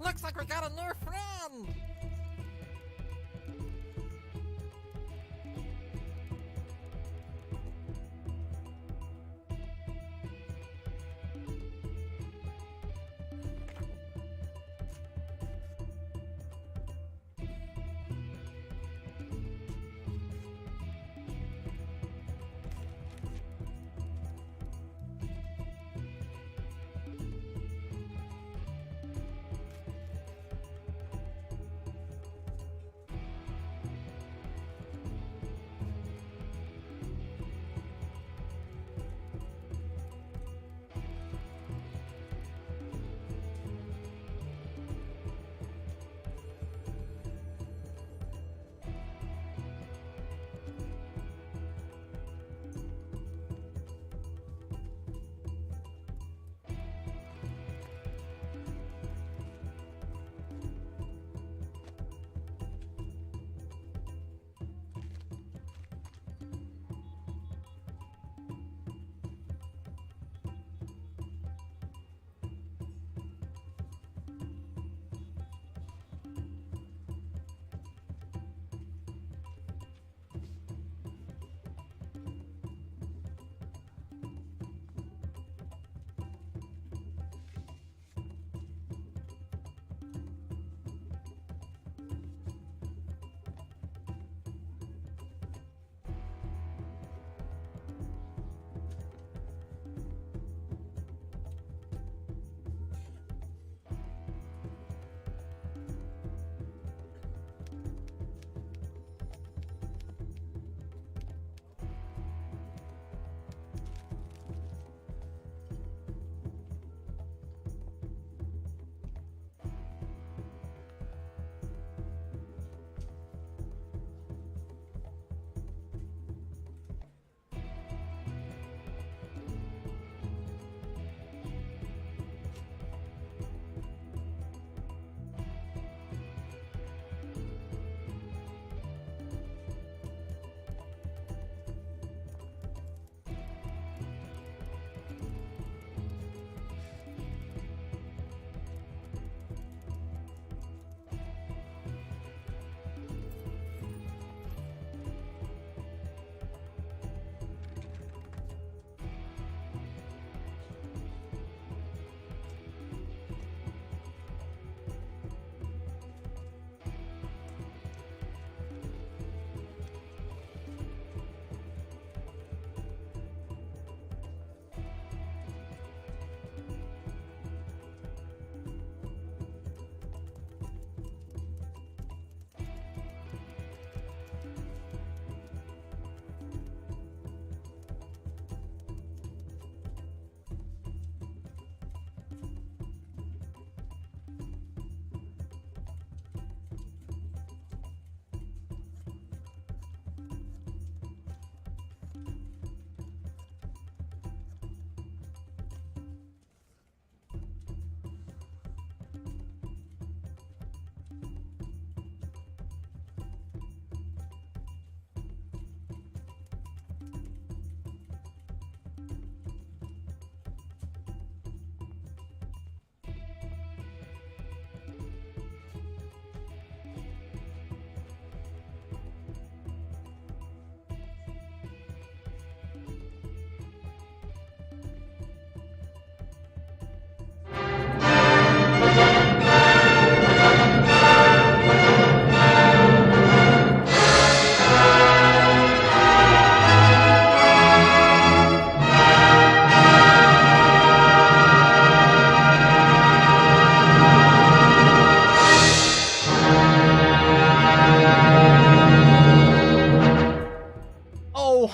Looks like we got a new friend!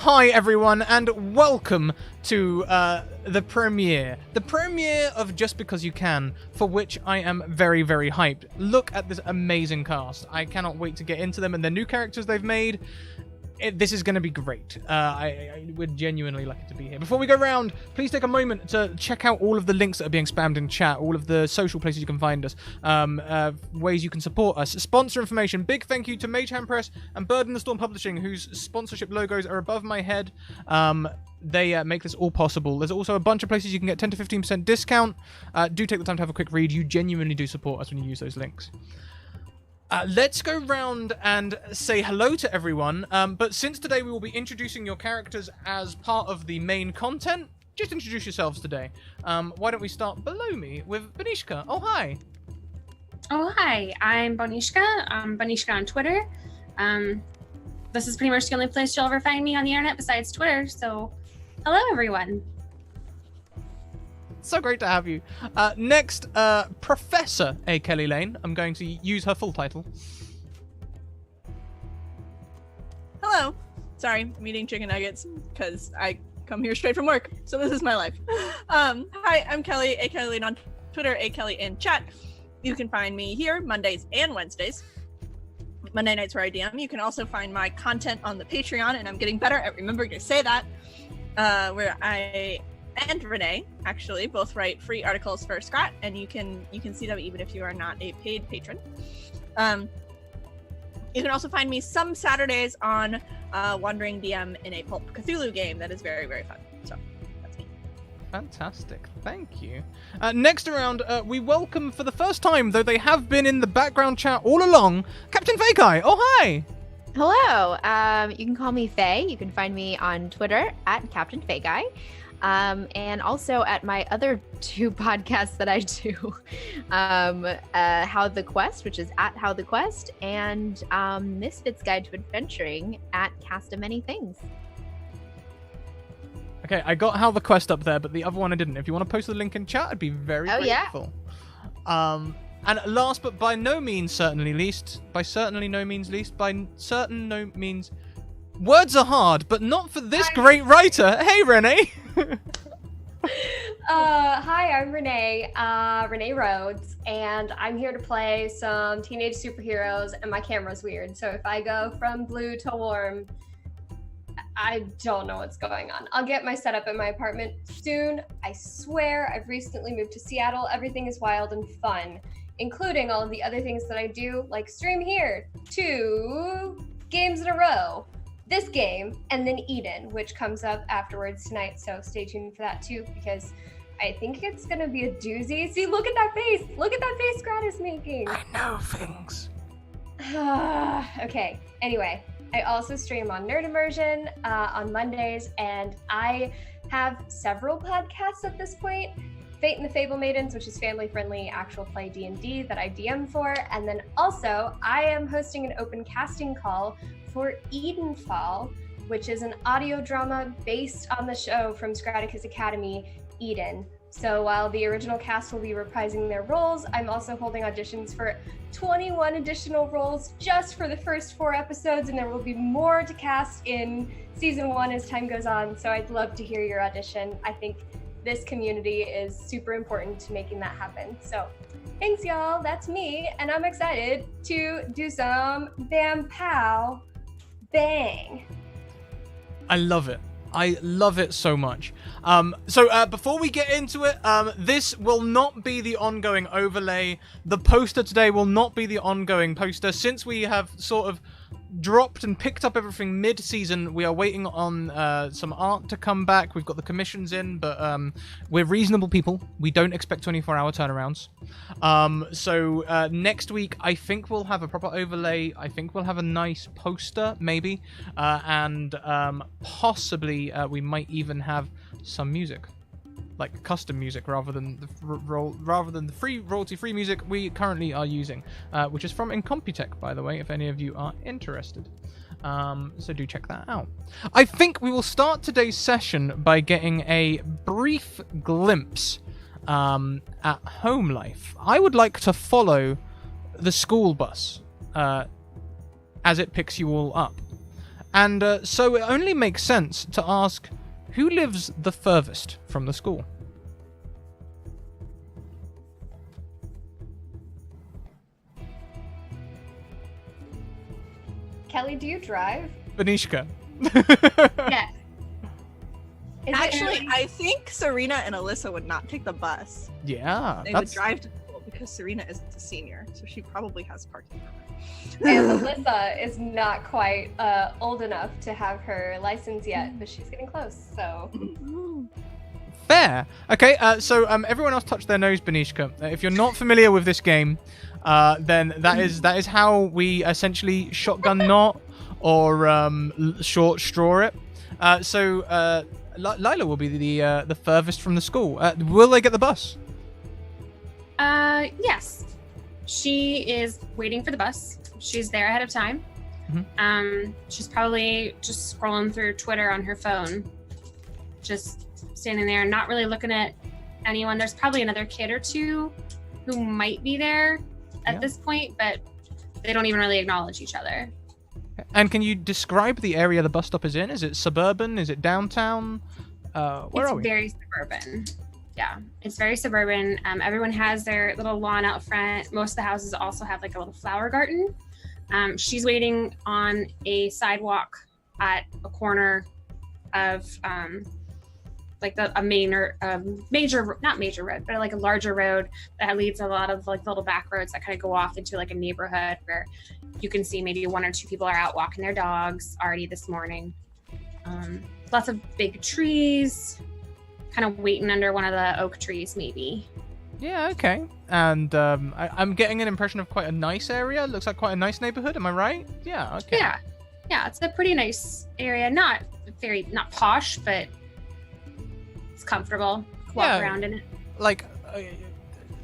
Hi everyone, and welcome to the premiere. The premiere of Just Because You Can, for which I am very, very hyped. Look at this amazing cast. I cannot wait to get into them and the new characters they've made. this is going to be great. We're genuinely lucky to be here. Before we go round, please take a moment to check out all of the links that are being spammed in chat, all of the social places you can find us, ways you can support us, sponsor information. Big thank you to Mage Hand Press and Bird in the Storm Publishing, whose sponsorship logos are above my head. They make this all possible. There's also a bunch of places you can get 10 to 15% discount. Do take the time to have a quick read. You genuinely do support us when you use those links. Let's go round and say hello to everyone. But since today we will be introducing your characters as part of the main content, just introduce yourselves today. Why don't we start below me with Banishka? Oh, hi. Oh, hi. I'm Bonishka. I'm Bonishka on Twitter. This is pretty much the only place you'll ever find me on the internet besides Twitter. So, hello, everyone. So great to have you. Next, Professor A. Kelly Lane. I'm going to use her full title. Hello. Sorry, I'm eating chicken nuggets because I come here straight from work. So this is my life. Hi, I'm Kelly, A. Kelly Lane on Twitter, A. Kelly in chat. You can find me here Mondays and Wednesdays. Monday nights where I DM. You can also find my content on the Patreon, and I'm getting better at remembering to say that, where I and Renee actually both write free articles for Scrat, and you can see them even if you are not a paid patron. You can also find me some Saturdays on Wandering DM in a Pulp Cthulhu game that is very, very fun. So that's me. Fantastic, thank you. Next around, we welcome for the first time, though they have been in the background chat all along, Captain Fakeeye. Oh, hi! Hello, you can call me Faye. You can find me on Twitter at Captain Fakeeye. And also at my other two podcasts that I do, How the Quest, which is at How the Quest, and Misfits Guide to Adventuring at Cast of Many Things. Okay, I got How the Quest up there, but the other one I didn't. If you want to post the link in chat, I'd be very grateful. Yeah. And last but by no means certainly least, by certainly no means least, by certain no means... Words are hard, but not for this great writer. Hey, Renee. Hi, I'm Renee, Renee Rhodes, and I'm here to play some teenage superheroes, and my camera's weird, so if I go from blue to warm, I don't know what's going on. I'll get my setup at my apartment soon. I swear, I've recently moved to Seattle. Everything is wild and fun, including all of the other things that I do, like stream here 2 games in a row. This game, and then Eden, which comes up afterwards tonight, so stay tuned for that too, because I think it's gonna be a doozy. See, look at that face! Look at that face Scrat is making! I know things. Okay, anyway, I also stream on Nerd Immersion on Mondays, and I have several podcasts at this point. Fate and the Fable Maidens, which is family-friendly actual play D&D that I DM for, and then also I am hosting an open casting call for Edenfall, which is an audio drama based on the show from Scratticus Academy, Eden. So while the original cast will be reprising their roles, I'm also holding auditions for 21 additional roles just for the first 4 episodes, and there will be more to cast in season 1 as time goes on, so I'd love to hear your audition. I think this community is super important to making that happen. So thanks, y'all. That's me, and I'm excited to do some bam pow bang. I love it. I love it so much. So before we get into it, this will not be the ongoing overlay. The poster today will not be the ongoing poster. Since we have sort of dropped and picked up everything mid-season, we are waiting on some art to come back. We've got the commissions in, but we're reasonable people. We don't expect 24-hour turnarounds. So next week, I think we'll have a proper overlay. I think we'll have a nice poster, maybe. And possibly we might even have some music. Like custom music rather than the free royalty-free music we currently are using, which is from Incomputech, by the way, if any of you are interested. So do check that out. I think we will start today's session by getting a brief glimpse at home life. I would like to follow the school bus as it picks you all up. And so it only makes sense to ask, who lives the furthest from the school? Kelly, do you drive? Benishka. Yes. Is it Actually, really- I think Serena and Alyssa would not take the bus. Yeah, They would that's drive to school because Serena is a senior, so she probably has parking. and Alyssa is not quite old enough to have her license yet, but she's getting close. So fair. Okay, so everyone else touch their nose, Benishka. If you're not familiar with this game, then that is how we essentially shotgun knot or short straw it. So Lila will be the furthest from the school. Will they get the bus? Yes. She is waiting for the bus. She's there ahead of time. She's probably just scrolling through Twitter on her phone, just standing there, not really looking at anyone. There's probably another kid or two who might be there at this point, but they don't even really acknowledge each other. And can you describe the area the bus stop is in? Is it suburban? Is it downtown? Where are we? It's very suburban. Yeah, it's very suburban. Everyone has their little lawn out front. Most of the houses also have like a little flower garden. She's waiting on a sidewalk at a corner of like a major, not major road, but like a larger road that leads a lot of like little back roads that kind of go off into like a neighborhood where you can see maybe one or two people are out walking their dogs already this morning. Lots of big trees, kind of waiting under one of the oak trees maybe. Yeah, okay. And I'm getting an impression of quite a nice area. Looks like quite a nice neighborhood. Am I right? Yeah, okay. Yeah, it's a pretty nice area. Not posh, but it's comfortable. Walk around in it. Like,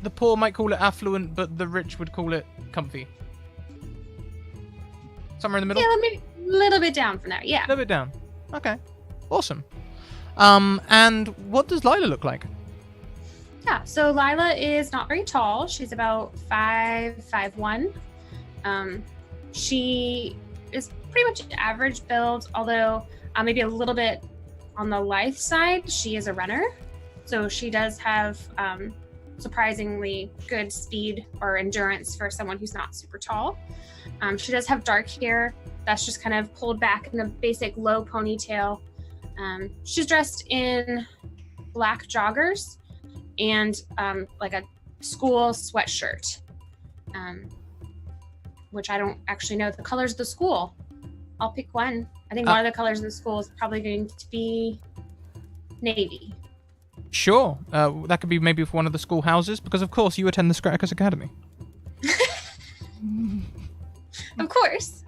the poor might call it affluent, but the rich would call it comfy. Somewhere in the middle? Yeah, maybe a little bit down from there. Yeah. A little bit down. Okay. Awesome. And what does Lila look like? Yeah, so Lila is not very tall. She's about 5'1". She is pretty much average build, although maybe a little bit on the lithe side. She is a runner, so she does have surprisingly good speed or endurance for someone who's not super tall. She does have dark hair that's just kind of pulled back in a basic low ponytail. She's dressed in black joggers and like a school sweatshirt, which I don't actually know the colors of the school. I'll pick one. I think one of the colors of the school is probably going to be navy. Sure. That could be maybe for one of the school houses, because of course you attend the Scratticus Academy. Of course.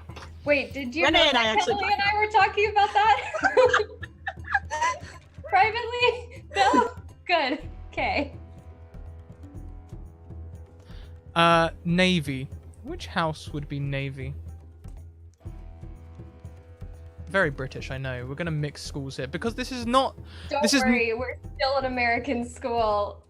wait, did you Renee know and I that actually Kelly and I were talking about that privately? No? Good. Okay. Navy. Which house would be navy? Very British, I know. We're gonna mix schools here because this is not. Don't this worry, we're still an American school.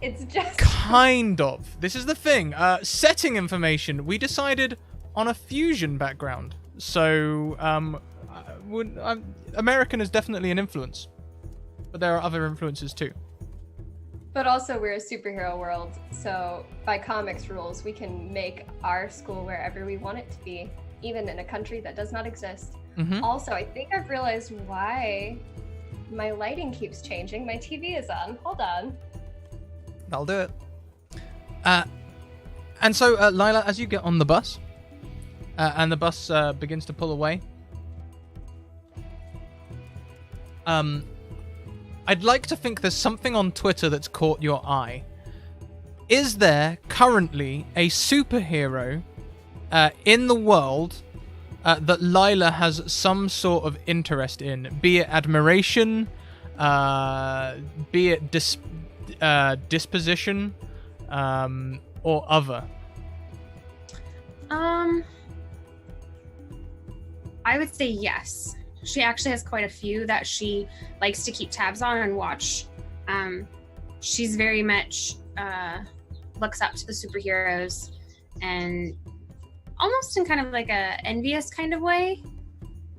It's just Kind of. This is the thing. Setting information. We decided on a fusion background, so American is definitely an influence, but there are other influences too. But also, we're a superhero world, so by comics rules, we can make our school wherever we want it to be, even in a country that does not exist. Mm-hmm. Also, I think I've realized why my lighting keeps changing. My TV is on. Hold on. That'll do it. And so, Lila, as you get on the bus, and the bus begins to pull away, I'd like to think there's something on Twitter that's caught your eye. Is there currently a superhero in the world that Lila has some sort of interest in? Be it admiration, be it disposition, or other? I would say yes. She actually has quite a few that she likes to keep tabs on and watch. She's very much looks up to the superheroes and almost in kind of like a envious kind of way,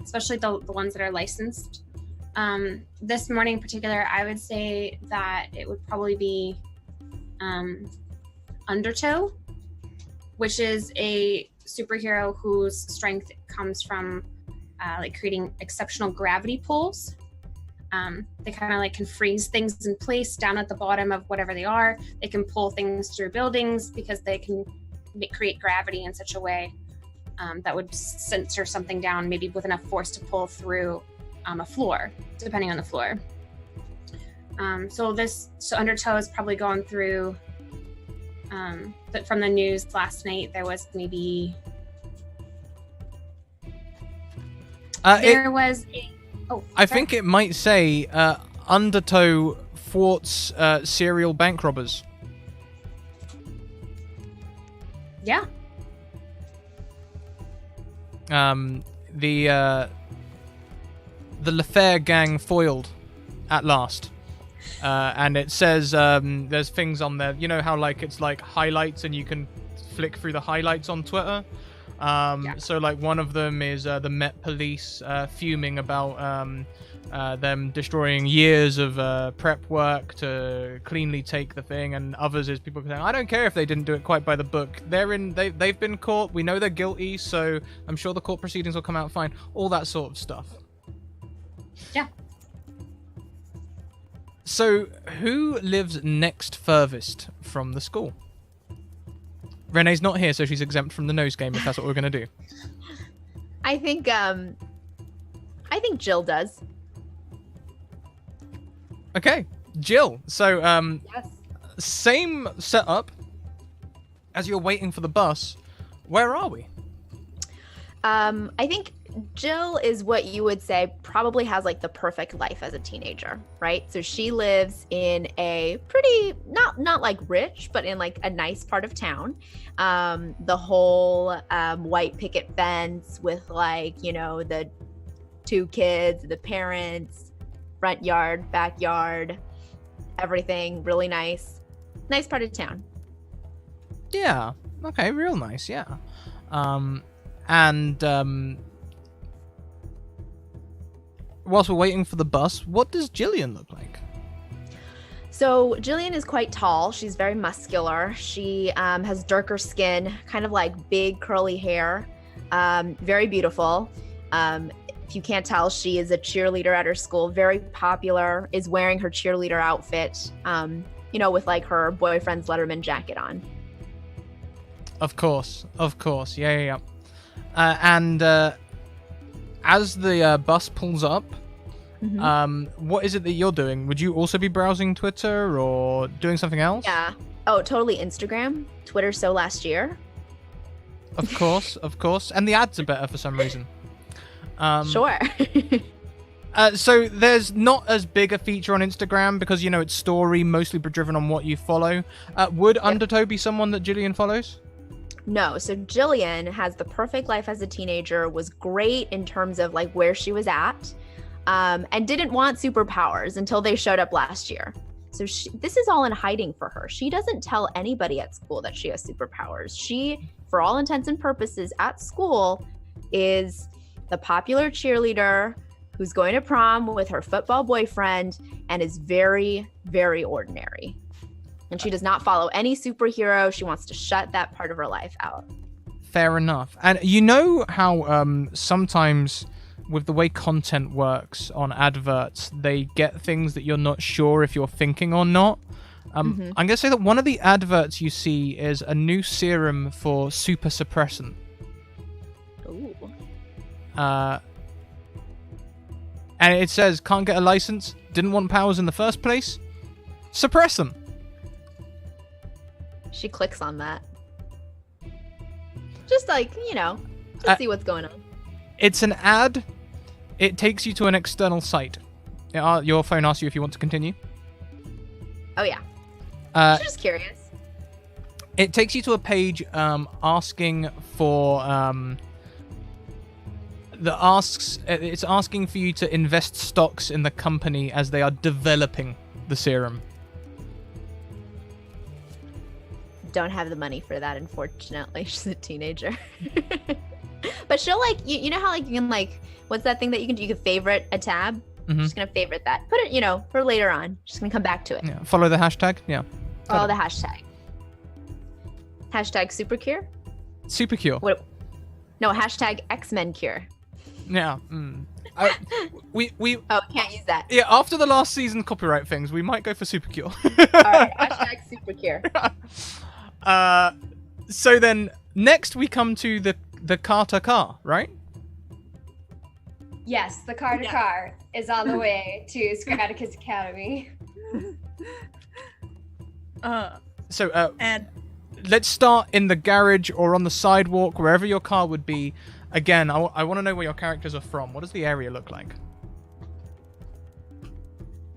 especially the ones that are licensed. This morning in particular, I would say that it would probably be Undertow, which is a superhero whose strength comes from like creating exceptional gravity pulls. They kind of like can freeze things in place down at the bottom of whatever they are. They can pull things through buildings because they can create gravity in such a way that would censor something down, maybe with enough force to pull through a floor, depending on the floor. So Undertow is probably going through, but from the news last night, there was maybe I think it might say Undertow thwarts serial bank robbers. Yeah. The Lafair gang foiled at last. And it says there's things on there. You know how like it's like highlights and you can flick through the highlights on Twitter? So like one of them is the Met Police fuming about them destroying years of prep work to cleanly take the thing, and others is people saying, I don't care if they didn't do it quite by the book. They've been caught. We know they're guilty, so I'm sure the court proceedings will come out fine. All that sort of stuff. Yeah. So who lives next furthest from the school? Renee's not here, so she's exempt from the nose game if that's what we're gonna do. I think Jill does. Okay, Jill. So Yes. same setup as you're waiting for the bus. Where are we? I think Jill is what you would say probably has like the perfect life as a teenager, right? So she lives in a pretty not like rich, but in like a nice part of town. The whole white picket fence with like, you know, the two kids, the parents, front yard, backyard, everything really nice. Nice part of town. Yeah. Okay, real nice, yeah. Whilst we're waiting for the bus, what does Jillian look like? So Jillian is quite tall. She's very muscular. She has darker skin, kind of like big curly hair, very beautiful. If you can't tell, she is a cheerleader at her school, very popular, is wearing her cheerleader outfit, you know, with like her boyfriend's Letterman jacket on. Of course. Yeah. And as the bus pulls up, what is it that you're doing? Would you also be browsing Twitter or doing something else? Yeah. Oh, totally Instagram. Twitter so last year. Of course. And the ads are better for some reason. Sure. So there's not as big a feature on Instagram because, you know, it's story, mostly driven on what you follow. Would Undertow be someone that Jillian follows? No, so Jillian has the perfect life as a teenager, was great in terms of like where she was at, and didn't want superpowers until they showed up last year. So this is all in hiding for her. She doesn't tell anybody at school that she has superpowers. She, for all intents and purposes at school, is the popular cheerleader who's going to prom with her football boyfriend and is very, very ordinary. And she does not follow any superhero. She wants to shut that part of her life out. Fair enough. And you know how sometimes with the way content works on adverts, they get things that you're not sure if you're thinking or not. I'm going to say that one of the adverts you see is a new serum for super suppressant. Ooh. And it says, can't get a license, didn't want powers in the first place, suppress them. She clicks on that. Just like, you know, just see what's going on. It's an ad. It takes you to an external site. Your phone asks you if you want to continue. Oh, yeah. Just curious. It takes you to a page asking for... it's asking for you to invest stocks in the company as they are developing the serum. Don't have the money for that, unfortunately. She's a teenager. But she'll like, you know how like you can like, what's that thing that you can do? You can favorite a tab. Just gonna favorite that. Put it, you know, for later on. Just gonna come back to it. Yeah. Follow the hashtag. Yeah. Follow the hashtag. Hashtag supercure. Supercure. What? No, hashtag X-Men cure. Yeah. We Oh, can't use that. yeah. After the last season copyright things, we might go for super cure. Alright, hashtag super cure. So then next we come to the car, right? Yes, the car to car is on the way to Scratticus Academy. So and let's start in the garage or on the sidewalk, wherever your car would be. Again, I want to know where your characters are from. What does the area look like?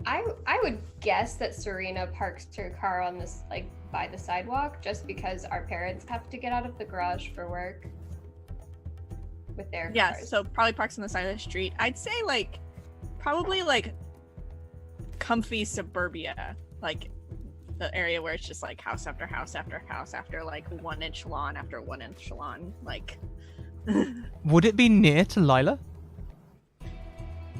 I would guess that Serena parks her car on this, like, by the sidewalk, just because our parents have to get out of the garage for work with their cars. So probably parks on the side of the street. I'd say like probably like comfy suburbia, like the area where it's just like house after house after house after like 1 inch lawn after 1 inch lawn, like. Would it be near to Lila?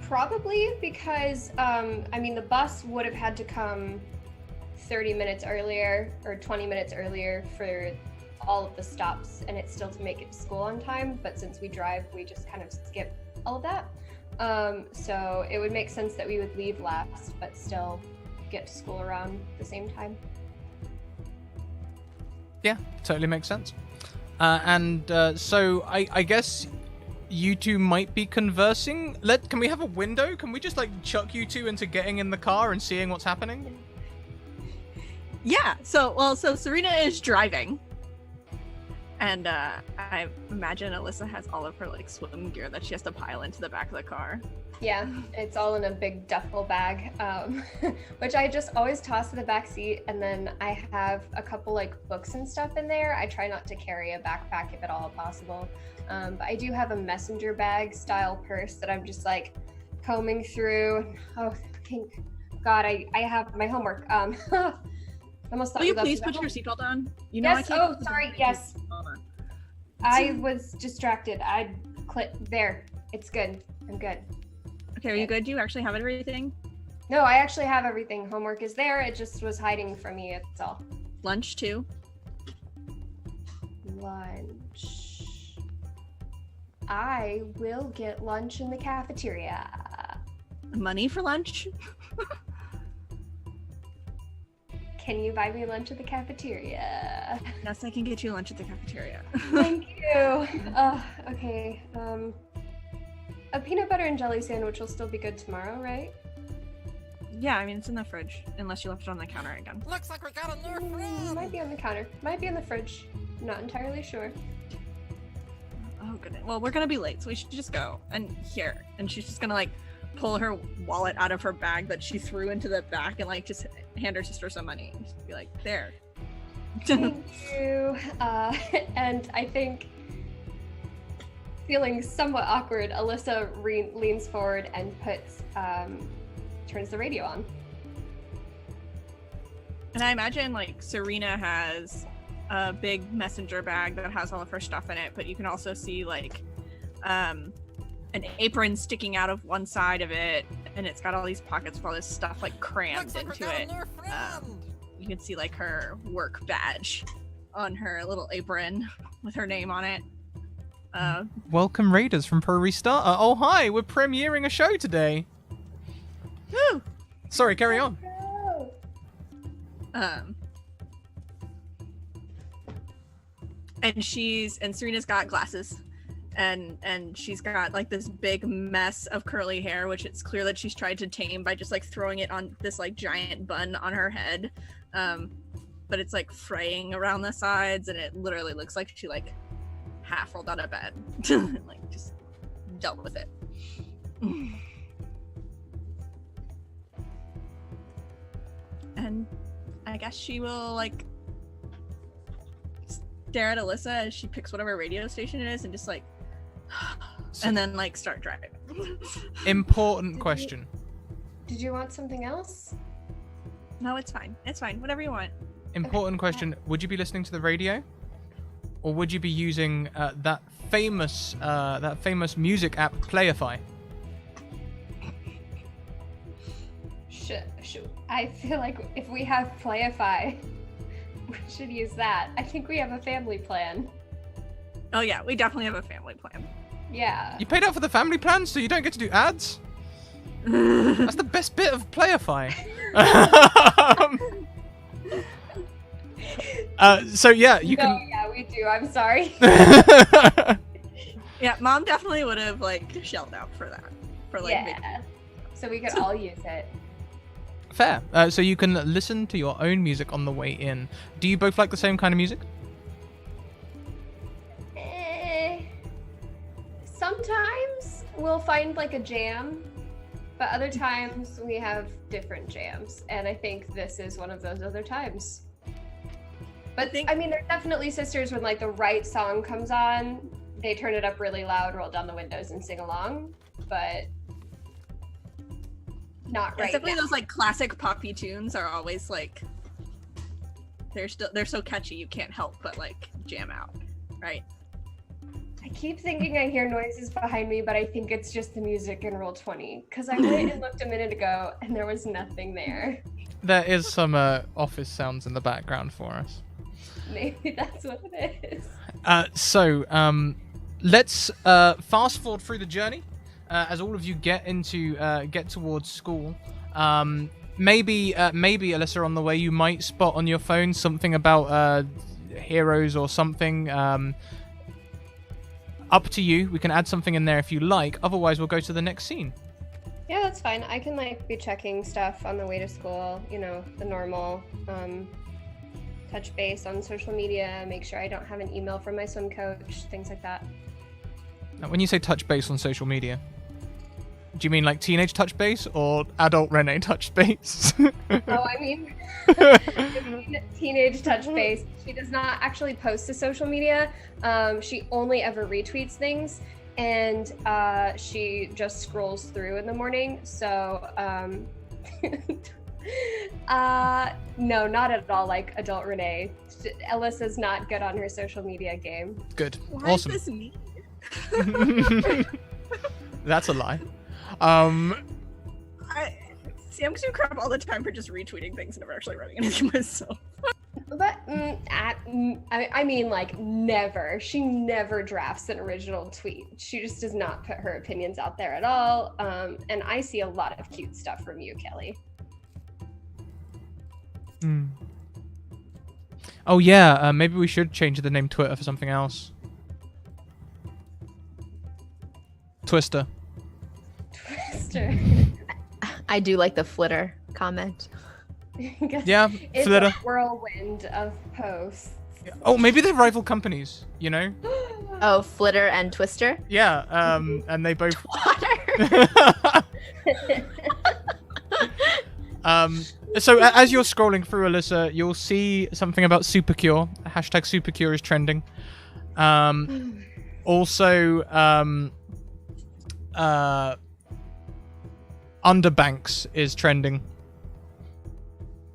Probably, because I mean, the bus would have had to come 30 minutes earlier or 20 minutes earlier for all of the stops, and it's still to make it to school on time. But since we drive, we just kind of skip all of that. So it would make sense that we would leave last, but still get to school around the same time. Yeah, totally makes sense. So I guess you two might be conversing. Can we have a window? Can we just like chuck you two into getting in the car and seeing what's happening? Yeah. So Serena is driving, and I imagine Alyssa has all of her like swim gear that she has to pile into the back of the car. Yeah, it's all in a big duffel bag, which I just always toss in the back seat, and then I have a couple like books and stuff in there. I try not to carry a backpack if at all possible, but I do have a messenger bag style purse that I'm just like combing through. Oh, thank God, I have my homework. Almost thought Will you left please the put home- your seatbelt on? You know, Yes. Oh, sorry. Yes. Hold on. I was distracted. I clicked there. It's good. I'm good. Okay, are you good? Do you actually have everything? No, I actually have everything. Homework is there. It just was hiding from me. That's all. Lunch too? Lunch. I will get lunch in the cafeteria. Money for lunch? Can you buy me lunch at the cafeteria? Yes, I can get you lunch at the cafeteria. Thank you. Okay. A peanut butter and jelly sandwich will still be good tomorrow, right? Yeah, I mean, it's in the fridge, unless you left it on the counter again. Looks like we got a new friend. Might be on the counter. Might be in the fridge. Not entirely sure. Oh, goodness. Well, we're gonna be late, so we should just go. And here. And she's just gonna, like, pull her wallet out of her bag that she threw into the back and, like, just hand her sister some money. And just be like, there. Thank you. And I think, feeling somewhat awkward, Alyssa leans forward and turns the radio on. And I imagine, like, Serena has a big messenger bag that has all of her stuff in it, but you can also see, like, an apron sticking out of one side of it, and it's got all these pockets with all this stuff, like, crammed Looks like we into got it. a new friend. You can see, like, her work badge on her little apron with her name on it. Welcome Raiders from Pro Restarter. Oh hi, we're premiering a show today. Woo! Sorry, carry on. And Serena's got glasses, and she's got like this big mess of curly hair, which it's clear that she's tried to tame by just like throwing it on this like giant bun on her head, but it's like fraying around the sides, and it literally looks like she like half rolled out of bed and like just dealt with it. And I guess she will like stare at Alyssa as she picks whatever radio station it is and just like and then like start driving. Important question. Did you want something else? No, it's fine. It's fine. Whatever you want. Important question. Would you be listening to the radio? Or would you be using that famous music app, Playify? I feel like if we have Playify, we should use that. I think we have a family plan. Oh yeah, we definitely have a family plan. Yeah. You paid out for the family plan, so you don't get to do ads? That's the best bit of Playify. So yeah, you No, can. yeah, we do. I'm sorry. Yeah, Mom definitely would have like shelled out for that. For like Yeah. So we could all use it. Fair. So you can listen to your own music on the way in. Do you both like the same kind of music? Sometimes we'll find like a jam, but other times we have different jams, and I think this is one of those other times. But I mean, they're definitely sisters when like the right song comes on, they turn it up really loud, roll down the windows, and sing along. But not right definitely now. those like classic poppy tunes are always like they're so catchy you can't help but like jam out, right? I keep thinking I hear noises behind me, but I think it's just the music in Roll20. Because I went and looked a minute ago, and there was nothing there. There is some office sounds in the background for us. Maybe that's what it is. So let's fast forward through the journey as all of you get towards school. Maybe Alyssa, on the way you might spot on your phone something about heroes or something. Up to you. We can add something in there if you like. Otherwise, we'll go to the next scene. Yeah, that's fine. I can like be checking stuff on the way to school. You know, the normal. Touch base on social media. Make sure I don't have an email from my swim coach. Things like that. Now, when you say touch base on social media, do you mean like teenage touch base or adult Renee touch base? I mean teenage touch base. She does not actually post to social media. She only ever retweets things, and she just scrolls through in the morning. So no, not at all like adult Renee. Alyssa's not good on her social media game. Good. Why Awesome. is this me? That's a lie. I'm gonna crap all the time for just retweeting things and never actually writing anything myself. But I mean, like, never. She never drafts an original tweet. She just does not put her opinions out there at all. And I see a lot of cute stuff from you, Kelly. Oh yeah, maybe we should change the name Twitter for something else. Twister. Twister. I do like the flitter comment. Yeah, It's flitter. a whirlwind of posts. Oh, maybe they're rival companies, you know? Oh, flitter and twister. Yeah, and they both... So as you're scrolling through, Alyssa, you'll see something about Supercure. Hashtag Supercure is trending. Also, Underbanks is trending.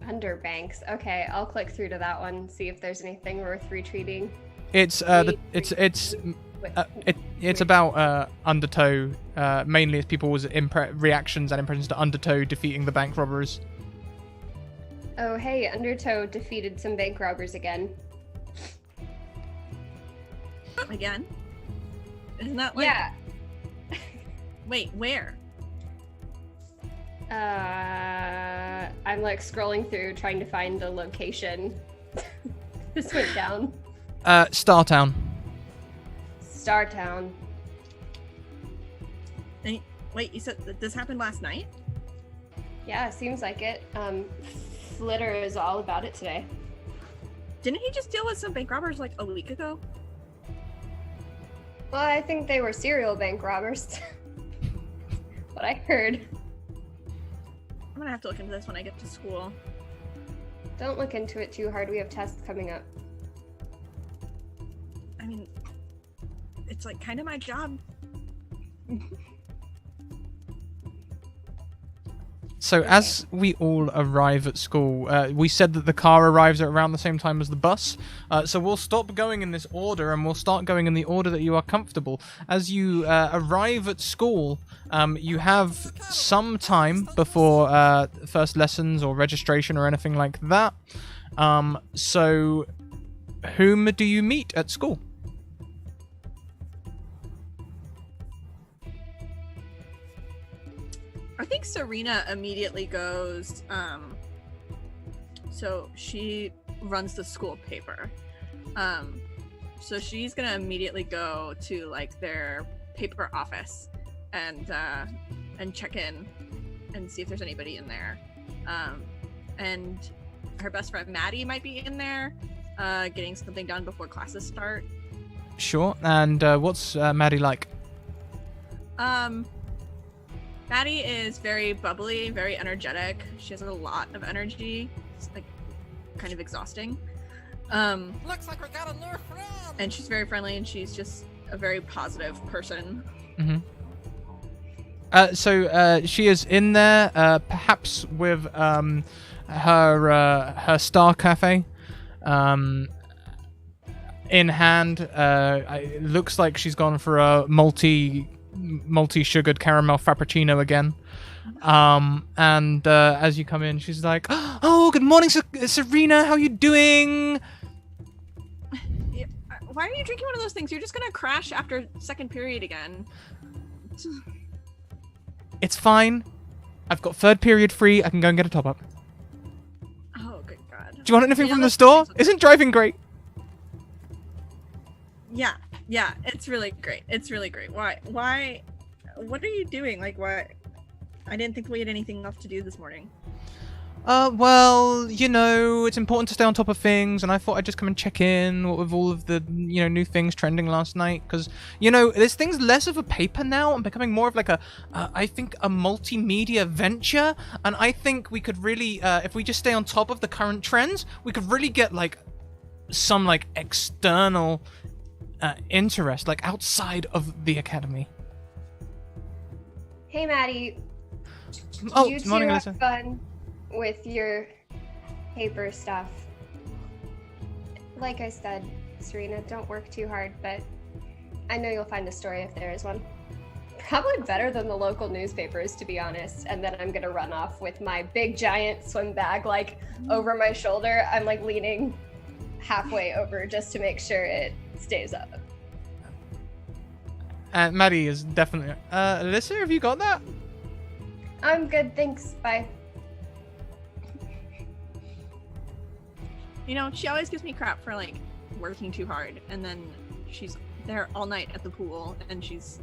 Underbanks. Okay, I'll click through to that one, see if there's anything worth retweeting. It's it's about Undertow. Mainly, it's people's reactions and impressions to Undertow defeating the bank robbers. Oh, hey, Undertow defeated some bank robbers again. Again? Isn't that like... Yeah. Wait, where? I'm like scrolling through trying to find the location. This went down. Startown. Startown. Wait, you said that this happened last night? Yeah, seems like it. Flitter is all about it today. Didn't he just deal with some bank robbers like a week ago? Well, I think they were serial bank robbers. What I heard. I'm gonna have to look into this when I get to school. Don't look into it too hard. We have tests coming up. I mean, it's like kind of my job. So as we all arrive at school, we said that the car arrives at around the same time as the bus. So we'll stop going in this order and we'll start going in the order that you are comfortable. As you arrive at school, you have some time before first lessons or registration or anything like that. So whom do you meet at school? think Serena immediately goes, so she runs the school paper. So she's gonna immediately go to like their paper office and check in and see if there's anybody in there. And her best friend Maddie might be in there, getting something done before classes start. Sure. And what's Maddie like? Maddie is very bubbly, very energetic. She has a lot of energy. It's like kind of exhausting. Looks like we got a new friend. And she's very friendly, and she's just a very positive person. Mm-hmm. So she is in there, perhaps with her Star Cafe in hand. It looks like she's gone for a multi-sugared caramel frappuccino again. And as you come in, she's like, "Oh, good morning, Serena. How you doing?" Why are you drinking one of those things? You're just gonna crash after second period again. It's fine. I've got third period free. I can go and get a top up. Oh, good God. Do you want anything from the store? Isn't driving great? Yeah, it's really great. It's really great. Why? What are you doing? Like, why? I didn't think we had anything else to do this morning. Well, you know, it's important to stay on top of things, and I thought I'd just come and check in with all of the, you know, new things trending last night, because, you know, this thing's less of a paper now and becoming more of like I think a multimedia venture, and I think we could really, if we just stay on top of the current trends, we could really get, like, some, like, external interest, like, outside of the Academy. Hey, Maddie. Oh, You two morning, have Alyssa. fun with your paper stuff. Like I said, Serena, don't work too hard, but I know you'll find a story if there is one. Probably better than the local newspapers, to be honest. And then I'm gonna run off with my big giant swim bag, like, over my shoulder. I'm like leaning halfway over just to make sure it stays up. Maddie is definitely... Alyssa, have you got that? I'm good, thanks. Bye. You know, she always gives me crap for, like, working too hard, and then she's there all night at the pool, and she's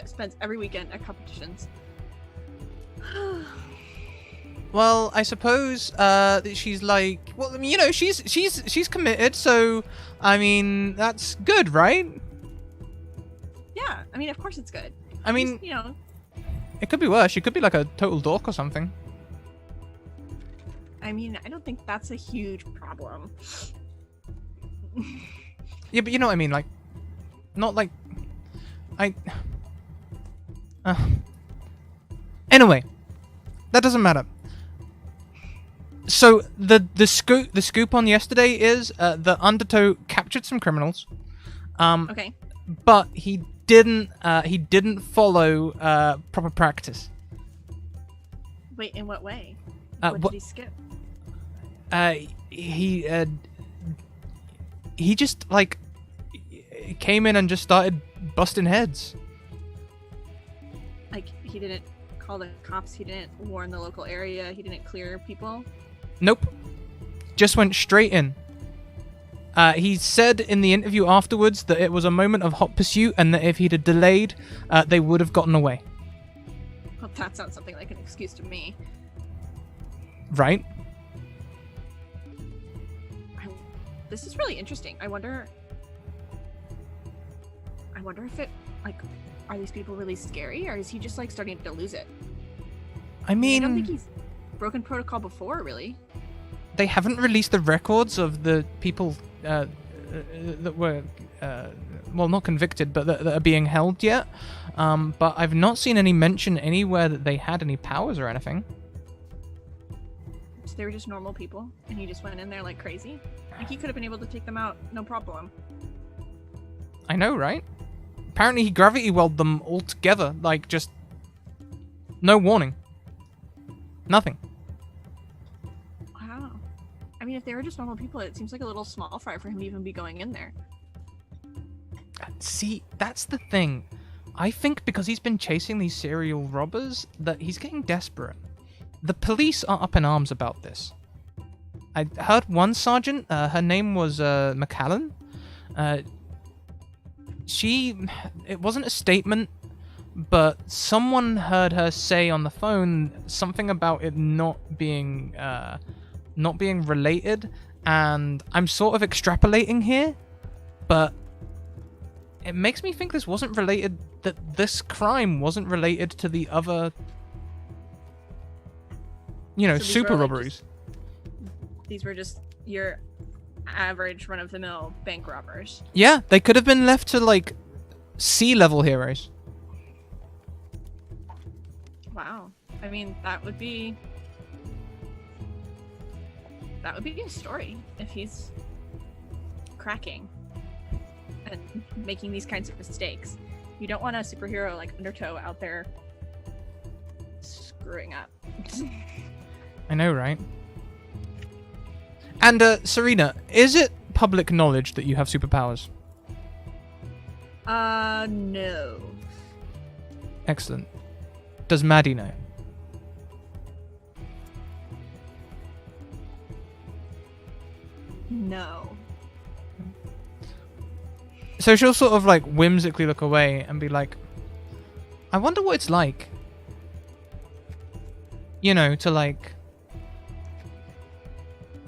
spends every weekend at competitions. Well, I suppose she's like, well, I mean, you know, she's committed, so I mean, that's good, right? Yeah, I mean, of course it's good. I mean, just, you know, it could be worse. She could be like a total dork or something. I mean, I don't think that's a huge problem. Yeah, but you know what I mean, like, not like, Anyway, that doesn't matter. So the scoop on yesterday is that Undertow captured some criminals. Okay. But he didn't follow proper practice. Wait, in what way? What did he skip? He just like came in and just started busting heads. Like, he didn't call the cops, he didn't warn the local area, he didn't clear people? Nope. Just went straight in. He said in the interview afterwards that it was a moment of hot pursuit and that if he'd have delayed, they would have gotten away. Well, that sounds something like an excuse to me. Right? This is really interesting. I wonder if it, like, are these people really scary, or is he just, like, starting to lose it? I mean, I don't think he's broken protocol before, really. They haven't released the records of the people that were, well, not convicted, but that are being held yet. But I've not seen any mention anywhere that they had any powers or anything. So they were just normal people, and he just went in there like crazy? Like, he could have been able to take them out, no problem. I know, right? Apparently he gravity welled them all together, like, just... no warning. Nothing. Wow. I mean, if they were just normal people, it seems like a little small fry for him to even be going in there. See, that's the thing. I think because he's been chasing these serial robbers that he's getting desperate. The police are up in arms about this. I heard one sergeant, her name was McCallan. It wasn't a statement, but someone heard her say on the phone something about it not being related, and I'm sort of extrapolating here, but it makes me think this wasn't related, that this crime wasn't related to the other, So these super were, like, robberies. These were just your average run-of-the-mill bank robbers. Yeah, they could have been left to, like, sea-level heroes. Wow. I mean, that would be a story if he's cracking and making these kinds of mistakes. You don't want a superhero like Undertow out there screwing up. I know, right? And, Serena, is it public knowledge that you have superpowers? No. Excellent. Does Maddie know? No. So she'll sort of, like, whimsically look away and be like, I wonder what it's like. To, like,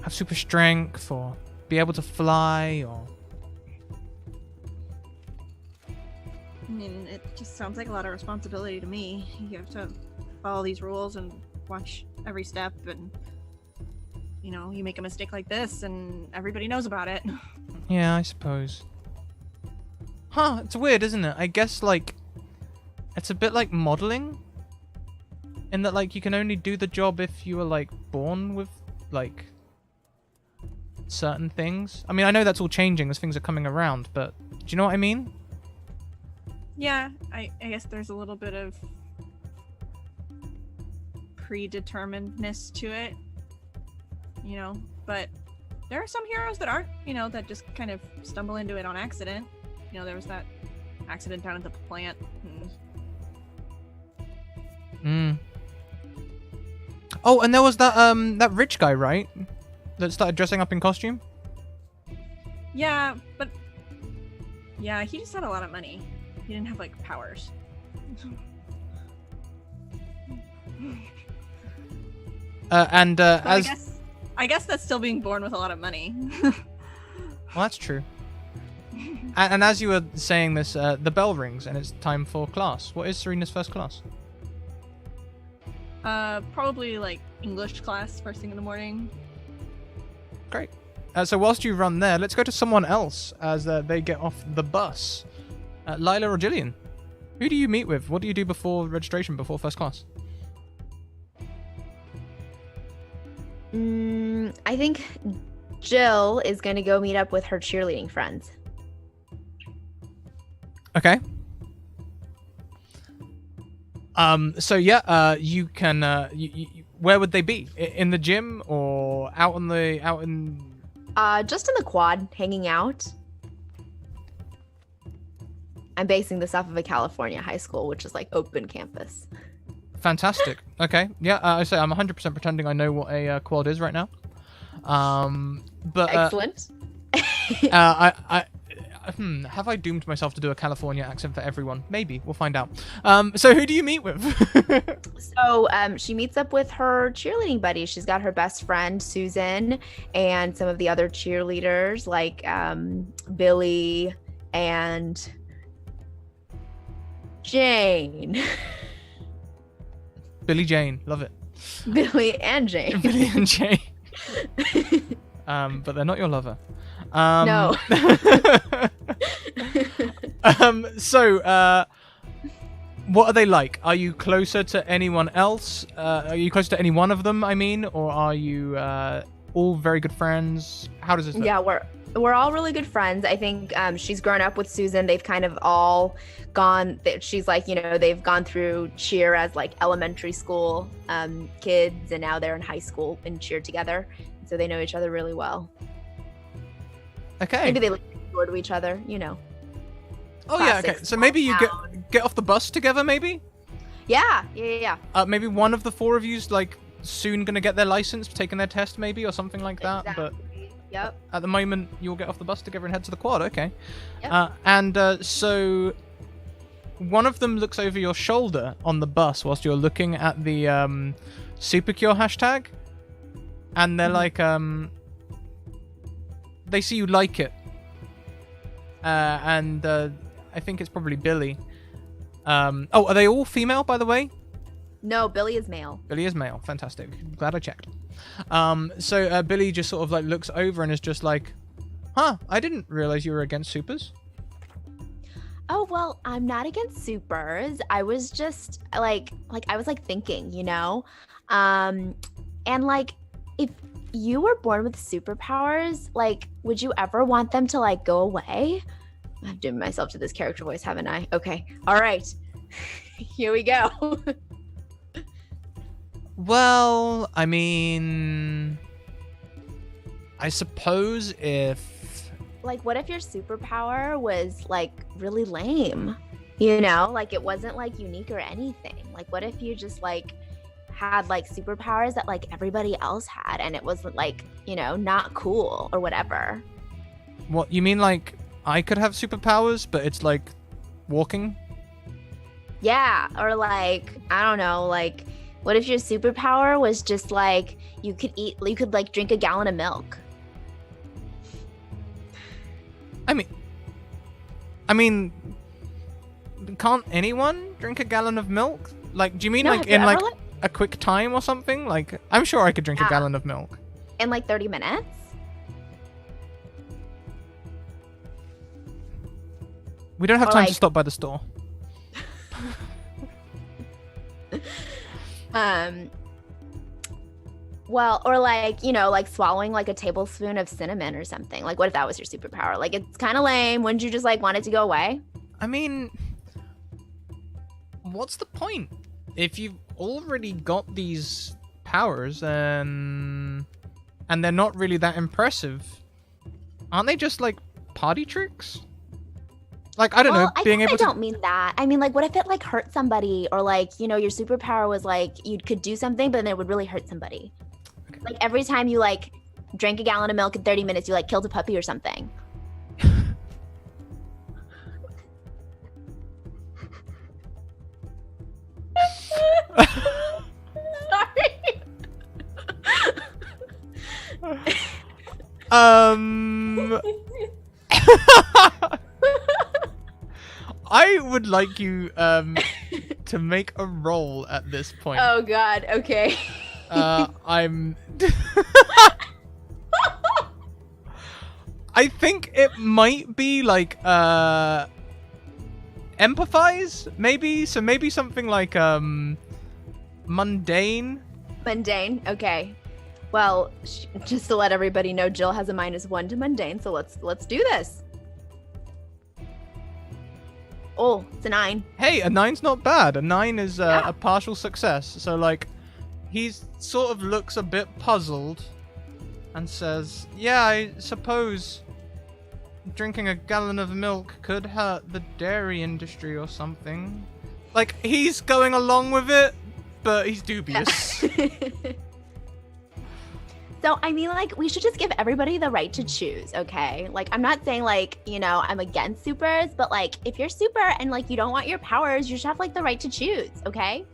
have super strength or be able to fly or... I mean, it just sounds like a lot of responsibility to me. You have to follow these rules and watch every step, and you make a mistake like this and everybody knows about it. Yeah, I suppose. Huh, it's weird, isn't it? I guess, like, it's a bit like modeling, in that, like, you can only do the job if you were, like, born with, like, certain things. I mean, I know that's all changing as things are coming around, but do you know what I mean? Yeah, I guess there's a little bit of predeterminedness to it, but there are some heroes that aren't, that just kind of stumble into it on accident. There was that accident down at the plant. Oh, and there was that rich guy, right? That started dressing up in costume? Yeah, but yeah, he just had a lot of money. He didn't have, like, powers. I guess that's still being born with a lot of money. Well, that's true. And as you were saying this, the bell rings and it's time for class. What is Serena's first class? Probably, like, English class first thing in the morning. Great. So whilst you run there, let's go to someone else as they get off the bus. Lila or Jillian, who do you meet with? What do you do before registration, before first class? I think Jill is going to go meet up with her cheerleading friends. Okay. So yeah, you can. Where would they be? In the gym or out in? Just in the quad, hanging out. I'm basing this off of a California high school, which is like open campus. Fantastic. Okay. Yeah, I say I'm 100% pretending I know what a quad is right now. But Excellent. Have I doomed myself to do a California accent for everyone? Maybe. We'll find out. So who do you meet with? So she meets up with her cheerleading buddies. She's got her best friend, Susan, and some of the other cheerleaders like Billy and Jane. Billy Jane. Love it. Billy and Jane. Billy and Jane. But they're not your lover. No. So, what are they like? Are you closer to anyone else? Are you close to any one of them, I mean? Or are you all very good friends? How does this look? Yeah, we're all really good friends. I think she's grown up with Susan. They've kind of all gone, she's like, they've gone through cheer as like elementary school kids, and now they're in high school and cheer together. So they know each other really well. Okay. Maybe they look forward to each other, Oh yeah, okay. So maybe you get off the bus together, maybe? Yeah. Maybe one of the four of you's like soon gonna get their license, taking their test, maybe, or something like that. But Yep. at the moment, you'll get off the bus together and head to the quad. Okay. Yep. So one of them looks over your shoulder on the bus whilst you're looking at the Supercure hashtag, and they're like, they see you like it, and I think it's probably Billy. Oh, are they all female, by the way? No, Billy is male. Billy is male. Fantastic. Glad I checked. So Billy just sort of like looks over and is just like, huh, I didn't realize you were against supers. Oh, well, I'm not against supers. I was just like I was like thinking, you know? And like, if you were born with superpowers, like, would you ever want them to like go away? I've doomed myself to this character voice, haven't I? Okay. All right. Here we go. Well, I mean, I suppose if... Like, what if your superpower was, like, really lame? You know? Like, it wasn't, like, unique or anything. Like, what if you just, like, had, like, superpowers that, like, everybody else had and it wasn't, like, you know, not cool or whatever? What, you mean, like, I could have superpowers, but it's, like, walking? Yeah, or, like, I don't know, like... What if your superpower was just like you could like drink a gallon of milk? I mean, can't anyone drink a gallon of milk? Like, do you mean No, like have you in ever, like a quick time or something? Like, I'm sure I could drink a gallon of milk. In like 30 minutes? We don't have Or time to like- stop by the store. Well, or like, you know, like swallowing like a tablespoon of cinnamon or something. Like, what if that was your superpower? Like, it's kind of lame. Wouldn't you just like want it to go away? I mean, what's the point? If you've already got these powers and they're not really that impressive, aren't they just like party tricks? Like, I don't know, I being guess able to... I don't mean that. I mean, like, what if it like hurt somebody, or like, you know, your superpower was like you could do something, but then it would really hurt somebody. Okay. Like every time you like drank a gallon of milk in 30 minutes, you like killed a puppy or something. I would like you to make a roll at this point. Oh God. Okay. I'm I think it might be like empathize, maybe. So maybe something like mundane. Mundane. Okay. Well, just to let everybody know, Jill has a -1 to mundane, so let's do this. Oh, it's a 9. Hey, a 9's not bad. A 9 is Yeah. a partial success. So like, he's sort of looks a bit puzzled and says, "Yeah, I suppose drinking a gallon of milk could hurt the dairy industry or something." Like, he's going along with it, but he's dubious. So, I mean, like, we should just give everybody the right to choose, okay? Like, I'm not saying, like, you know, I'm against supers, but, like, if you're super and, like, you don't want your powers, you should have, like, the right to choose, okay?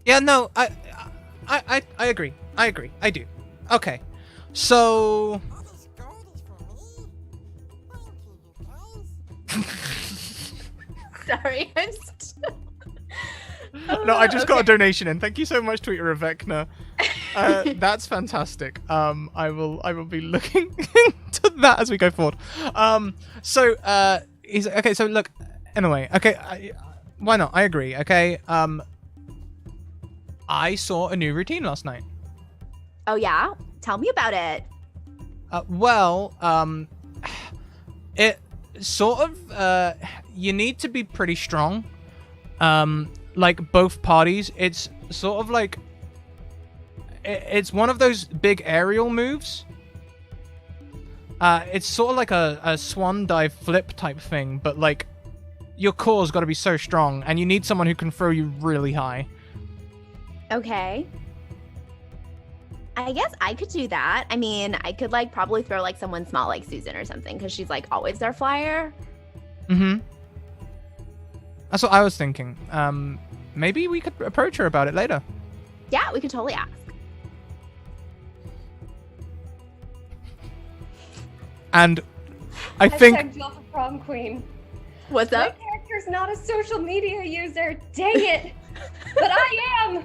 Yeah, no, I agree. I do. Okay. So... Sorry, I'm still... No, I just got a Okay. donation in. Thank you so much, Tweeter Vecna. That's fantastic. I will be looking into that as we go forward. He's okay. So look, anyway, okay. Why not? I agree. Okay. I saw a new routine last night. Oh, yeah? Tell me about it. It sort of you need to be pretty strong. Like both parties, it's sort of like it's one of those big aerial moves. It's sort of like a swan dive flip type thing, but like your core's got to be so strong, and you need someone who can throw you really high. Okay. I guess I could do that. I mean, I could like probably throw like someone small like Susan or something because she's like always our flyer. Mm-hmm. That's what I was thinking. Maybe we could approach her about it later. Yeah, we could totally ask. And I think... Jill for prom queen. What's My up? character's not a social media user. Dang it. But I am.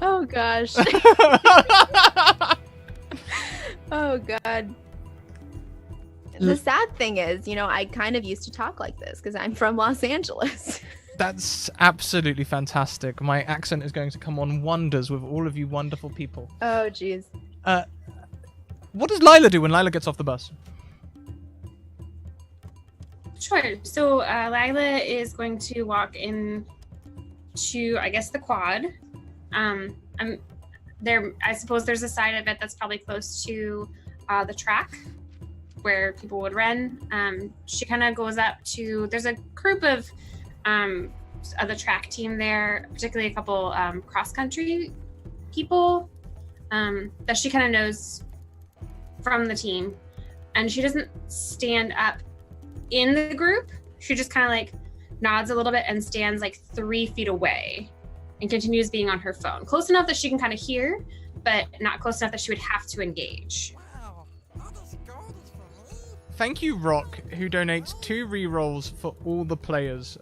Oh gosh. Oh god. The sad thing is, you know, I kind of used to talk like this because I'm from Los Angeles. That's absolutely fantastic. My accent is going to come on wonders with all of you wonderful people. Oh jeez. What does Lila do when Lila gets off the bus? Sure. So Lila is going to walk in to, I guess, the quad. I'm there. I suppose there's a side of it that's probably close to the track where people would run. She kind of goes up to. There's a group of the track team there, particularly a couple cross country people that she kind of knows from the team, and she doesn't stand up in the group. She just kind of like nods a little bit and stands like 3 feet away and continues being on her phone, close enough that she can kind of hear, but not close enough that she would have to engage. Wow, that is gorgeous for me. Thank you, Rock, who donates 2 rerolls for all the players.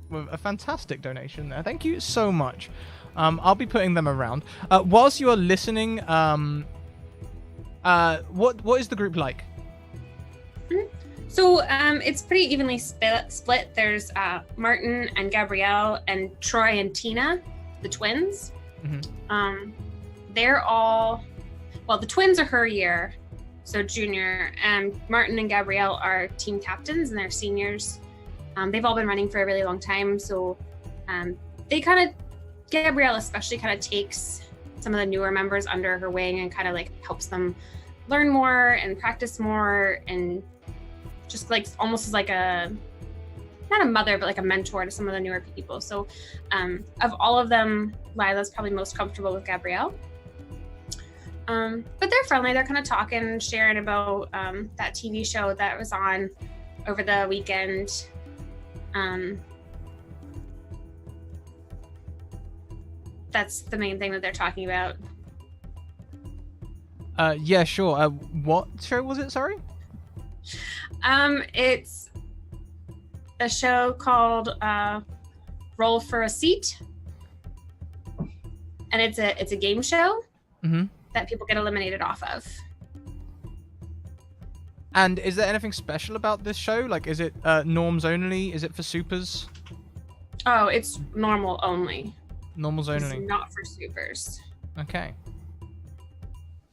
With a fantastic donation there. Thank you so much. I'll be putting them around. Whilst you are listening, what is the group like? So it's pretty evenly split. There's Martin and Gabrielle and Troy and Tina, the twins. Mm-hmm. They're all, well, the twins are her year, so junior, and Martin and Gabrielle are team captains and they're seniors. They've all been running for a really long time, so they kind of, Gabrielle especially kind of takes some of the newer members under her wing and kind of like helps them learn more and practice more, and just like almost as like a, not a mother, but like a mentor to some of the newer people. So of all of them, Lila's probably most comfortable with Gabrielle. But they're friendly. They're kind of talking, sharing about that TV show that was on over the weekend. That's the main thing that they're talking about. Yeah, sure. What show was it? Sorry. It's a show called Roll for a Seat, and it's a game show that people get eliminated off of. And is there anything special about this show? Like, is it norms only? Is it for supers? Oh, it's normal only. Normals It's only. not for supers. Okay.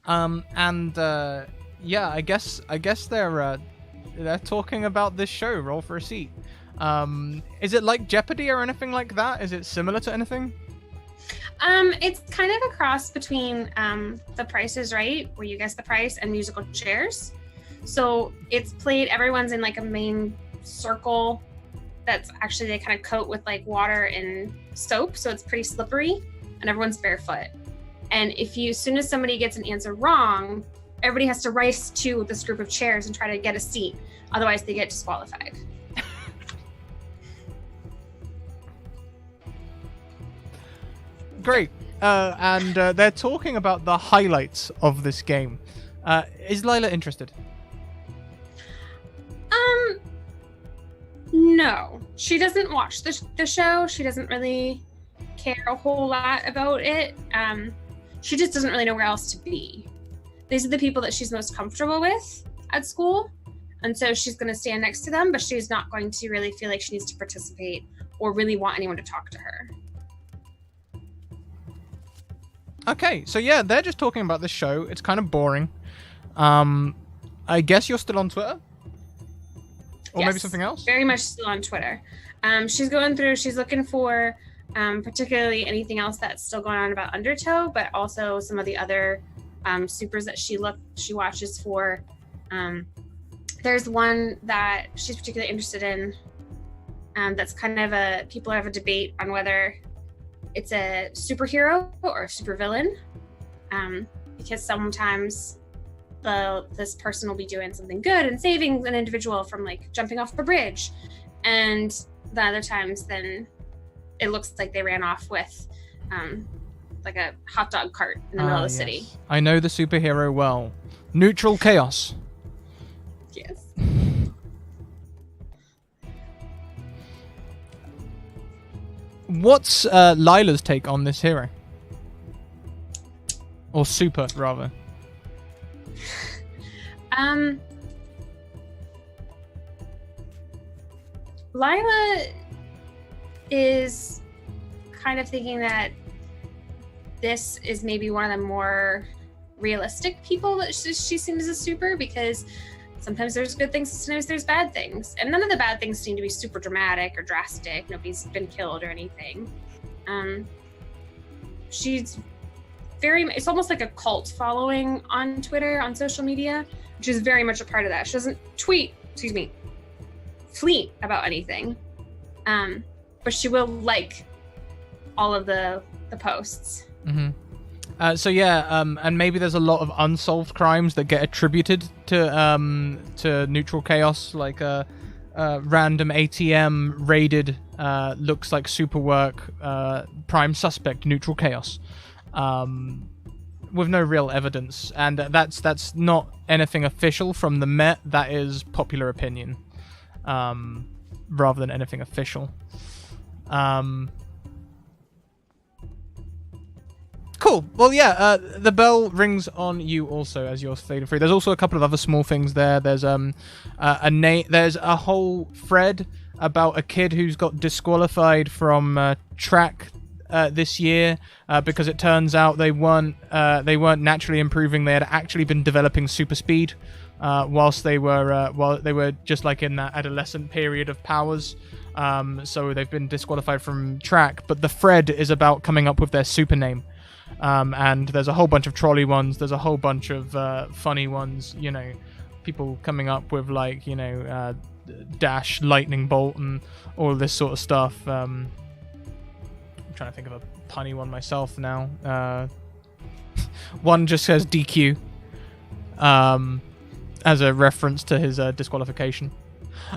Yeah, I guess they're talking about this show, Roll for a Seat. Is it like Jeopardy or anything like that? Is it similar to anything? It's kind of a cross between The Price is Right, where you guess the price, and musical chairs. So it's played, everyone's in like a main circle that's actually they kind of coat with like water and soap, so it's pretty slippery, and everyone's barefoot. And if you, as soon as somebody gets an answer wrong, everybody has to race to this group of chairs and try to get a seat. Otherwise, they get disqualified. Great. And they're talking about the highlights of this game. Is Lila interested? No. She doesn't watch the show. She doesn't really care a whole lot about it. She just doesn't really know where else to be. These are the people that she's most comfortable with at school. And so she's going to stand next to them, but she's not going to really feel like she needs to participate or really want anyone to talk to her. Okay, so yeah, they're just talking about this show. It's kind of boring. I guess you're still on Twitter? Or maybe Yes, something else? Very much still on Twitter. She's going through, she's looking for particularly anything else that's still going on about Undertow, but also some of the other supers that she watches for. There's one that she's particularly interested in. That's kind of people have a debate on whether it's a superhero or a supervillain, because sometimes this person will be doing something good and saving an individual from like jumping off a bridge, and the other times then it looks like they ran off with like a hot dog cart in the middle of the city. I know the superhero well. Neutral Chaos. Yes. What's Lila's take on this hero? Or super, rather. Lila is kind of thinking that this is maybe one of the more realistic people that she seems as a super, because sometimes there's good things, sometimes there's bad things, and none of the bad things seem to be super dramatic or drastic. Nobody's been killed or anything. She's it's almost like a cult following on Twitter, on social media, which is very much a part of that. She doesn't tweet about anything, but she will like all of the posts. Mm-hmm. And maybe there's a lot of unsolved crimes that get attributed to Neutral Chaos, like a random ATM raided, looks like super work, prime suspect, Neutral Chaos, with no real evidence, and that's not anything official from the Met. That is popular opinion, rather than anything official. Cool. Well, yeah. The bell rings on you also as you're fading free. There's also a couple of other small things there. There's There's a whole thread about a kid who's got disqualified from track this year because it turns out they weren't naturally improving. They had actually been developing super speed whilst they were just like in that adolescent period of powers. So they've been disqualified from track. But the thread is about coming up with their super name. And there's a whole bunch of trolley ones. There's a whole bunch of funny ones. You know, people coming up with like Dash, Lightning Bolt, and all this sort of stuff. I'm trying to think of a punny one myself now. One just says DQ, as a reference to his disqualification.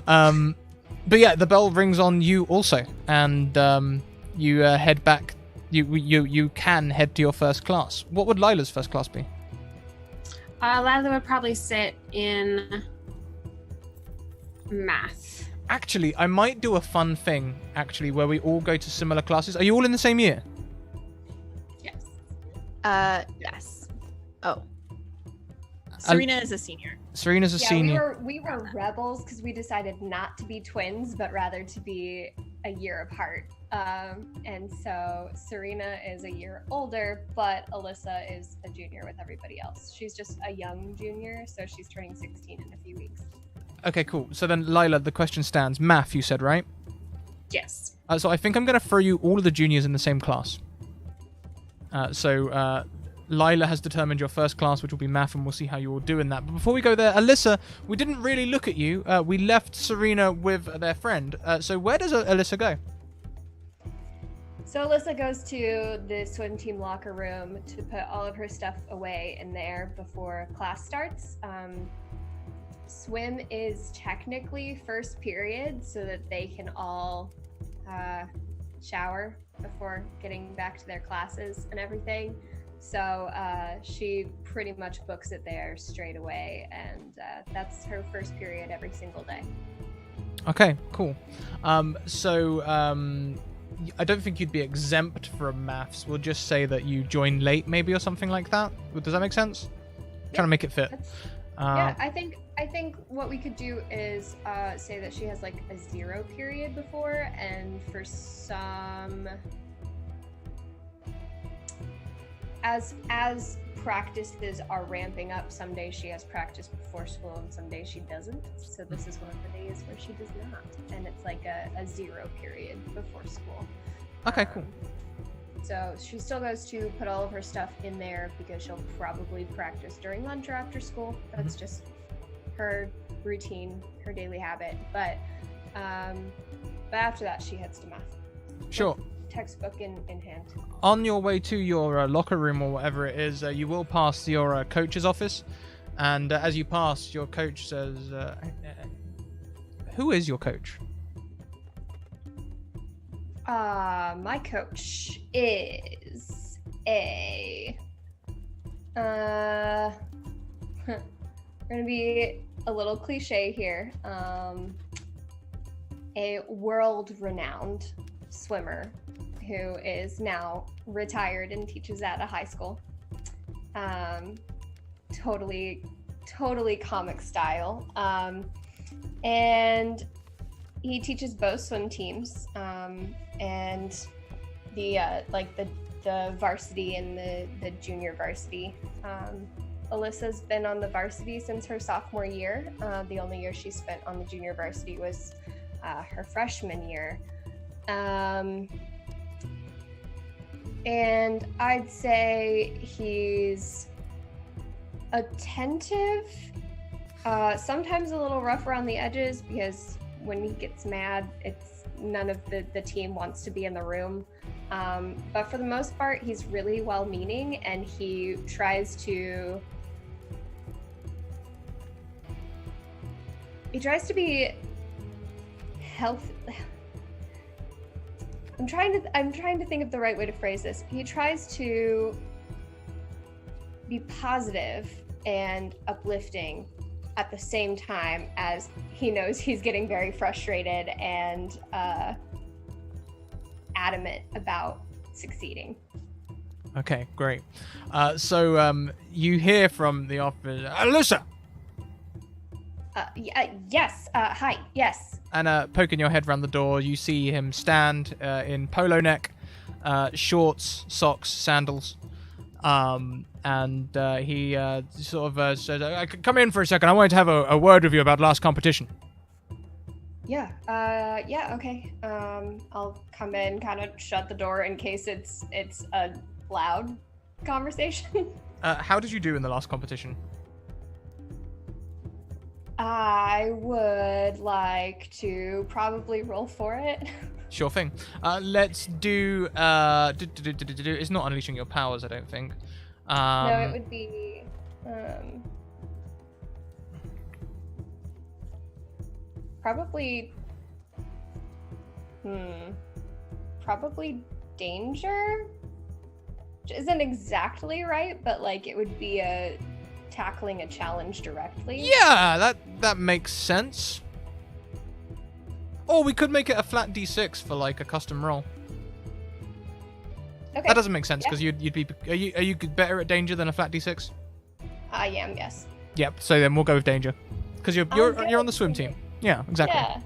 But yeah, the bell rings on you also, and you head back. You can head to your first class. What would Lila's first class be? Lila would probably sit in math. Actually, I might do a fun thing, where we all go to similar classes. Are you all in the same year? Yes. Yes. Oh. Serena is a senior. Serena's a senior. We were rebels because we decided not to be twins, but rather to be a year apart. And so Serena is a year older, but Alyssa is a junior with everybody else. She's just a young junior, so she's turning 16 in a few weeks. Okay, cool. So then, Lila, the question stands. Math, you said, right? Yes. So I think I'm going to throw you all of the juniors in the same class. Lila has determined your first class, which will be math, and we'll see how you all do in that. But before we go there, Alyssa, we didn't really look at you. We left Serena with their friend. So where does Alyssa go? So Alyssa goes to the swim team locker room to put all of her stuff away in there before class starts. Swim is technically first period so that they can all shower before getting back to their classes and everything. So she pretty much books it there straight away, and that's her first period every single day. Okay, cool. I don't think you'd be exempt from maths. We'll just say that you joined late, maybe, or something like that. Does that make sense? Yeah, trying to make it fit. Yeah, I think what we could do is say that she has like a 0 period before, and for some, as practices are ramping up, some days she has practice before school and some days she doesn't. So this is one of the days where she does not, and it's like a 0 period before school. Okay, cool. So she still goes to put all of her stuff in there because she'll probably practice during lunch or after school. That's just her routine, her daily habit. But after that, she heads to math. Sure. Textbook in hand. On your way to your locker room or whatever it is, you will pass your coach's office. And as you pass, your coach says, who is your coach? My coach is a we're gonna be a little cliche here. A world-renowned swimmer who is now retired and teaches at a high school. Totally comic style. And he teaches both swim teams, and the varsity and the junior varsity. Alyssa's been on the varsity since her sophomore year. The only year she spent on the junior varsity was her freshman year. And I'd say he's attentive, sometimes a little rough around the edges because when he gets mad, it's none of the team wants to be in the room. But for the most part, he's really well-meaning, and he tries to be healthy. I'm trying to think of the right way to phrase this. He tries to be positive and uplifting at the same time as he knows he's getting very frustrated and adamant about succeeding. Okay, great. So you hear from the office, Alyssa! Yes. Hi. Yes. And poking your head round the door, you see him stand in polo neck, shorts, socks, sandals. And he sort of said, come in for a second. I wanted to have a word with you about last competition. Yeah. Yeah. Okay. I'll come in, kind of shut the door in case it's a loud conversation. How did you do in the last competition? I would like to probably roll for it. Sure thing. Let's do. It's not unleashing your powers, I don't think. No, it would be. Probably. Probably danger. Which isn't exactly right, but like it would be tackling a challenge directly. Yeah, that makes sense. Or we could make it a flat d6 for like a custom roll. Okay. That doesn't make sense because you'd be. Are you better at danger than a flat d6? I am, yes. Yep. So then we'll go with danger because you're on the swim team. Yeah, exactly. Yeah.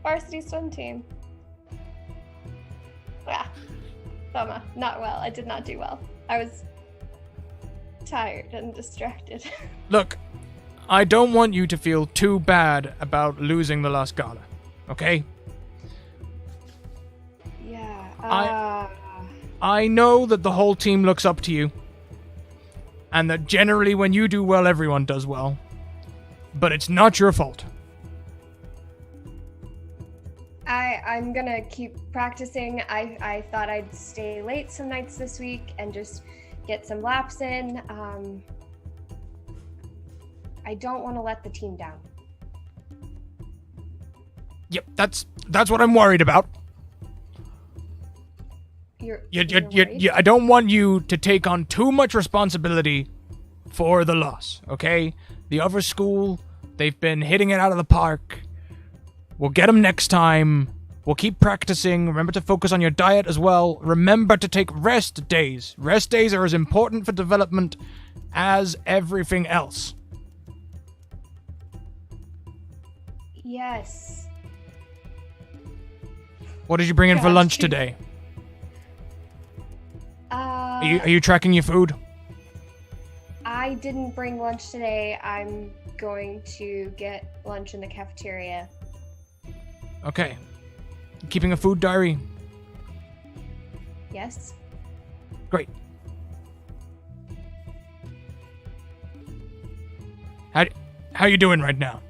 Varsity swim team. Yeah. Bummer. Not well. I did not do well. I was tired and distracted. Look, I don't want you to feel too bad about losing the last gala, okay? Yeah. I know that the whole team looks up to you, and that generally when you do well, everyone does well. But it's not your fault. I'm gonna keep practicing. I thought I'd stay late some nights this week and just get some laps in. I don't want to let the team down. Yep, that's what I'm worried about. You're worried? I don't want you to take on too much responsibility for the loss, okay? The other school, they've been hitting it out of the park. We'll get them next time. We'll keep practicing. Remember to focus on your diet as well. Remember to take rest days. Rest days are as important for development as everything else. Yes. What did you bring in for lunch today? Are you tracking your food? I didn't bring lunch today. I'm going to get lunch in the cafeteria. Okay. Keeping a food diary? Yes. Great. How you doing right now?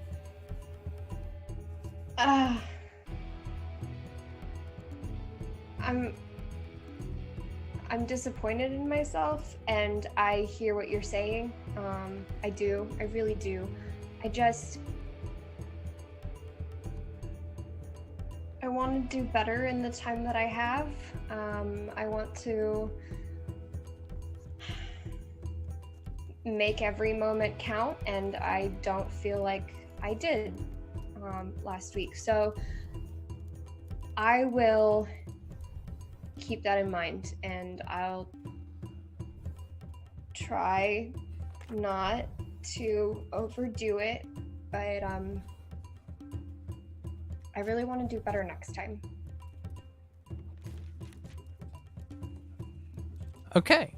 I'm disappointed in myself, and I hear what you're saying. I do. I really do. I want to do better in the time that I have. I want to make every moment count, and I don't feel like I did last week. So I will keep that in mind, and I'll try not to overdo it, but I really want to do better next time. Okay.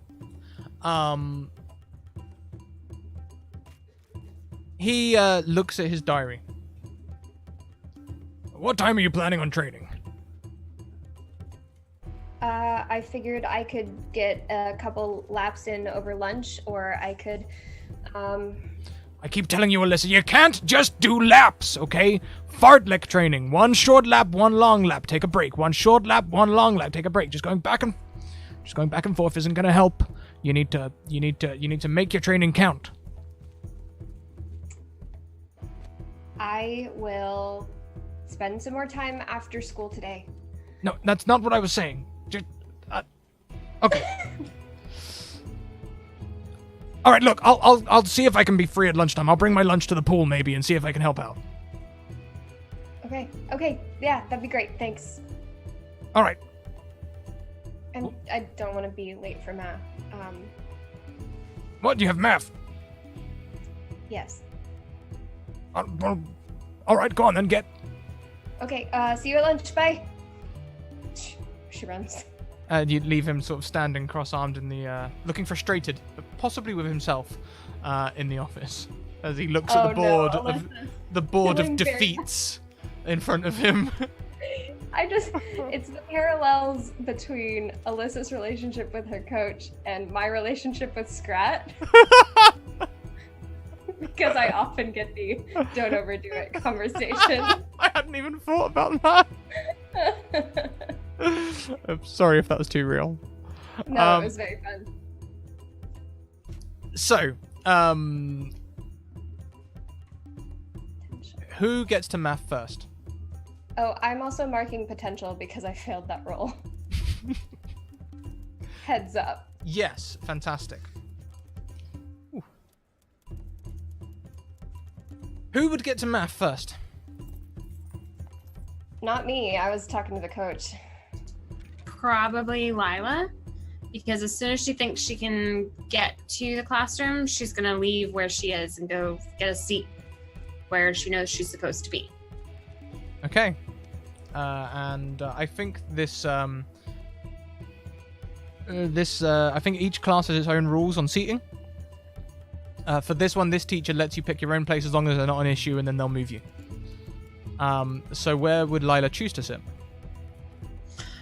He looks at his diary. What time are you planning on training? I figured I could get a couple laps in over lunch, or I could, I keep telling you, Alyssa, you can't just do laps, okay? Fartlek training. 1 short lap, 1 long lap. Take a break. 1 short lap, 1 long lap. Take a break. Just going back and forth isn't gonna help. You need to make your training count. I will spend some more time after school today. No, that's not what I was saying. Just, okay. All right, look, I'll see if I can be free at lunchtime. I'll bring my lunch to the pool maybe and see if I can help out. Okay, yeah, that'd be great. Thanks. All right. And I don't want to be late for math. What? Do you have math? Yes. Well, all right, go on then. Get. Okay. See you at lunch. Bye. She runs. You leave him sort of standing cross-armed in the, looking frustrated, but possibly with himself, in the office, as he looks at the board of defeats in front of him. It's the parallels between Alyssa's relationship with her coach and my relationship with Scrat. Because I often get the don't overdo it conversation. I hadn't even thought about that. I'm sorry if that was too real. No, it was very fun. So, who gets to math first? Oh, I'm also marking potential because I failed that roll. Heads up. Yes, fantastic. Ooh. Who would get to math first? Not me. I was talking to the coach. Probably Lila, because as soon as she thinks she can get to the classroom, she's going to leave where she is and go get a seat where she knows she's supposed to be. Okay. And I think I think each class has its own rules on seating. For this one, this teacher lets you pick your own place as long as they're not an issue, and then they'll move you. So where would Lila choose to sit?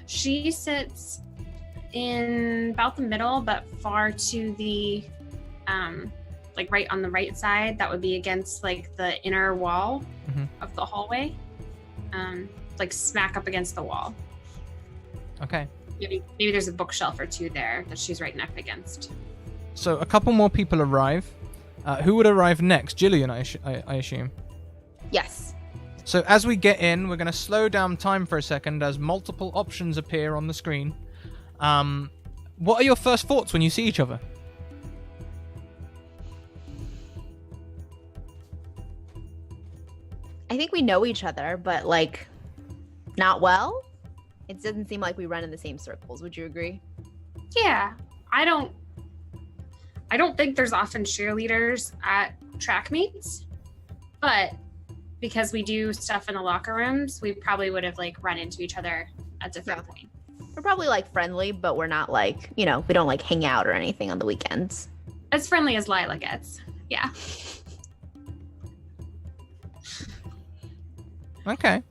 She sits in about the middle, but far to the, like right on the right side. That would be against like the inner wall of the hallway. Like smack up against the wall. Okay. Maybe there's a bookshelf or two there that she's right up against. So a couple more people arrive. Who would arrive next? Jillian, I assume. Yes. So as we get in, we're going to slow down time for a second as multiple options appear on the screen. What are your first thoughts when you see each other? I think we know each other, but like, not well. It doesn't seem like we run in the same circles. Would you agree? Yeah, I don't think there's often cheerleaders at track meets, but because we do stuff in the locker rooms, we probably would have like run into each other at different points. We're probably like friendly, but we're not like, we don't like hang out or anything on the weekends. As friendly as Lila gets. Yeah. Okay.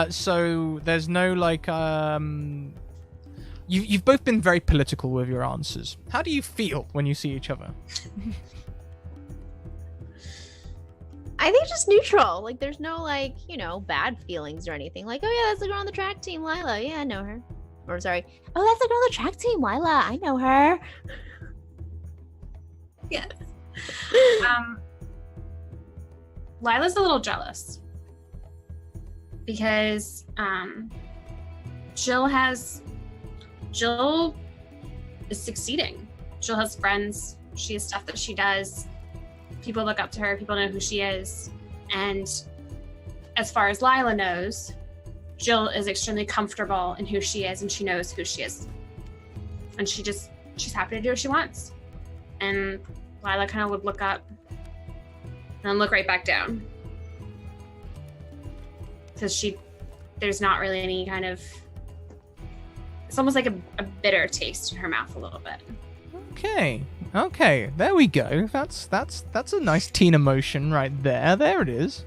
So there's no like you've both been very political with your answers. How do you feel when you see each other? I think just neutral. Like, there's no, like, you know, bad feelings or anything. Like, oh, yeah, that's the girl on the track team, Lila. Yeah, I know her. Or, sorry. Oh, that's the girl on the track team, Lila. I know her. Yes. Lila's a little jealous because Jill is succeeding. Jill has friends. She has stuff that she does. People look up to her. People know who she is. And as far as Lila knows, Jill is extremely comfortable in who she is, and she knows who she is. And she's happy to do what she wants. And Lila kind of would look up and then look right back down. Because there's not really any kind of, it's almost like a bitter taste in her mouth a little bit. Okay, there we go. That's a nice teen emotion right there. There it is.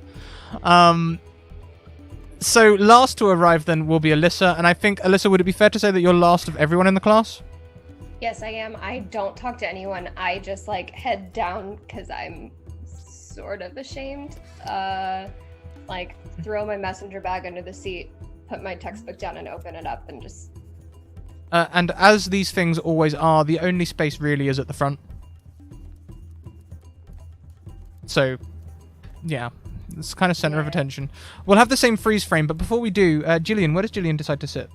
So last to arrive then will be Alyssa, and I think, Alyssa, would it be fair to say that you're last of everyone in the class? Yes, I am. I don't talk to anyone. I just like head down because I'm sort of ashamed. Like throw my messenger bag under the seat, put my textbook down and open it up and just... And as these things always are, the only space really is at the front. So, yeah, it's kind of center of attention. We'll have the same freeze frame, but before we do, Jillian, where does Jillian decide to sit?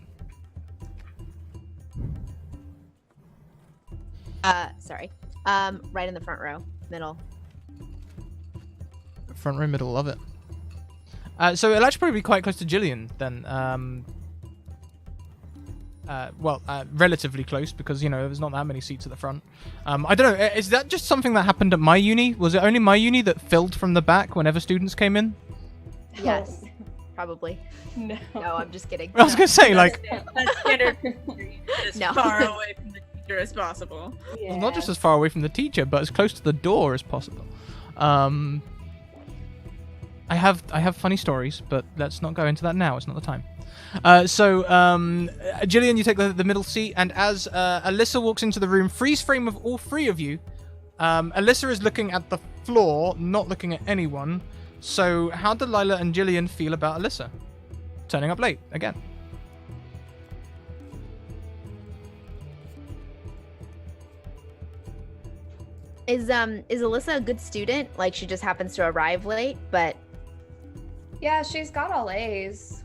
Sorry. Right in the front row, middle. Front row, middle, love it. So it'll actually probably be quite close to Jillian then. Relatively close because, you know, there's not that many seats at the front. I don't know, is that just something that happened at my uni? Was it only my uni that filled from the back whenever students came in? Yes, probably. No. No, I'm just kidding. I was going to say, like... That's standard. As No. far away from the teacher as possible. Yeah. Well, not just as far away from the teacher, but as close to the door as possible. I have funny stories, but let's not go into that now. It's not the time. Jillian, you take the middle seat, and as Alyssa walks into the room, freeze frame of all three of you. Alyssa is looking at the floor, not looking at anyone. So how do Lila and Jillian feel about Alyssa turning up late again? Is Alyssa a good student? Like, she just happens to arrive late, but... Yeah, she's got all A's.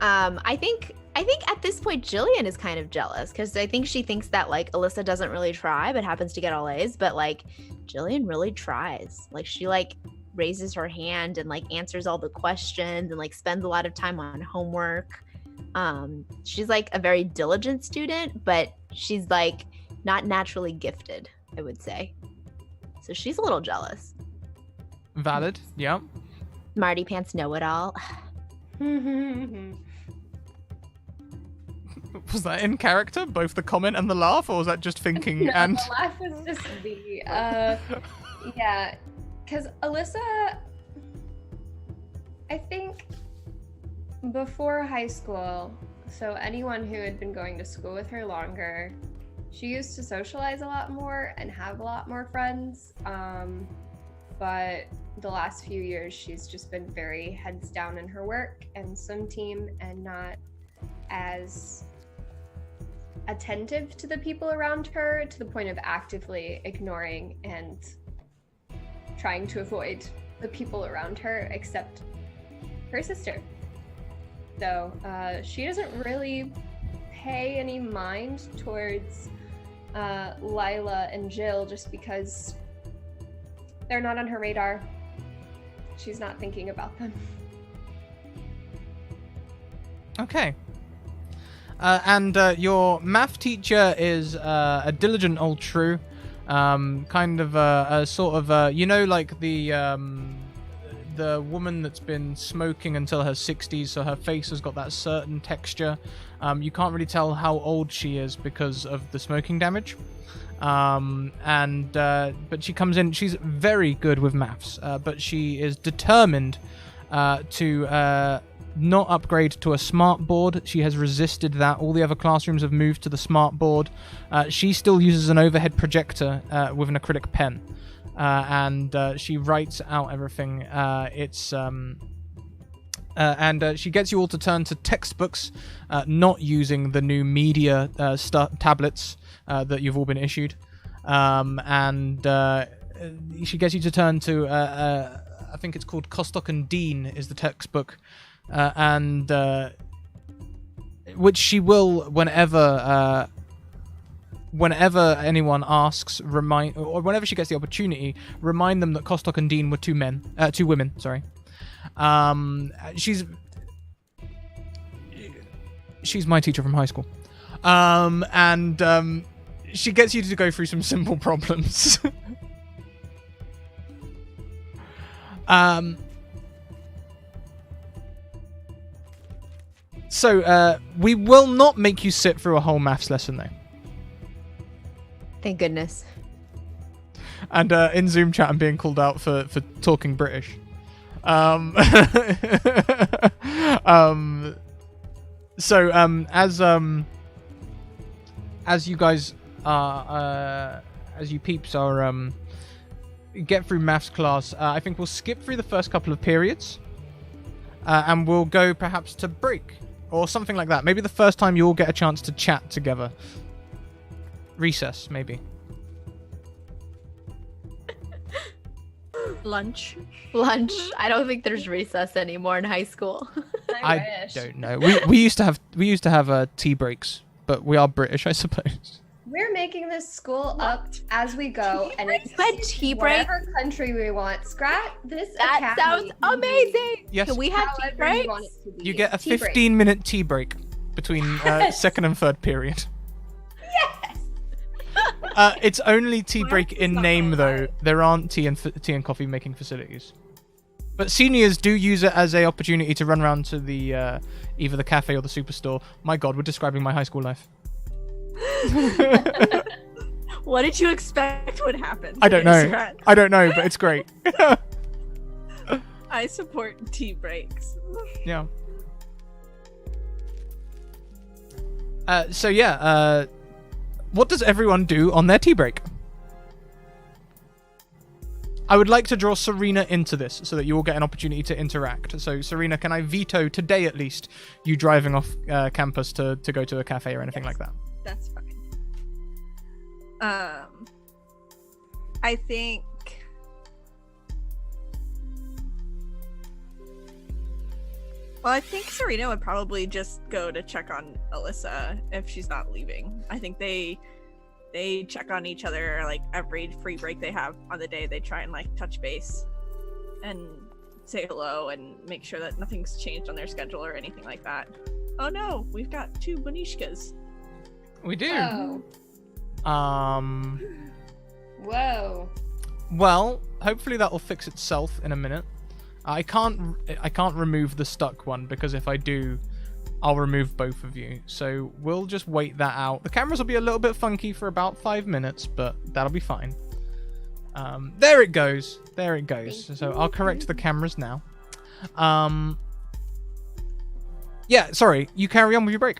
I think at this point Jillian is kind of jealous because I think she thinks that like Alyssa doesn't really try but happens to get all A's, but like Jillian really tries. Like she like raises her hand and like answers all the questions and like spends a lot of time on homework. She's like a very diligent student, but she's like not naturally gifted, I would say. So she's a little jealous. Valid, yeah. Marty Pants know-it-all. Was that in character, both the comment and the laugh, or was that just thinking? No, and the laugh was just the yeah, because Alyssa, I think before high school, so anyone who had been going to school with her longer, she used to socialize a lot more and have a lot more friends, but the last few years she's just been very heads down in her work and swim team and not as attentive to the people around her, to the point of actively ignoring and trying to avoid the people around her except her sister. So she doesn't really pay any mind towards Lila and Jill just because they're not on her radar. She's not thinking about them. okay. Your math teacher is a diligent old shrew, kind of a sort of you know, like the woman that's been smoking until her 60s, so her face has got that certain texture. You can't really tell how old she is because of the smoking damage. But she comes in, she's very good with maths, but she is determined to not upgrade to a smart board. She has resisted that. All the other classrooms have moved to the smart board. She still uses an overhead projector with an acrylic pen. And she writes out everything. And she gets you all to turn to textbooks, not using the new media tablets that you've all been issued. And she gets you to turn to, I think it's called Costock and Dean is the textbook, and which she will, whenever anyone asks, or whenever she gets the opportunity, remind them that Costock and Dean were two women. Sorry. She's my teacher from high school. And she gets you to go through some simple problems. So we will not make you sit through a whole maths lesson though. Thank goodness. And in Zoom chat, I'm being called out for talking British. So as you guys are as you peeps are get through maths class, I think we'll skip through the first couple of periods, and we'll go perhaps to break or something like that. Maybe the first time you all get a chance to chat together. Recess, maybe. Lunch. I don't think there's recess anymore in high school. I don't know. We used to have tea breaks, but we are British, I suppose. We're making this school up as we go, and it's tea break? whatever country we want. That That sounds amazing. Yes. Can we have tea breaks? You get a Tea break. 15-minute tea break between Yes. second and third period. Yes. It's only tea break in not name, all though. There aren't tea and coffee making facilities. But seniors do use it as a opportunity to run around to the either the cafe or the superstore. My God, we're describing my high school life. What did you expect would happen? I don't know. Scrat? I don't know, but it's great. I support tea breaks. Yeah. What does everyone do on their tea break? I would like to draw Serena into this so that you all get an opportunity to interact. So, Serena, can I veto today at least you driving off campus to go to a cafe or anything like that? That's fine. I think Serena would probably just go to check on Alyssa if she's not leaving. I think they check on each other like every free break they have on the day. They try and like touch base and say hello and make sure that nothing's changed on their schedule or anything like that. Oh no, we've got 2 Bonishkas. We do. Oh. Whoa. Well, hopefully that will fix itself in a minute. I can't remove the stuck one because if I do, I'll remove both of you. So we'll just wait that out. The cameras will be a little bit funky for about 5 minutes, but that'll be fine. There it goes. There it goes. So I'll correct the cameras now. Yeah, sorry. You carry on with your break.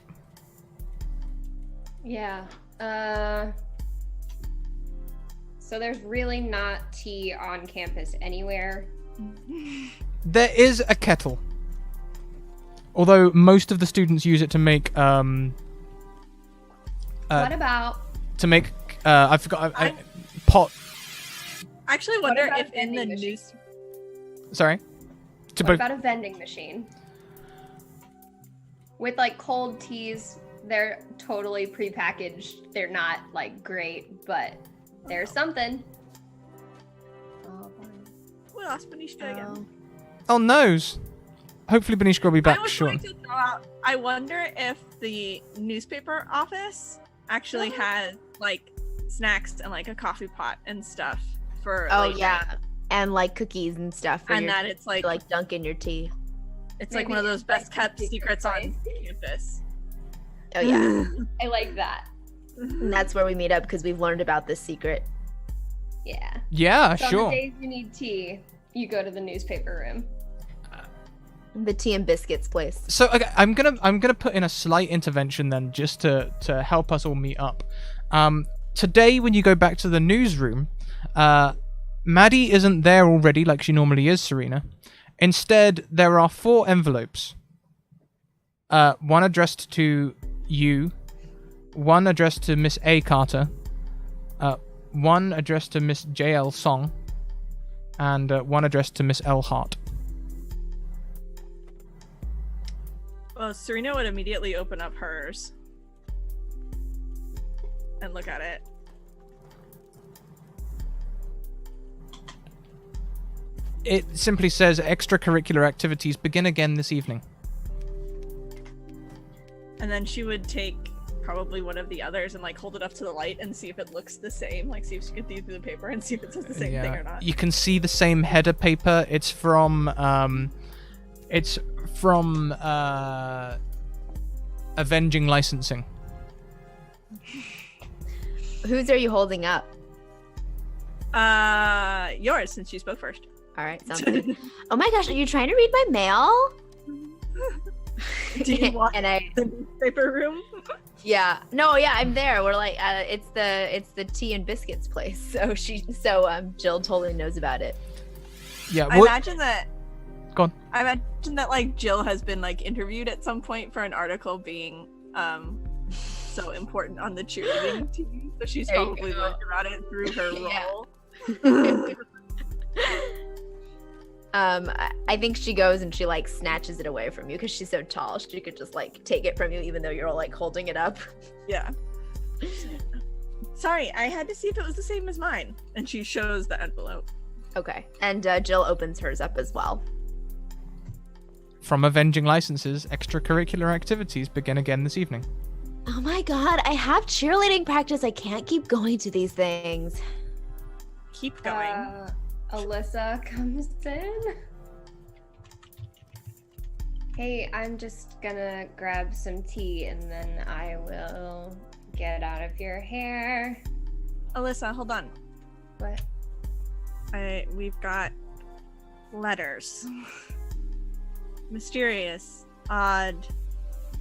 Yeah. So there's really not tea on campus anywhere. There is a kettle. Although most of the students use it to make What about I forgot pot. I actually What wonder about if a in the vending machine? news. Sorry. what about a vending machine? With like cold teas, they're totally prepackaged. They're not like great, but there's something. We lost Bonishka again. Oh no. Hopefully Benishka will be back I was shortly. going to throw out. I wonder if the newspaper office actually had like snacks and like a coffee pot and stuff for. Oh like, yeah, and like cookies and stuff. For and your, that it's like dunk in your tea. it's like Maybe one of those it's, like, best kept secret secrets on place. campus. Oh yeah, I like that. and that's where we meet up because we've learned about this secret. Yeah. Yeah, So on sure. the days you need tea, you go to the newspaper room. The tea and biscuits place. So okay, I'm gonna put in a slight intervention then, just to help us all meet up. Today, when you go back to the newsroom, Maddie isn't there already like she normally is, Serena. Instead, there are 4 envelopes. One addressed to you, one addressed to Miss A. Carter, one addressed to Miss J.L. Song, and one addressed to Miss L. Hart. Well, Serena would immediately open up hers and look at it. It simply says extracurricular activities begin again this evening. And then she would take probably one of the others and like hold it up to the light and see if it looks the same. Like see if she could see through the paper and see if it says the same thing or not. You can see the same header paper. It's from Avenging Licensing. Whose are you holding up? Yours, since you spoke first. All right, sounds good. Oh my gosh, are you trying to read my mail? Do you want and I, the newspaper room? yeah, no, yeah, I'm there. We're like, it's the tea and biscuits place. So Jill totally knows about it. Yeah. I imagine that. Go on. I imagine that like Jill has been like interviewed at some point for an article being so important on the cheerleading team. So she's There you probably go. learned about it through her Yeah. role. I think she goes and she like snatches it away from you because she's so tall. She could just like take it from you even though you're like holding it up. Yeah. Sorry, I had to see if it was the same as mine. And she shows the envelope. Okay, and Jill opens hers up as well. From Avenging Licenses, extracurricular activities begin again this evening. Oh my god, I have cheerleading practice. I can't keep going to these things. Keep going. Alyssa comes in. Hey, I'm just gonna grab some tea and then I will get out of your hair. Alyssa, hold on. What? We've got letters. Mysterious, odd,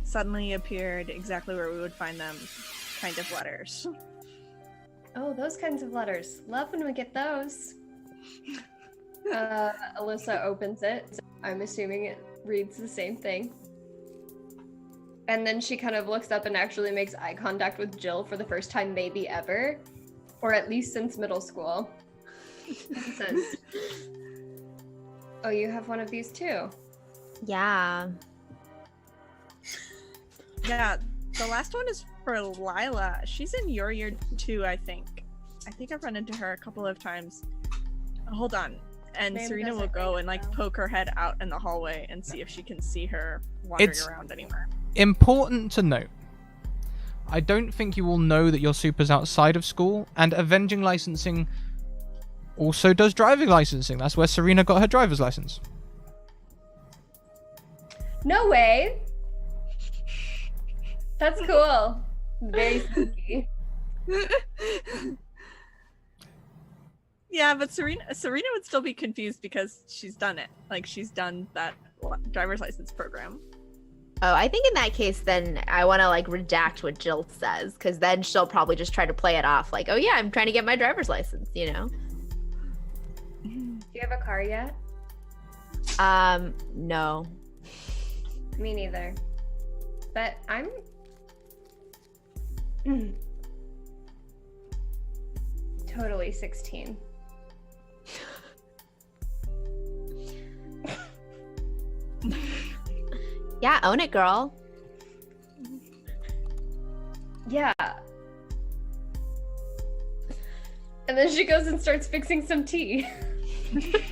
suddenly appeared exactly where we would find them kind of letters. Oh, those kinds of letters. Love when we get those. Alyssa opens it. I'm assuming it reads the same thing. And then she kind of looks up and actually makes eye contact with Jill for the first time maybe ever. Or at least since middle school. And says, oh, you have one of these too? Yeah. Yeah, the last one is for Lila. She's in your year 2, I think. I think I've run into her a couple of times. Hold on. And Name Serena will doesn't go ring and like a bell. poke her head out in the hallway and see if she can see her wandering It's- around anywhere. Important to note, I don't think you all know that your super's outside of school, and Avenging Licensing also does driving licensing. That's where Serena got her driver's license. No way! That's cool. Very spooky. Yeah, but Serena would still be confused because she's done it. Like she's done that driver's license program. Oh, I think in that case, then I want to like redact what Jill says, because then she'll probably just try to play it off like, oh yeah, I'm trying to get my driver's license, you know? Do you have a car yet? No. Me neither. But I'm... totally 16. Yeah, own it, girl. Yeah. And then she goes and starts fixing some tea.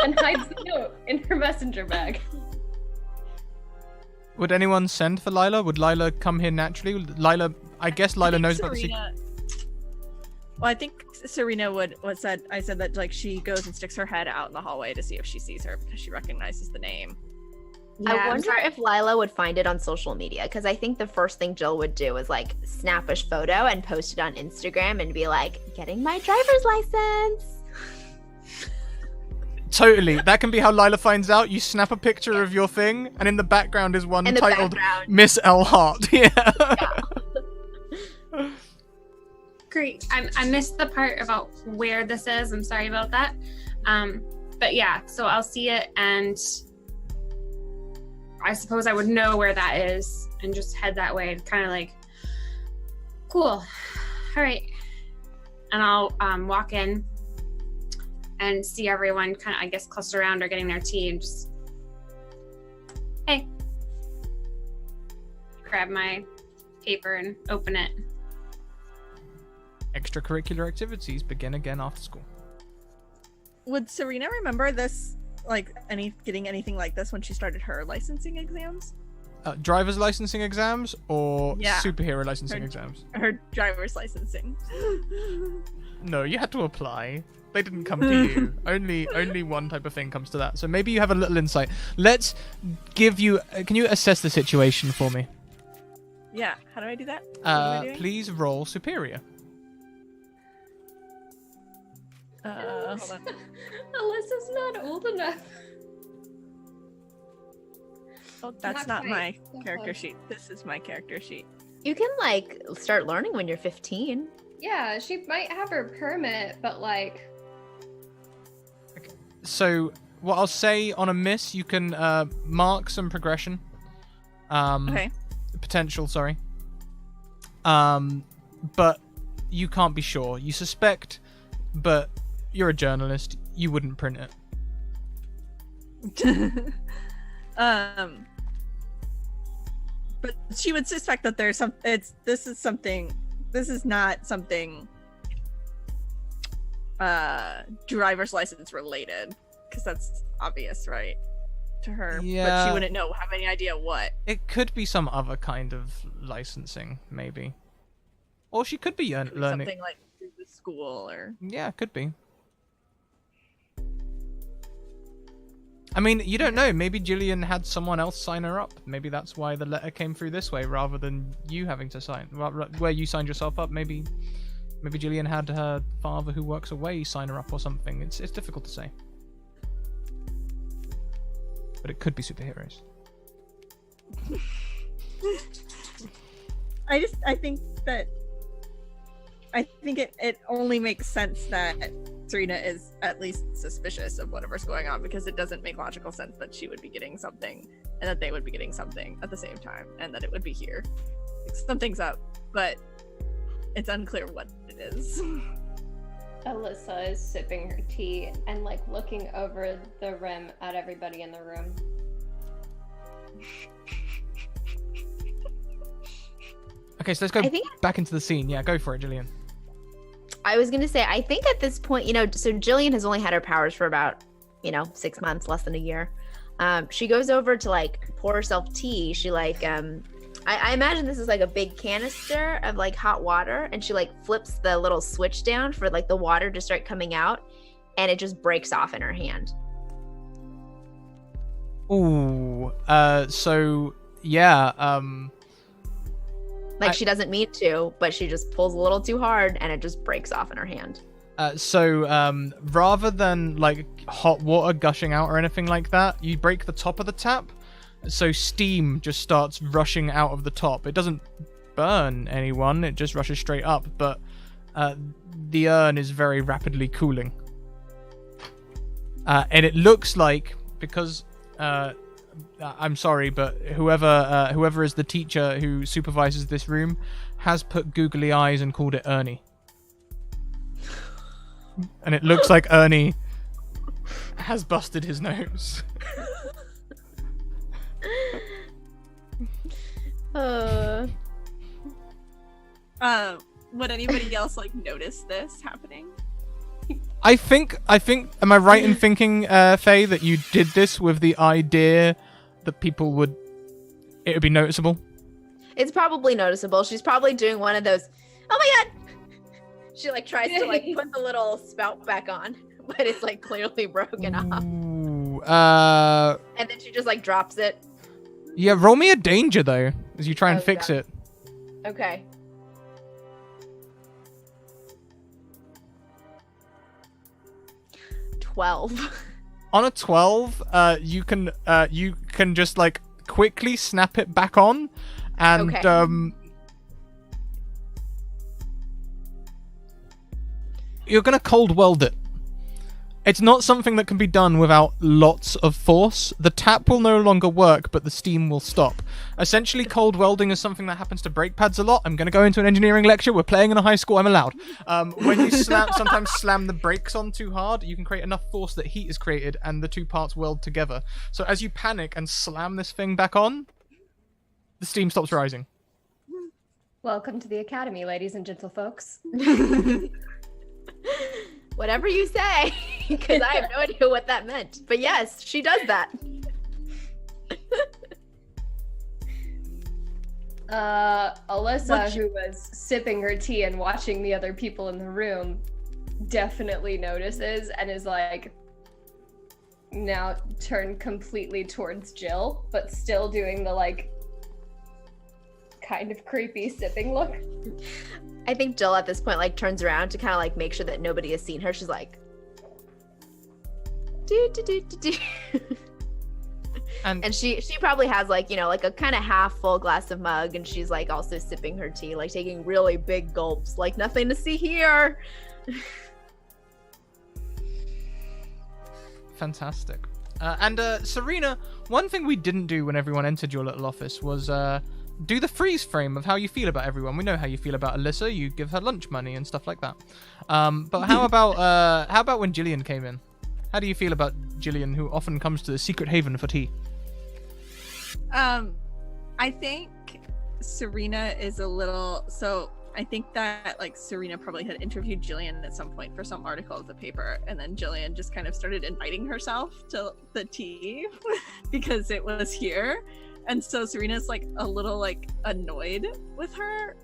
And hides the note in her messenger bag. Would anyone send for Lila? Would Lila come here naturally? I guess Lila knows about the secret. Well, I think Serena I said that like she goes and sticks her head out in the hallway to see if she sees her because she recognizes the name. I Yeah, wonder if Lila would find it on social media, because I think the first thing Jill would do is like snap a photo and post it on Instagram and be like, getting my driver's license. Totally. That can be how Lila finds out. You snap a picture of your thing, and in the background is one In the titled background. Miss L. Hart. Yeah. Great. I missed the part about where this is. I'm sorry about that. But yeah, so I'll see it, and I suppose I would know where that is and just head that way. Kind of like, cool. All right. And I'll walk in and see everyone kind of, I guess, cluster around or getting their tea and just, hey, grab my paper and open it. Extracurricular activities begin again after school. Would Serena remember this, like getting anything like this when she started her licensing exams? Driver's licensing exams or Yeah. superhero licensing exams? Her driver's licensing. No, you had to apply. They didn't come to you. Only one type of thing comes to that. So maybe you have a little insight. Let's give you. Can you assess the situation for me? Yeah. How do I do that? What am I doing? Please roll superior. Hold on. Alyssa's not old enough. Oh, that's Not not my quite. Not character close. sheet. This is my character sheet. You can like start learning when you're 15. Yeah, she might have her permit, but like, So what I'll say on a miss, you can mark some progression. Okay. Potential, sorry. But you can't be sure. You suspect, but you're a journalist. You wouldn't print it. But she would suspect that there's some. This is not something. Driver's license related, because that's obvious, right? To her, but Yeah. she wouldn't have any idea what. It could be some other kind of licensing, maybe. Or she could be learning. Something like through the school or. Yeah, it could be. I mean, you don't know. Maybe Jillian had someone else sign her up. Maybe that's why the letter came through this way rather than you having to sign. Where you signed yourself up, maybe Jillian had her father who works away sign her up or something. It's difficult to say. But it could be superheroes. I think it only makes sense that Serena is at least suspicious of whatever's going on, because it doesn't make logical sense that she would be getting something and that they would be getting something at the same time and that it would be here. Something's up, but it's unclear what it is. Alyssa is sipping her tea and like looking over the rim at everybody in the room. Okay, so let's go I think- back into the scene. Yeah, go for it, Jillian. I was gonna say, I think at this point, so Jillian has only had her powers for about, 6 months, less than a year. She goes over to like pour herself tea. She like, I imagine this is like a big canister of like hot water, and she like flips the little switch down for like the water to start coming out, and it just breaks off in her hand. Ooh. So yeah. Like she doesn't mean to, but she just pulls a little too hard, and it just breaks off in her hand. So rather than like hot water gushing out or anything like that, you break the top of the tap, so steam just starts rushing out of the top. It doesn't burn anyone, it just rushes straight up, but the urn is very rapidly cooling. And it looks like, because I'm sorry, but whoever is the teacher who supervises this room has put googly eyes and called it Ernie. And it looks like Ernie has busted his nose. Would anybody else like notice this happening? I think, am I right in thinking, Faye, that you did this with the idea that it would be noticeable? It's probably noticeable. She's probably doing one of those, oh my god! She like tries to like put the little spout back on, but it's like clearly broken off. Ooh, And then she just like drops it. yeah, roll me a danger though, as you try and Oh, fix God. it. Okay. On a 12, you can just like quickly snap it back on, and Okay. You're gonna cold weld it. It's not something that can be done without lots of force. The tap will no longer work, but the steam will stop. Essentially, cold welding is something that happens to brake pads a lot. I'm going to go into an engineering lecture. We're playing in a high school. I'm allowed. When you sometimes slam the brakes on too hard, you can create enough force that heat is created, and the two parts weld together. So as you panic and slam this thing back on, the steam stops rising. Welcome to the Academy, ladies and gentlefolks. Whatever you say, because I have no idea what that meant. But yes, she does that. Alyssa, who was sipping her tea and watching the other people in the room, definitely notices and is like, now turned completely towards Jill, but still doing the like kind of creepy sipping look. I think Jill at this point like turns around to kind of like make sure that nobody has seen her. She's like, do. And she probably has like, you know, like a kind of half full glass of mug, and she's like also sipping her tea, like taking really big gulps, like nothing to see here. Fantastic. And Serena, one thing we didn't do when everyone entered your little office was do the freeze frame of how you feel about everyone. We know how you feel about Alyssa. You give her lunch money and stuff like that. But how about when Jillian came in? How do you feel about Jillian, who often comes to the secret haven for tea? I think Serena is a little. So I think that like Serena probably had interviewed Jillian at some point for some article of the paper, and then Jillian just kind of started inviting herself to the tea because it was here. And so Serena's like a little like annoyed with her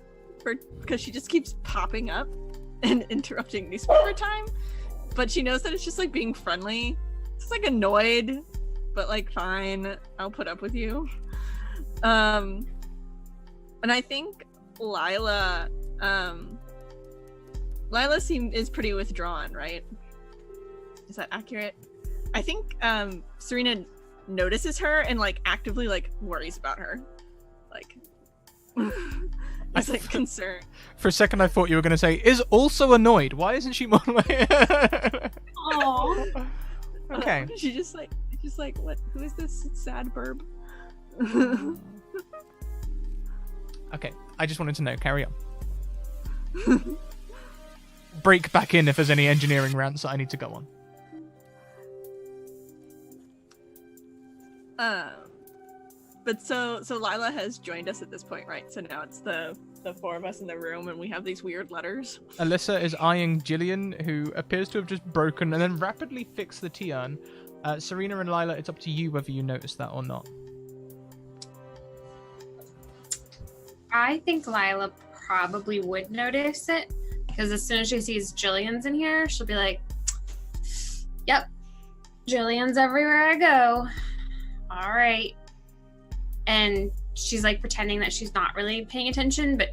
because she just keeps popping up and interrupting newspaper time. But she knows that it's just like being friendly. It's like annoyed, but like fine, I'll put up with you. And I think Lila is pretty withdrawn, right? Is that accurate? I think Serena notices her and like actively like worries about her, like is like concerned. For a second I thought you were going to say is also annoyed. Why isn't she more Oh. Okay. She's just like what, who is this sad burb? Okay, I just wanted to know. Carry on. Break back in if there's any engineering rants that I need to go on. But so Lila has joined us at this point, right? So now it's the four of us in the room, and we have these weird letters. Alyssa is eyeing Jillian, who appears to have just broken and then rapidly fixed the tea urn. Serena and Lila, it's up to you whether you notice that or not. I think Lila probably would notice it, because as soon as she sees Jillian's in here, she'll be like, yep, Jillian's everywhere I go. All right. And she's like pretending that she's not really paying attention, but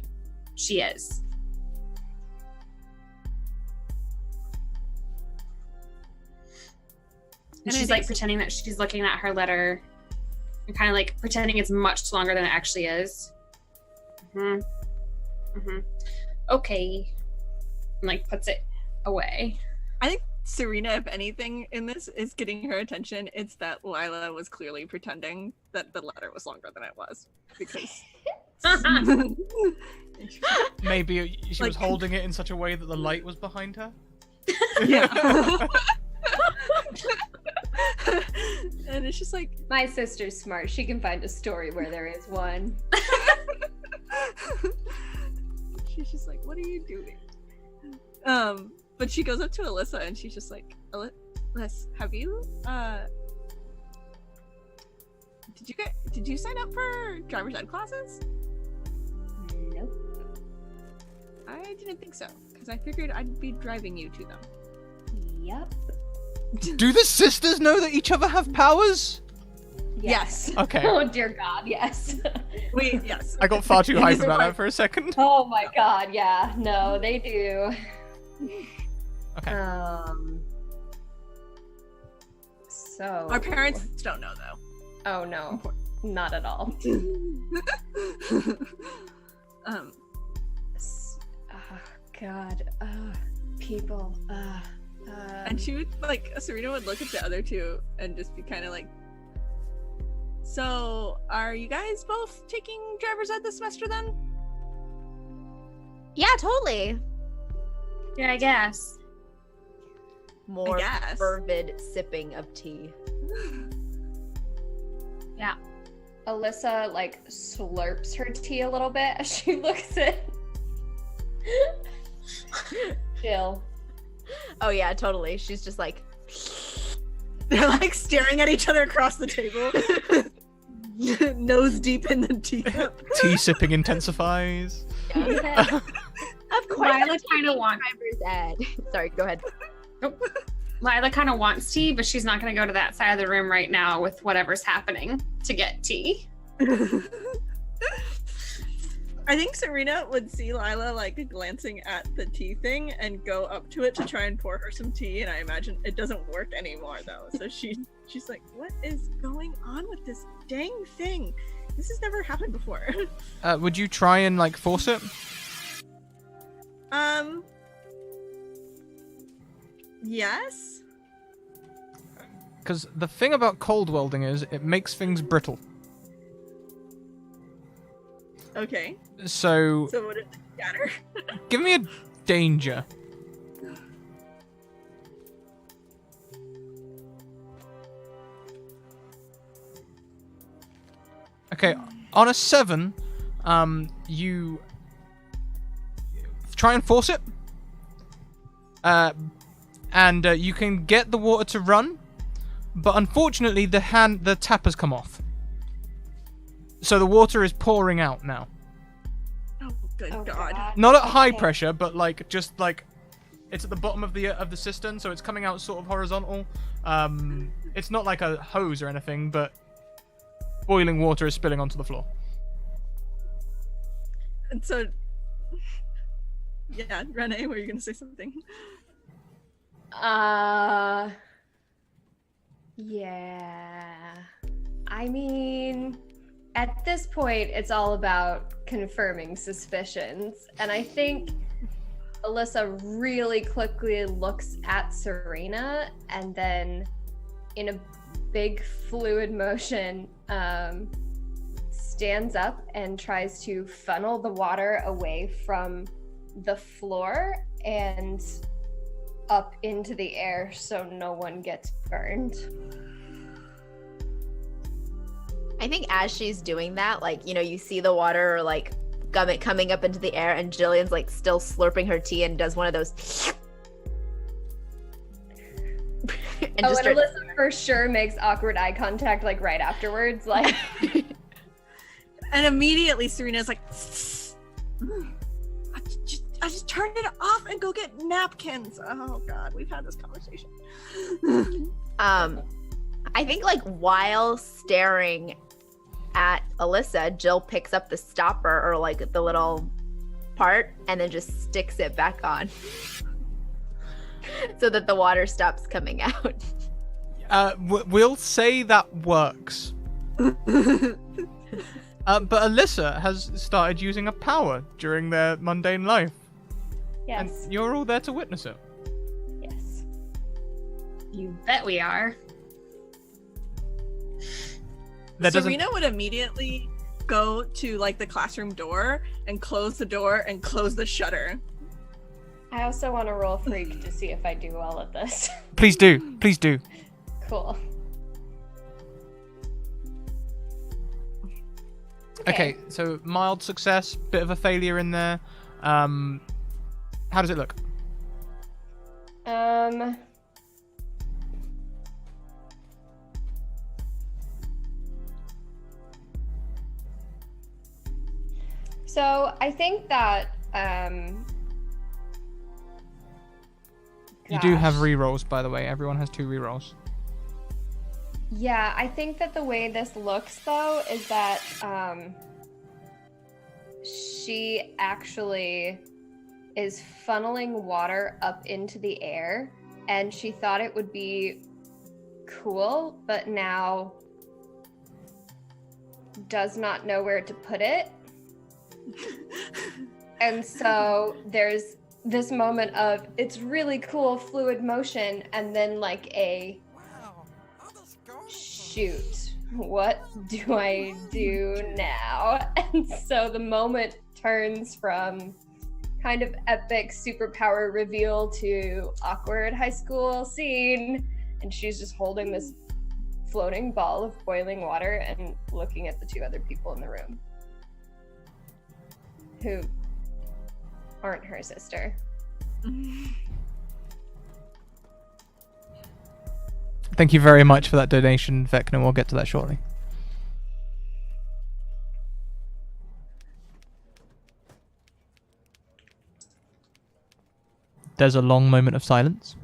she is. And she's like pretending that she's looking at her letter and kind of like pretending it's much longer than it actually is. Okay. And like puts it away. I think Serena, if anything in this is getting her attention, it's that Lila was clearly pretending that the letter was longer than it was, because maybe she was holding it in such a way that the light was behind her. Yeah. And it's just like, my sister's smart. She can find a story where there is one. she's just like, what are you doing? But she goes up to Alyssa and she's just like, Alyssa, have you did you sign up for driver's ed classes? Nope. I didn't think so, because I figured I'd be driving you to them. Yep. Do the sisters know that each other have powers? Yes. Okay. Oh dear God, yes. Yes. I got far too hyped about that for a second. Oh my God, yeah. No, they do. Okay. So Our parents don't know though. Oh no, not at all. um, Oh God, people. and she would Serena would look at the other two and just be kind of like, so are you guys both taking driver's ed this semester then? Yeah, totally. Yeah, I guess. More guess. fervid sipping of tea. Yeah. Alyssa slurps her tea a little bit as she looks at Jill. Oh yeah, totally. She's just like, They're staring at each other across the table, nose deep in the teacup. Tea sipping intensifies. yeah. Of course. Lila kind of wants. Driver's ed. Sorry, go ahead. Lila kind of wants tea, but she's not going to go to that side of the room right now with whatever's happening to get tea. I think Serena would see Lila glancing at the tea thing and go up to it to try and pour her some tea, and I imagine it doesn't work anymore though. So she's like, what is going on with this dang thing? This has never happened before. Would you try and force it? Yes. Because the thing about cold welding is it makes things brittle. Okay. So So would it scatter? give me a danger. Okay, on a 7, you try and force it, and you can get the water to run, but unfortunately the tap has come off, so the water is pouring out now. Oh, good Oh, God. Not at high Okay. pressure, but it's at the bottom of the cistern, so it's coming out sort of horizontal. It's not like a hose or anything, but boiling water is spilling onto the floor. And so, yeah, Renee, were you gonna say something? Yeah. I mean, at this point, it's all about confirming suspicions. And I think Alyssa really quickly looks at Serena and then, in a big fluid motion, stands up and tries to funnel the water away from the floor and up into the air so no one gets burned. I think as she's doing that, you see the water coming up into the air, and Jillian's still slurping her tea and does one of those. and And Alyssa for sure makes awkward eye contact right afterwards. And immediately Serena's like, I just turned it off and go get napkins. Oh God, we've had this conversation. I think while staring at Alyssa, Jill picks up the stopper or the little part and then just sticks it back on so that the water stops coming out. We'll say that works. But Alyssa has started using a power during their mundane life. Yes. And you're all there to witness it. Yes. You bet we are. Serena would immediately go to the classroom door and close the door and close the shutter. I also want to roll freak to see if I do well at this. Please do. Please do. Cool. Okay, so mild success, bit of a failure in there. How does it look? So I think that You do have gosh. rerolls, by the way. Everyone has 2 rerolls. Yeah, I think that the way this looks though is that she actually is funneling water up into the air, and she thought it would be cool, but now does not know where to put it. And so there's this moment of it's really cool fluid motion, and then like a Wow, that is gorgeous. shoot, what do I do now? And so the moment turns from kind of epic superpower reveal to awkward high school scene, and she's just holding this floating ball of boiling water and looking at the two other people in the room who aren't her sister. Thank you very much for that donation, Vecna. We'll get to that shortly. There's a long moment of silence.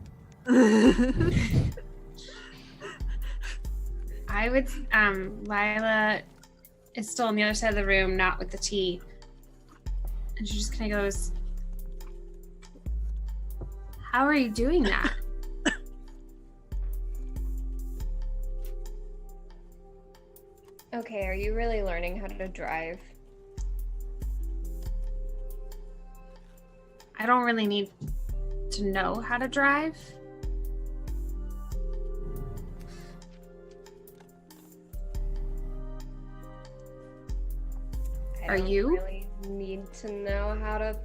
I would, Lila is still on the other side of the room, not with the tea. And she just kind of goes, how are you doing that? Okay, are you really learning how to drive? I don't really need to know how to drive. I Are don't you? really need to know how to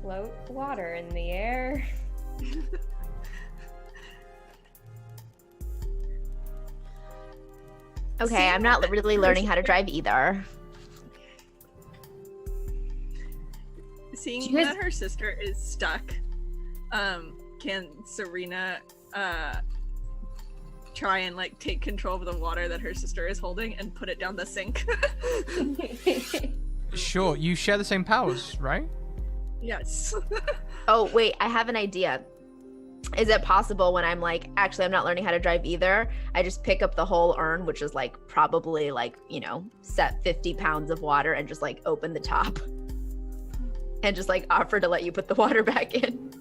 float water in the air. Okay, I'm not really learning how to drive either. Seeing Do you guys- that her sister is stuck, can Serena try and like take control of the water that her sister is holding and put it down the sink? Sure, you share the same powers, right? Yes. Oh, wait, I have an idea. Is it possible when I'm like, actually, I'm not learning how to drive either, I just pick up the whole urn, which is like probably like, you know, set 50 pounds of water, and just like open the top and just like offer to let you put the water back in?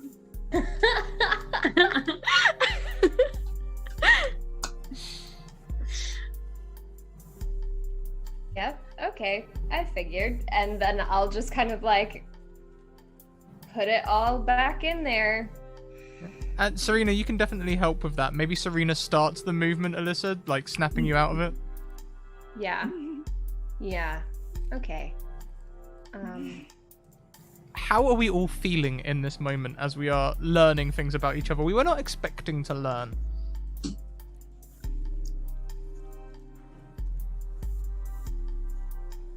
Yep, okay, I figured. And then I'll just kind of like put it all back in there. Serena, you can definitely help with that. Maybe Serena starts the movement, Alyssa, like snapping you out of it. Yeah. Yeah. Okay. How are we all feeling in this moment as we are learning things about each other? We were not expecting to learn.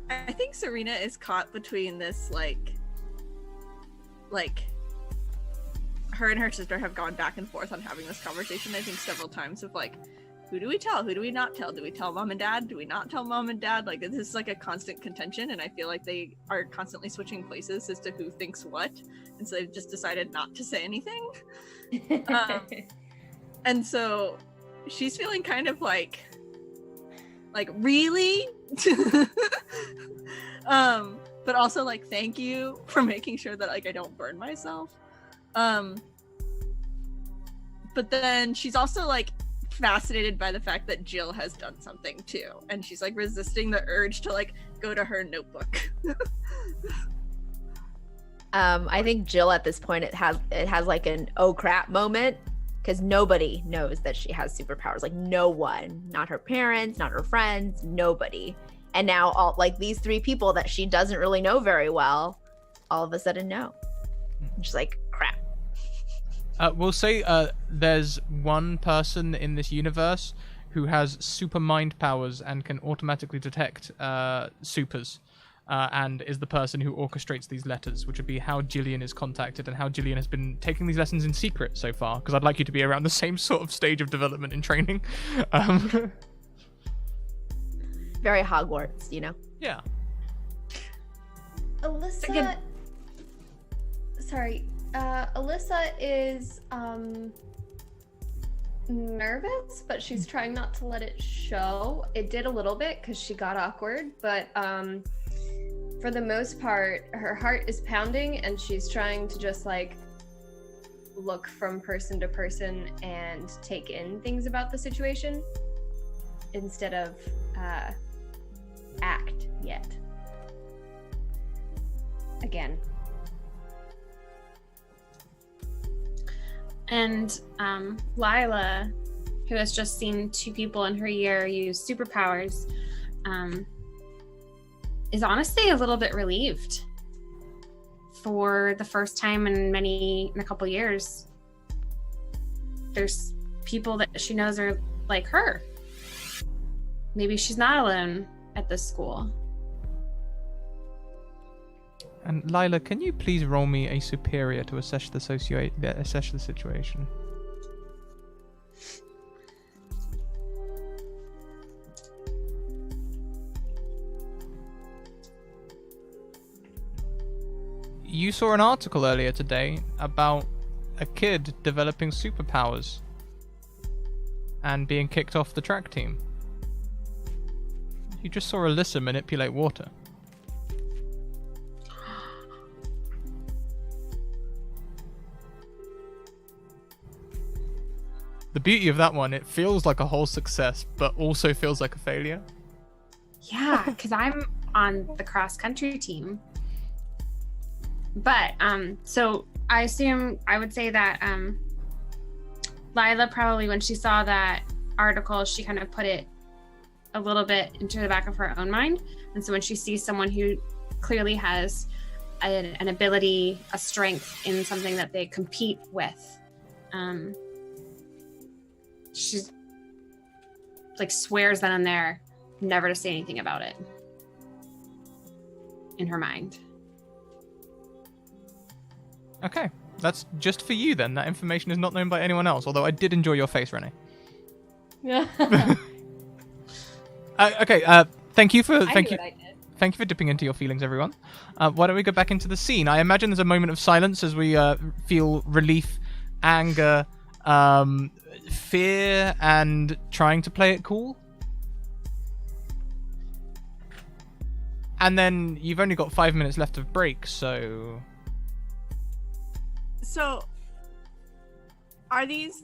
I think Serena is caught between this like her and her sister have gone back and forth on having this conversation, I think several times, of like, who do we tell? Who do we not tell? Do we tell mom and dad? Do we not tell mom and dad? Like, this is like a constant contention, and I feel like they are constantly switching places as to who thinks what, and so they've just decided not to say anything. And so she's feeling kind of like really? But also like, thank you for making sure that like I don't burn myself. But then she's also like fascinated by the fact that Jill has done something too, and she's like resisting the urge to like go to her notebook. I think Jill at this point it has like an oh crap moment, because nobody knows that she has superpowers. Like no one, not her parents, not her friends, nobody. And now all like these three people that she doesn't really know very well, all of a sudden know. And she's like, crap. We'll say there's one person in this universe who has super mind powers and can automatically detect supers, and is the person who orchestrates these letters, which would be how Jillian is contacted and how Jillian has been taking these lessons in secret so far, because I'd like you to be around the same sort of stage of development and training. Very Hogwarts, you know? Yeah. Alyssa. Sorry. Alyssa is nervous, but she's trying not to let it show. It did a little bit because she got awkward, but for the most part, her heart is pounding, and she's trying to just like look from person to person and take in things about the situation instead of act yet. Again. And Lila, who has just seen 2 people in her year use superpowers, is honestly a little bit relieved. For the first time in a couple years, there's people that she knows are like her. Maybe she's not alone at this school. And Lila, can you please roll me a superior to assess the situation? You saw an article earlier today about a kid developing superpowers and being kicked off the track team. You just saw Alyssa manipulate water. The beauty of that one, it feels like a whole success, but also feels like a failure. Yeah, because I'm on the cross-country team. But, so I would say that Lila probably, when she saw that article, she kind of put it a little bit into the back of her own mind. And so when she sees someone who clearly has an ability, a strength in something that they compete with, she's like swears then and there never to say anything about it in her mind. Okay, that's just for you then. That information is not known by anyone else, although I did enjoy your face, Renee. Yeah. Thank you for Thank you. Thank you for dipping into your feelings, everyone. Why don't we go back into the scene? I imagine there's a moment of silence as we feel relief, anger, fear, and trying to play it cool. And then you've only got 5 minutes left of break, so... So, these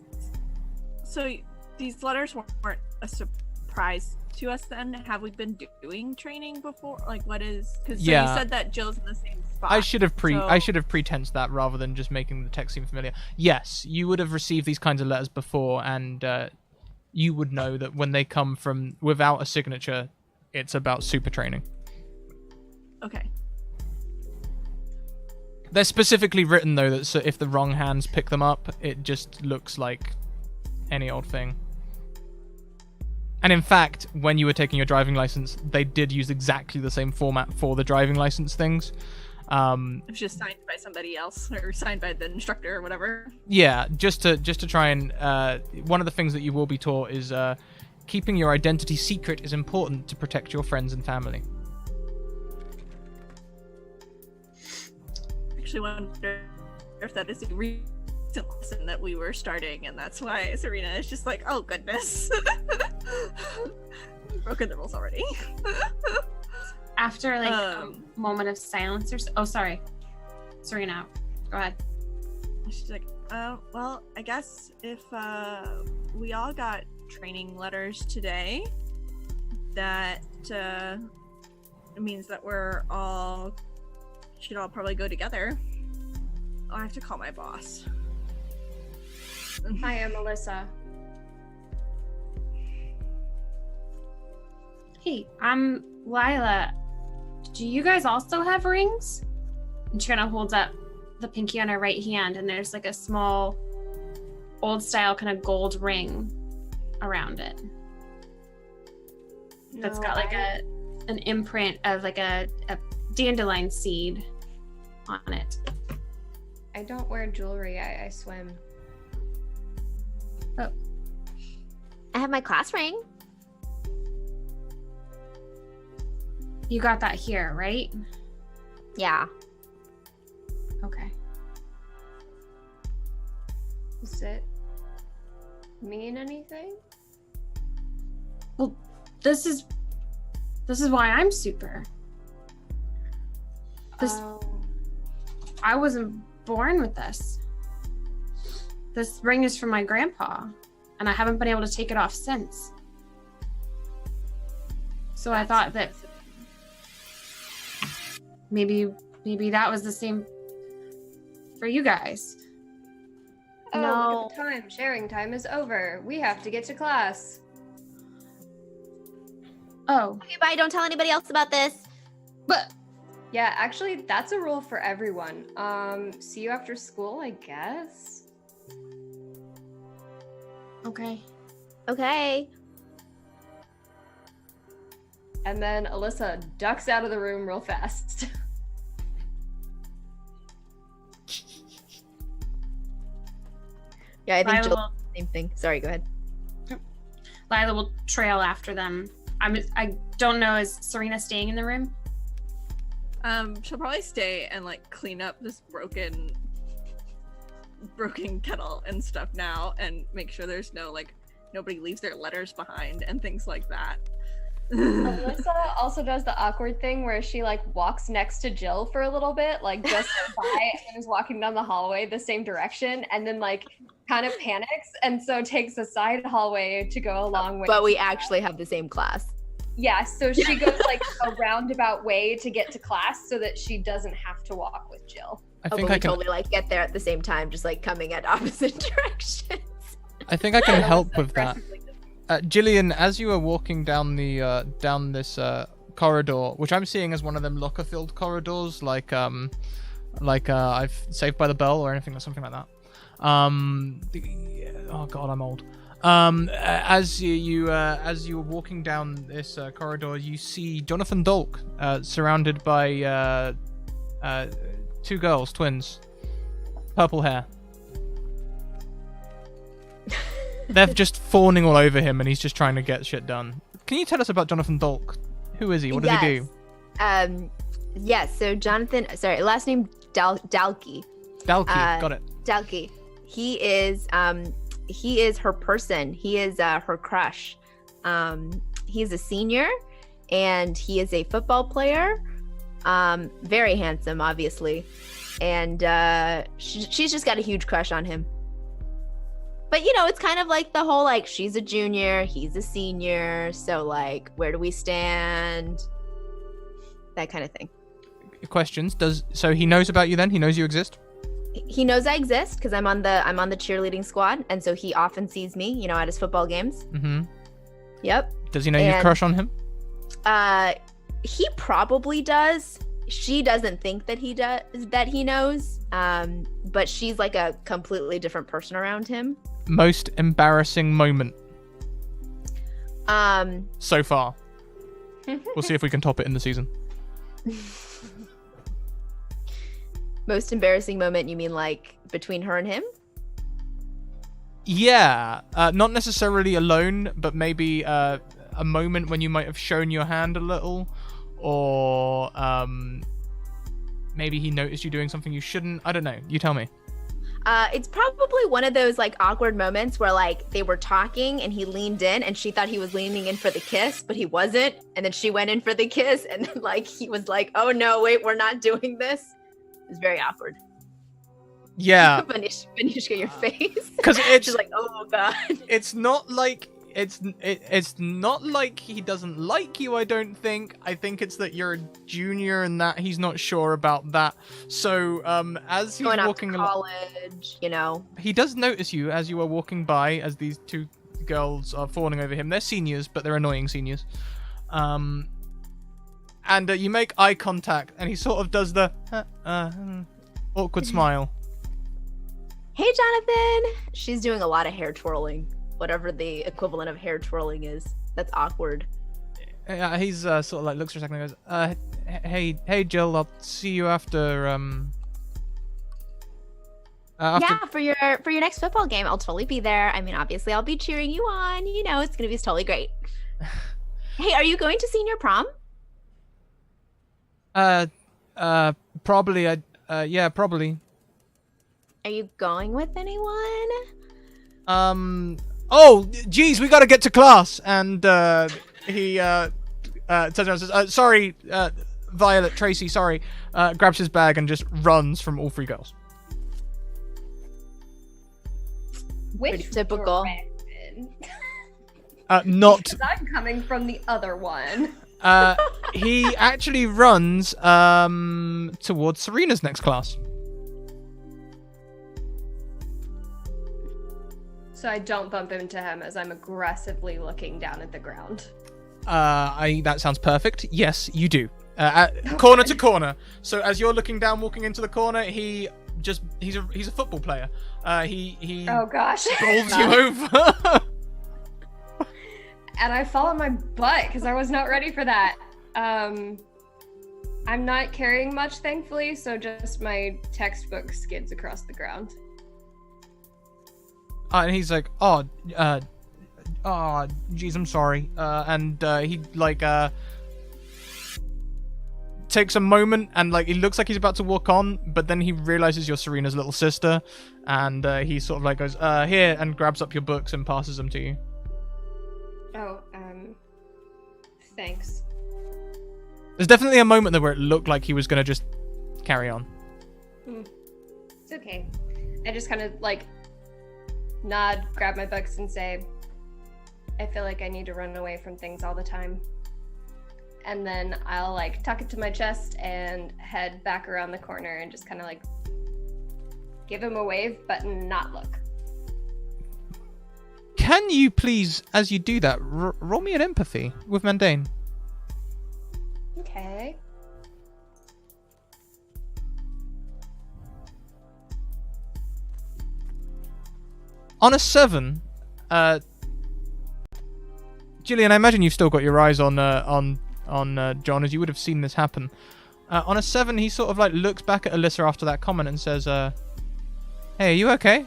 letters weren't a surprise to us then? Have we been doing training before? Like, what is... Because you said that Jill's in the same spot. I should have pretensed that rather than just making the text seem familiar. Yes, you would have received these kinds of letters before, and you would know that when they come from without a signature, it's about super training. Okay. They're specifically written, though, that so if the wrong hands pick them up, it just looks like any old thing. And in fact, when you were taking your driving license, they did use exactly the same format for the driving license things. It was just signed by somebody else, or signed by the instructor, or whatever. Yeah, just to try and... one of the things that you will be taught is keeping your identity secret is important to protect your friends and family. Actually wonder if that is a recent lesson that we were starting, and that's why Serena is just like, oh goodness. Broken the rules already. After like a moment of silence or oh sorry, Serena, go ahead. She's like, well, I guess if we all got training letters today, that it means that should all probably go together. I have to call my boss. Hi, I'm Melissa. Hey, I'm Lila. Do you guys also have rings? And she kind of holds up the pinky on her right hand, and there's like a small, old-style kind of gold ring around it. That's got like an imprint of like a dandelion seed on it. I don't wear jewelry. I swim. Oh. I have my class ring. You got that here, right? Yeah. Okay. Does it mean anything? Well, this is why I'm super. I wasn't born with this. this ring is from my grandpa, and I haven't been able to take it off since. So I thought that maybe that was the same for you guys. Oh, No. look at the time. Sharing time is over. We have to get to class. Oh, Okay, bye. Don't tell anybody else about this. but Yeah, actually, that's a rule for everyone. See you after school, I guess. okay. Okay. And then Alyssa ducks out of the room real fast. Yeah, I think Lila Jill will, same thing. Sorry, go ahead. Lila will trail after them. I don't know. Is Serena staying in the room? She'll probably stay and like clean up this broken kettle and stuff now, and make sure there's nobody leaves their letters behind and things like that. Alyssa also does the awkward thing where she like walks next to Jill for a little bit, like just by, and is walking down the hallway the same direction, and then like kind of panics, and so takes a side hallway to go along with. But we actually have the same class. Yeah, so she goes like a roundabout way to get to class so that she doesn't have to walk with Jill. I But think we I can. totally like get there at the same time, just like coming at opposite directions. I think I can help with that. Aggressively. Gillian, as you are walking down the down this corridor, which I'm seeing as one of them locker-filled corridors, like I've Saved by the Bell or anything or something like that. Oh god, I'm old. As you were walking down this corridor, you see Jonathan Dolk surrounded by two girls, twins, purple hair. They're just fawning all over him, and he's just trying to get shit done. Can you tell us about Jonathan Dolk? Who is he? What does he do? Yes. So Jonathan, sorry, last name Dalkey. Dalkey, got it. Dalkey. He is her person. He is her crush. He's a senior, and he is a football player. Very handsome, obviously, and she's just got a huge crush on him. But it's kind of like the whole like she's a junior, he's a senior, so like where do we stand? That kind of thing. Questions? So he knows about you then? He knows you exist? He knows I exist because I'm on the cheerleading squad, and so he often sees me, at his football games. Mm-hmm. Yep. Does he know you crush on him? He probably does. She doesn't think that he knows. But she's like a completely different person around him. Most embarrassing moment Um, so far. We'll see if we can top it in the season. Most embarrassing moment, you mean like between her and him? Yeah, not necessarily alone, but maybe a moment when you might have shown your hand a little, or maybe he noticed you doing something you shouldn't. I don't know. You tell me. It's probably one of those like awkward moments where like they were talking and he leaned in and she thought he was leaning in for the kiss, but he wasn't. And then she went in for the kiss and then like he was like, oh no, wait, we're not doing this. It's very awkward. Yeah. Vanishka, your face. Because it's She's like, oh god. It's not like it's not like he doesn't like you, I don't think. I think it's that you're a junior and that he's not sure about that. So as he's Going off walking to college, he does notice you as you are walking by, as these two girls are fawning over him. They're seniors, but they're annoying seniors. And you make eye contact, and he sort of does the awkward smile. Hey, Jonathan. She's doing a lot of hair twirling, whatever the equivalent of hair twirling is. That's awkward. He's sort of like looks for a second and goes, hey, Jill, I'll see you after. Yeah, for your next football game, I'll totally be there. I mean, obviously, I'll be cheering you on. It's gonna be totally great. Hey, are you going to senior prom? Probably. Yeah, probably. Are you going with anyone? Oh, geez, we gotta get to class. And he turns around and says, sorry, Violet, Tracy, sorry. Grabs his bag and just runs from all three girls. Which typical. direction? Not. Because I'm coming from the other one. He actually runs towards Serena's next class. So I don't bump into him as I'm aggressively looking down at the ground. That sounds perfect. Yes, you do. Corner to corner. So as you're looking down, walking into the corner, he's a football player. He Oh gosh. bowls you over. And I fall on my butt because I was not ready for that. I'm not carrying much, thankfully, so just my textbook skids across the ground. And he's like, geez, I'm sorry. And he takes a moment and he looks like he's about to walk on, but then he realizes you're Serena's little sister, and he sort of goes, here, and grabs up your books and passes them to you. Oh, thanks. There's definitely a moment there where it looked like he was gonna just carry on. It's okay. I just kind of nod, grab my books, and say, I feel like I need to run away from things all the time. And then I'll tuck it to my chest and head back around the corner and just kind of give him a wave, but not look. Can you please, as you do that, roll me an empathy with Mundane? Okay. On a 7, Gillian, I imagine you've still got your eyes on John, as you would have seen this happen. On a 7, he sort of looks back at Alyssa after that comment and says, "Hey, are you okay?"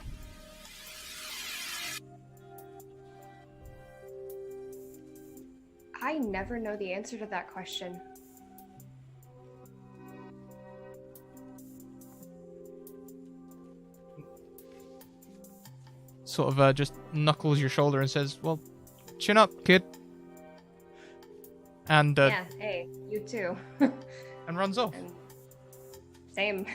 I never know the answer to that question. Sort of just knuckles your shoulder and says, "Well, chin up, kid." And Yeah, hey, you too. and runs off. And same.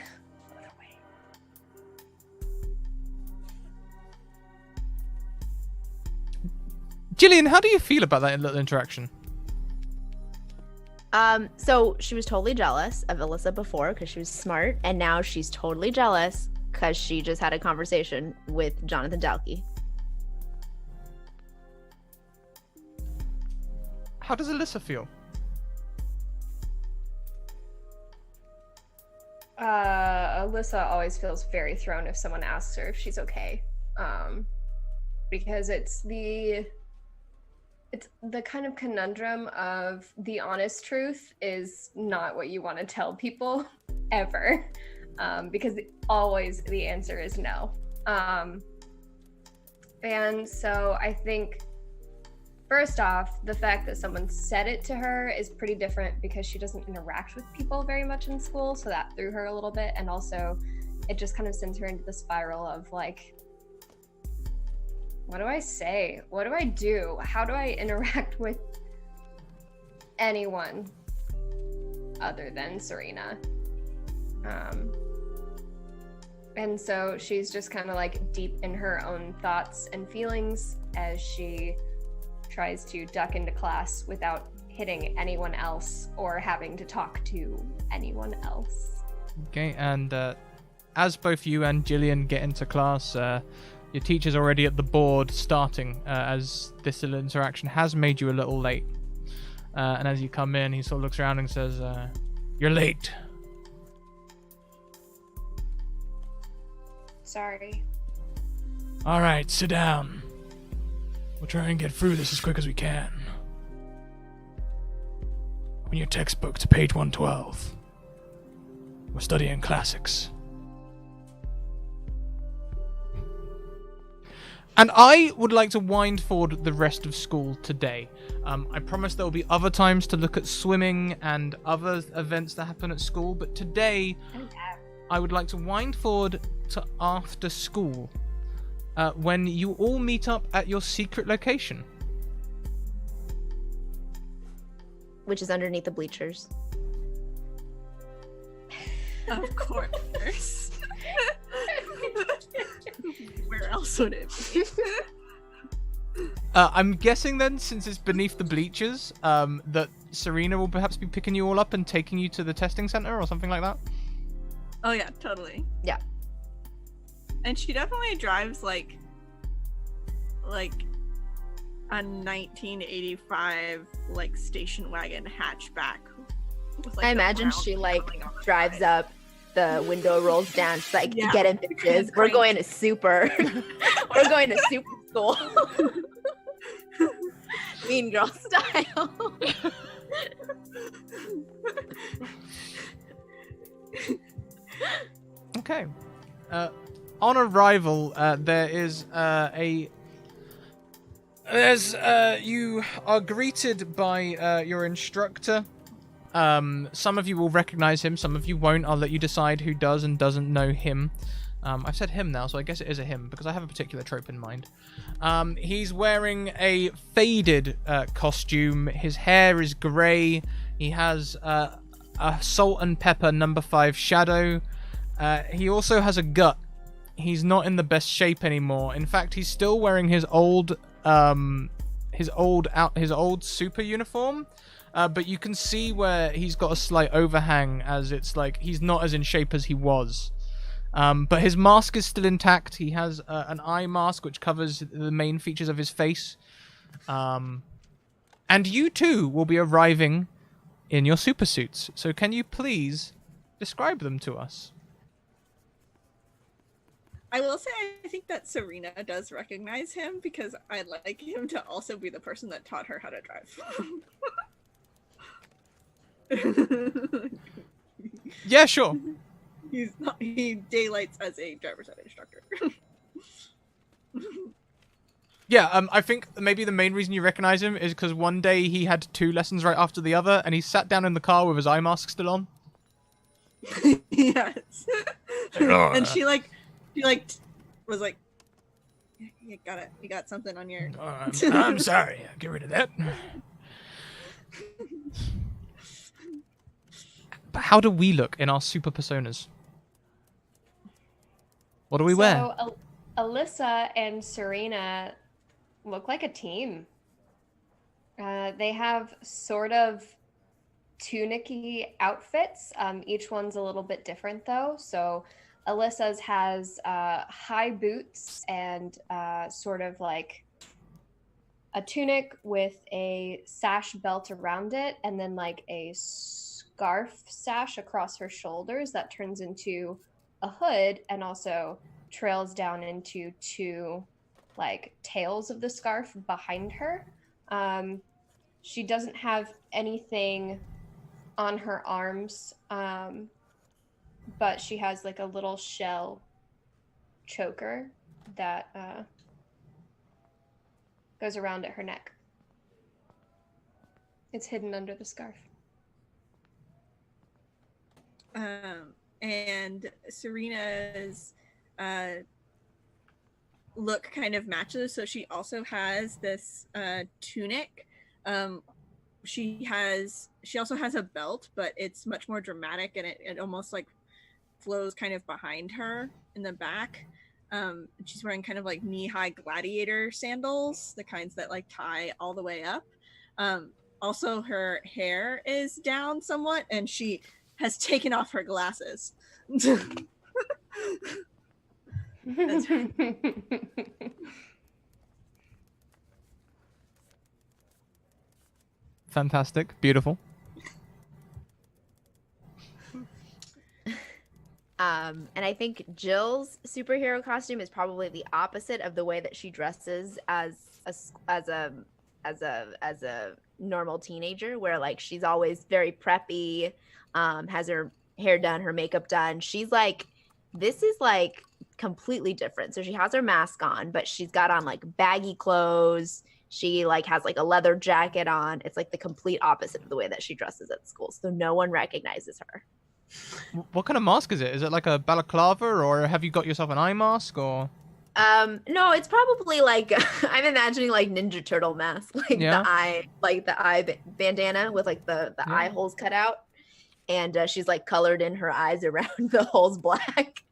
Gillian, how do you feel about that little interaction? So she was totally jealous of Alyssa before because she was smart, and now she's totally jealous because she just had a conversation with Jonathan Dalkey. How does Alyssa feel? Alyssa always feels very thrown if someone asks her if she's okay. Because it's the kind of conundrum of the honest truth is not what you want to tell people ever. Because always the answer is no. And so I think, first off, the fact that someone said it to her is pretty different because she doesn't interact with people very much in school, so that threw her a little bit. And also, it just kind of sends her into the spiral of what do I say? What do I do? How do I interact with anyone other than Serena? And so she's just kind of deep in her own thoughts and feelings as she tries to duck into class without hitting anyone else or having to talk to anyone else. Okay, and as both you and Gillian get into class, your teacher's already at the board starting, as this little interaction has made you a little late. And as you come in, he sort of looks around and says, "You're late." Sorry. All right, sit down. We'll try and get through this as quick as we can. On your textbook to page 112. We're studying classics. And I would like to wind forward the rest of school today. I promise there will be other times to look at swimming and other events that happen at school, but today I would like to wind forward to after school, when you all meet up at your secret location. Which is underneath the bleachers. Of course. Where else would it be? I'm guessing then, since it's beneath the bleachers, that Serena will perhaps be picking you all up and taking you to the testing center or something like that? Oh yeah, totally. Yeah. And she definitely drives like a 1985 like station wagon hatchback. With, like, I the imagine brown she like paneling on the drives side. up, the window rolls down. She's like, Yeah. "Get in, bitches. We're going to super. We're going to super school." Mean Girl style. Okay. On arrival, there is you are greeted by your instructor. Some of you will recognize him, some of you won't. I'll let you decide who does and doesn't know him. I've said him now, so I guess it is a him, because I have a particular trope in mind. He's wearing a faded costume. His hair is grey. He has a salt and pepper number 5 shadow. He also has a gut. He's not in the best shape anymore. In fact, he's still wearing his old super uniform. But you can see where he's got a slight overhang, as it's like he's not as in shape as he was. But his mask is still intact. He has an eye mask which covers the main features of his face. And you too will be arriving in your super suits. So can you please describe them to us? I will say I think that Serena does recognize him because I'd like him to also be the person that taught her how to drive. Yeah, sure. He daylights as a driver's ed instructor. Yeah, I think maybe the main reason you recognize him is because one day he had 2 lessons right after the other, and he sat down in the car with his eye mask still on. Yes. And she was like, you got it. You got something on your. I'm sorry. Get rid of that. But how do we look in our super personas? What do we wear? So Alyssa and Serena look like a team. They have sort of tunic-y outfits. Each one's a little bit different though. So Alyssa's has high boots and sort of like a tunic with a sash belt around it, and then like a scarf sash across her shoulders that turns into a hood and also trails down into 2 like tails of the scarf behind her. She doesn't have anything on her arms, but she has like a little shell choker that goes around at her neck. It's hidden under the scarf. And Serena's look kind of matches. So she also has this tunic. She also has a belt, but it's much more dramatic, and it almost like flows kind of behind her in the back. She's wearing kind of like knee-high gladiator sandals, the kinds that like tie all the way up. Also, her hair is down somewhat, and she has taken off her glasses. Fantastic. Beautiful. And I think Jill's superhero costume is probably the opposite of the way that she dresses as a normal teenager, where like she's always very preppy, has her hair done, her makeup done. She's like, this is like completely different. So she has her mask on, but she's got on like baggy clothes. She like has like a leather jacket on. It's like the complete opposite of the way that she dresses at school. So no one recognizes her. What kind of mask is it? Is it like a balaclava, or have you got yourself an eye mask, or? No, it's probably like I'm imagining like Ninja Turtle mask, like Yeah. the eye bandana with like the eye holes cut out, and she's like colored in her eyes around the holes black.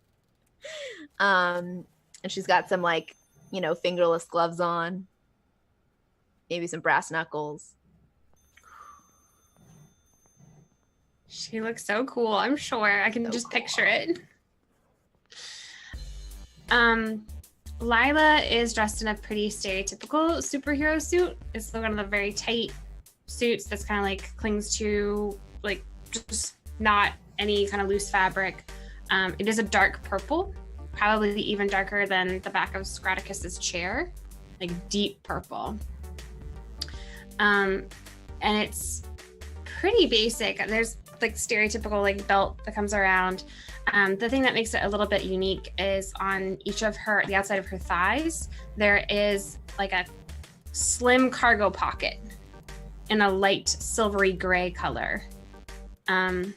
And she's got some like fingerless gloves on. maybe some brass knuckles. She looks so cool. I'm sure I can just picture it. Lila is dressed in a pretty stereotypical superhero suit. It's one of the very tight suits that's kind of like clings to like just not any kind of loose fabric. It is a dark purple, probably even darker than the back of Scratticus's chair, like deep purple. And it's pretty basic. There's like stereotypical like belt that comes around. The thing that makes it a little bit unique is on each of the outside of her thighs, there is like a slim cargo pocket in a light silvery gray color. And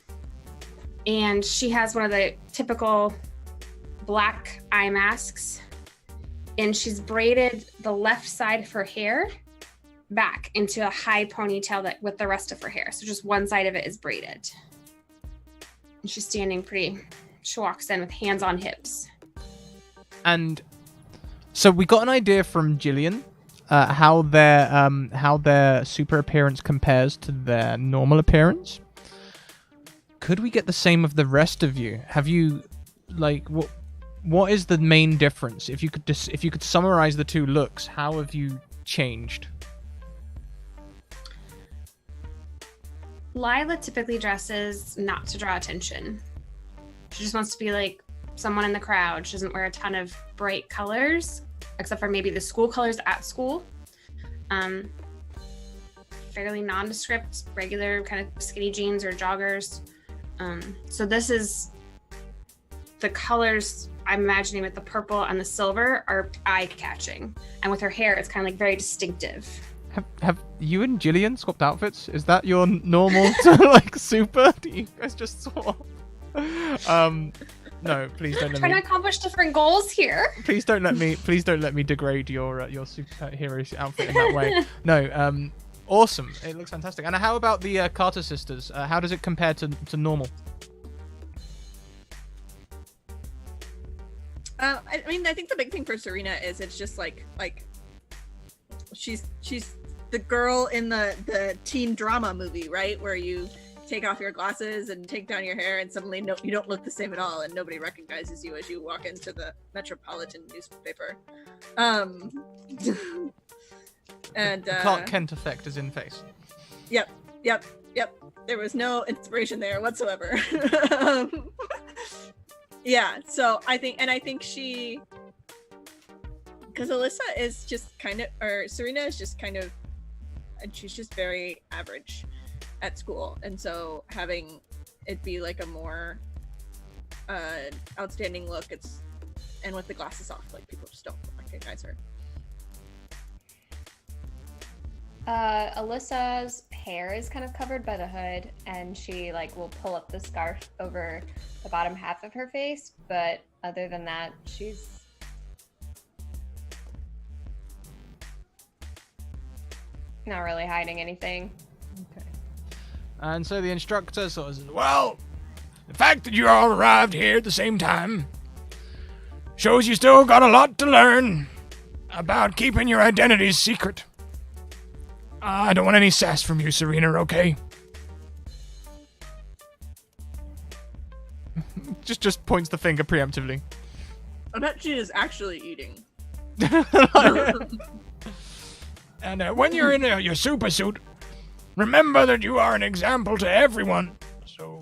she has one of the typical black eye masks, and she's braided the left side of her hair back into a high ponytail that with the rest of her hair. So just one side of it is braided. And she's standing she walks in with hands on hips. And so we got an idea from Jillian how their super appearance compares to their normal appearance. Could we get the same of the rest of you? Have you, like, what is the main difference? If you could summarize the two looks, how have you changed? Lila typically dresses not to draw attention. She just wants to be like someone in the crowd. She doesn't wear a ton of bright colors, except for maybe the school colors at school. Fairly nondescript, regular kind of skinny jeans or joggers. So this is the colors I'm imagining with the purple and the silver are eye-catching. And with her hair, it's kind of like very distinctive. Have you and Jillian swapped outfits? Is that your normal like super? Do you guys just swap? No, please don't let me. Trying to accomplish different goals here. Please don't let me degrade your superhero outfit in that way. No, awesome. It looks fantastic. And how about the Carter sisters? How does it compare to normal? I mean, I think the big thing for Serena is it's just like she's the girl in the teen drama movie, right? Where you take off your glasses and take down your hair and suddenly you don't look the same at all and nobody recognizes you as you walk into the Metropolitan newspaper. And the Clark Kent effect is in face. Yep. There was no inspiration there whatsoever. Yeah, so I think she, because Alyssa is just kind of, or Serena is just kind of, and she's just very average at school, and so having it be like a more outstanding look, and with the glasses off, like people just don't recognize her. Alyssa's hair is kind of covered by the hood, and she like will pull up the scarf over the bottom half of her face, but other than that, she's not really hiding anything. Okay. And so the instructor sort of says, well, the fact that you all arrived here at the same time shows you still got a lot to learn about keeping your identities secret. I don't want any sass from you, Serena, okay? just points the finger preemptively. I bet she is actually eating. And when you're in your super suit, remember that you are an example to everyone. So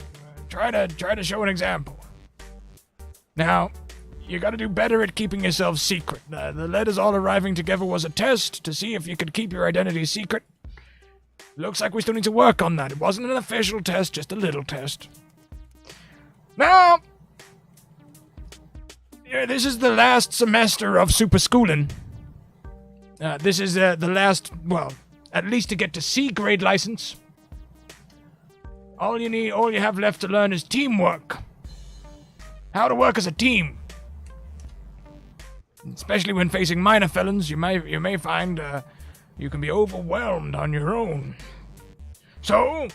try to show an example. Now, you got to do better at keeping yourself secret. The letters all arriving together was a test to see if you could keep your identity secret. Looks like we still need to work on that. It wasn't an official test, just a little test. Now, this is the last semester of super schooling. This is the last, well, at least to get to C grade license. All you have left to learn is teamwork. How to work as a team. Especially when facing minor felons, you may find you can be overwhelmed on your own. So,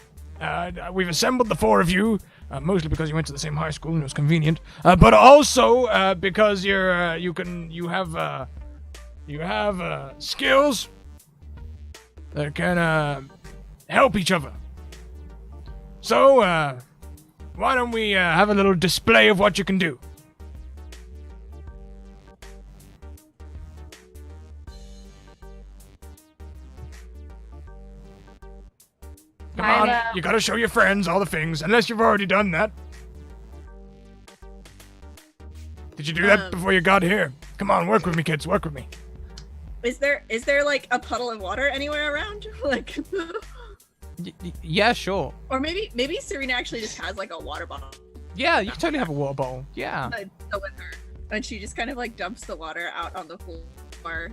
we've assembled the four of you, mostly because you went to the same high school and it was convenient, but also because you have skills that can help each other. So, why don't we have a little display of what you can do? Come on, you gotta show your friends all the things, unless you've already done that. Did you do that before you got here? Come on, work with me, kids, work with me. Is there like a puddle of water anywhere around? Like, Yeah, sure. or maybe Serena actually just has like a water bottle Yeah, you can totally have a water bottle. Yeah. with her, and she just kind of like dumps the water out on the floor,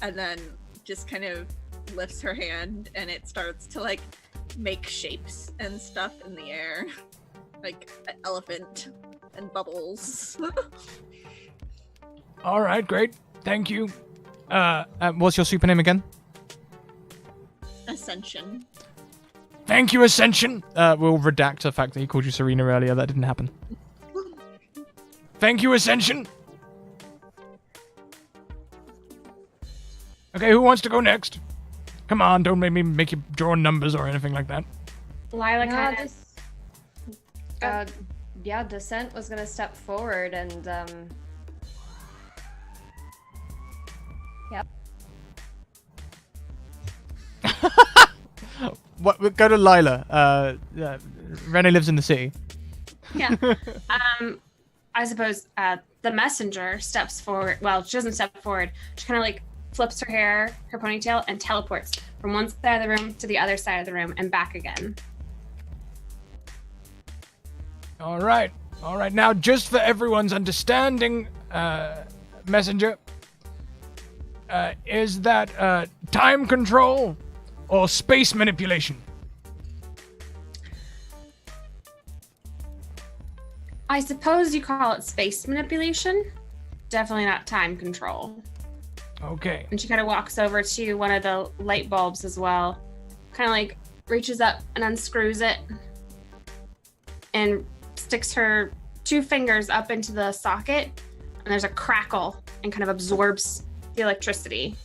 and then just kind of lifts her hand, and it starts to like make shapes and stuff in the air, like an elephant and bubbles. All right, great. Thank you. What's your super name again? Ascension. Thank you, Ascension. We'll redact the fact that he called you Serena earlier. That didn't happen. Thank you, Ascension. Okay, who wants to go next? Come on, don't make you draw numbers or anything like that. Lila kind of. Descent was gonna step forward and Yep. What? Go to Lila. Renee lives in the city. Yeah. I suppose the messenger steps forward. Well, she doesn't step forward. She kind of like flips her hair, her ponytail, and teleports from one side of the room to the other side of the room and back again. All right. Now, just for everyone's understanding, Messenger, is that time control or space manipulation? I suppose you call it space manipulation. Definitely not time control. Okay. And she kind of walks over to one of the light bulbs as well. Kind of like reaches up and unscrews it and sticks her 2 fingers up into the socket. And there's a crackle and kind of absorbs the electricity.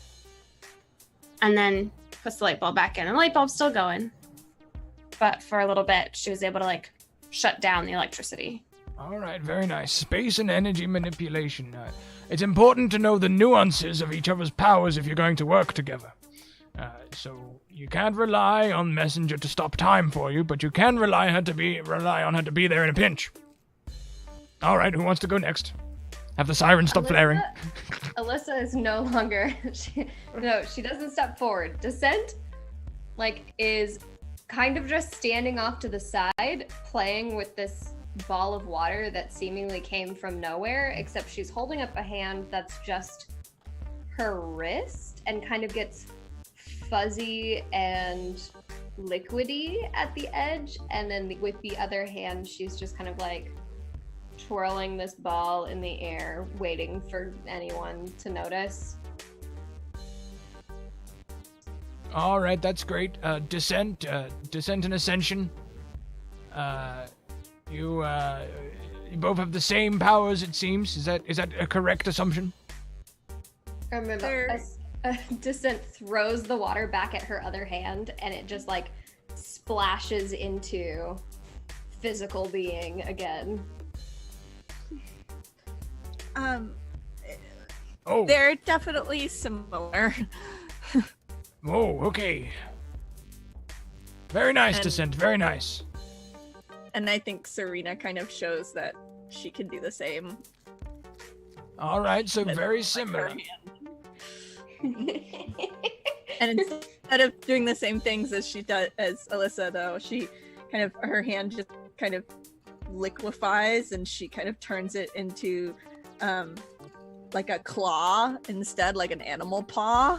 And then puts the light bulb back in. And the light bulb's still going. But for a little bit, she was able to like shut down the electricity. All right, very nice. Space and energy manipulation. It's important to know the nuances of each other's powers if you're going to work together. So you can't rely on Messenger to stop time for you, but you can rely on her to be there in a pinch. All right, who wants to go next? Have the siren stop flaring. Alyssa is no longer. She doesn't step forward. Descent, is kind of just standing off to the side, playing with this ball of water that seemingly came from nowhere, except she's holding up a hand that's just her wrist and kind of gets fuzzy and liquidy at the edge, and then with the other hand she's just kind of like twirling this ball in the air, waiting for anyone to notice. All right, that's great. Descent and Ascension. You both have the same powers, it seems. Is that a correct assumption? Remember, Descent throws the water back at her other hand, and it just like splashes into physical being again. They're definitely similar. Oh, okay. Very nice, Descent. Very nice. And I think Serena kind of shows that she can do the same. All right, so very similar. And instead of doing the same things as she does as Alyssa, though, she kind of, her hand just kind of liquefies, and she kind of turns it into like a claw instead, like an animal paw.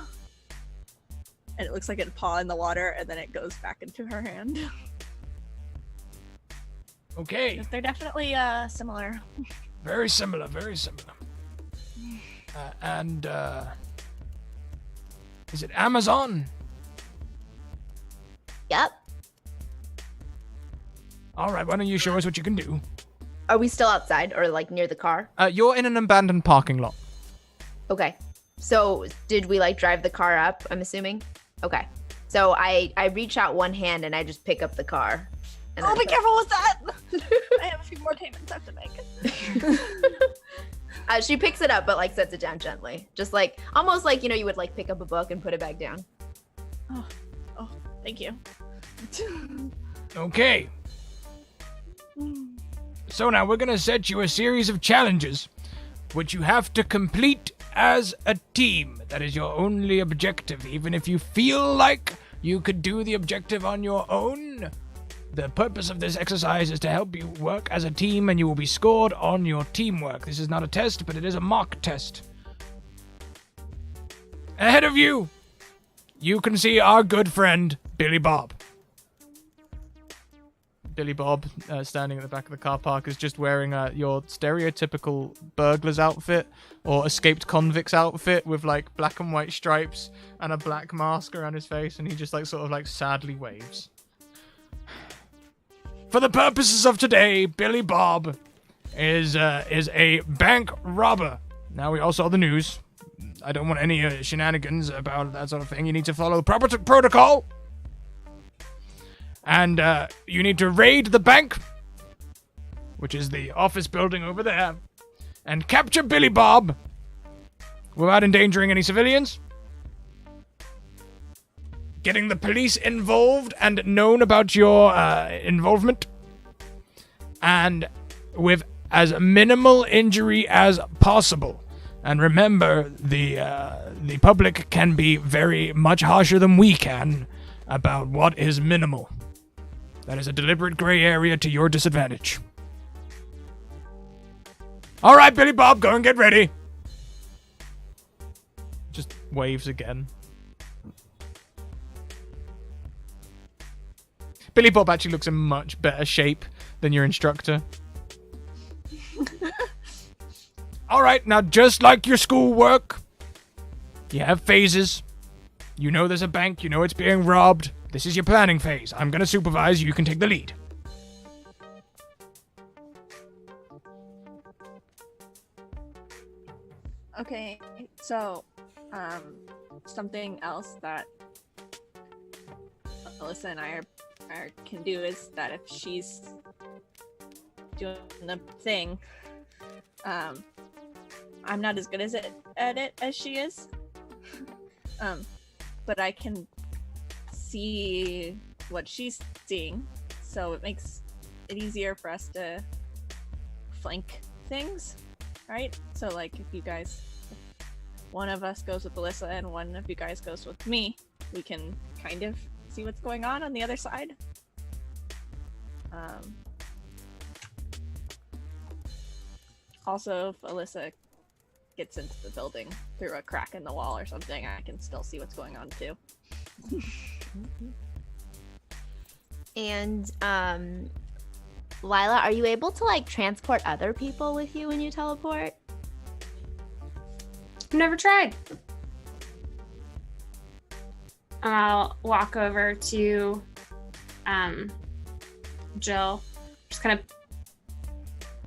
And it looks like a paw in the water, and then it goes back into her hand. Okay. They're definitely similar. Very similar, very similar. And is it Amazon? Yep. All right, why don't you show us what you can do? Are we still outside or like near the car? You're in an abandoned parking lot. Okay. So did we like drive the car up, I'm assuming? Okay. So I reach out one hand and I just pick up the car. And Oh, then be careful with that! I have a few more payments I have to make. She picks it up, but like sets it down gently. Just like, almost like, you would like pick up a book and put it back down. Oh, thank you. Okay. So now we're gonna set you a series of challenges, which you have to complete as a team. That is your only objective, even if you feel like you could do the objective on your own. The purpose of this exercise is to help you work as a team, and you will be scored on your teamwork. This is not a test, but it is a mock test. Ahead of you, you can see our good friend, Billy Bob. Billy Bob, standing at the back of the car park, is just wearing your stereotypical burglar's outfit or escaped convict's outfit with like black and white stripes and a black mask around his face, and he just like sort of like sadly waves. For the purposes of today, Billy Bob is a bank robber. Now, we all saw the news. I don't want any shenanigans about that sort of thing. You need to follow proper protocol. And you need to raid the bank, which is the office building over there, and capture Billy Bob without endangering any civilians. Getting the police involved and known about your involvement, and with as minimal injury as possible. And remember, the public can be very much harsher than we can about what is minimal. That is a deliberate gray area to your disadvantage. All right, Billy Bob, go and get ready. Just waves again. Billy Bob actually looks in much better shape than your instructor. All right, now just like your schoolwork, you have phases. You know there's a bank, you know it's being robbed. This is your planning phase. I'm going to supervise, you can take the lead. Okay, so, something else that Alyssa and I can do is that if she's doing the thing, I'm not as good at it as she is, but I can see what she's seeing, so it makes it easier for us to flank things, right? So like if one of us goes with Alyssa and one of you guys goes with me, we can kind of see what's going on the other side. Also, if Alyssa gets into the building through a crack in the wall or something, I can still see what's going on too. And Lila, are you able to like transport other people with you when you teleport? I've never tried. I'll walk over to Jill. Just kind of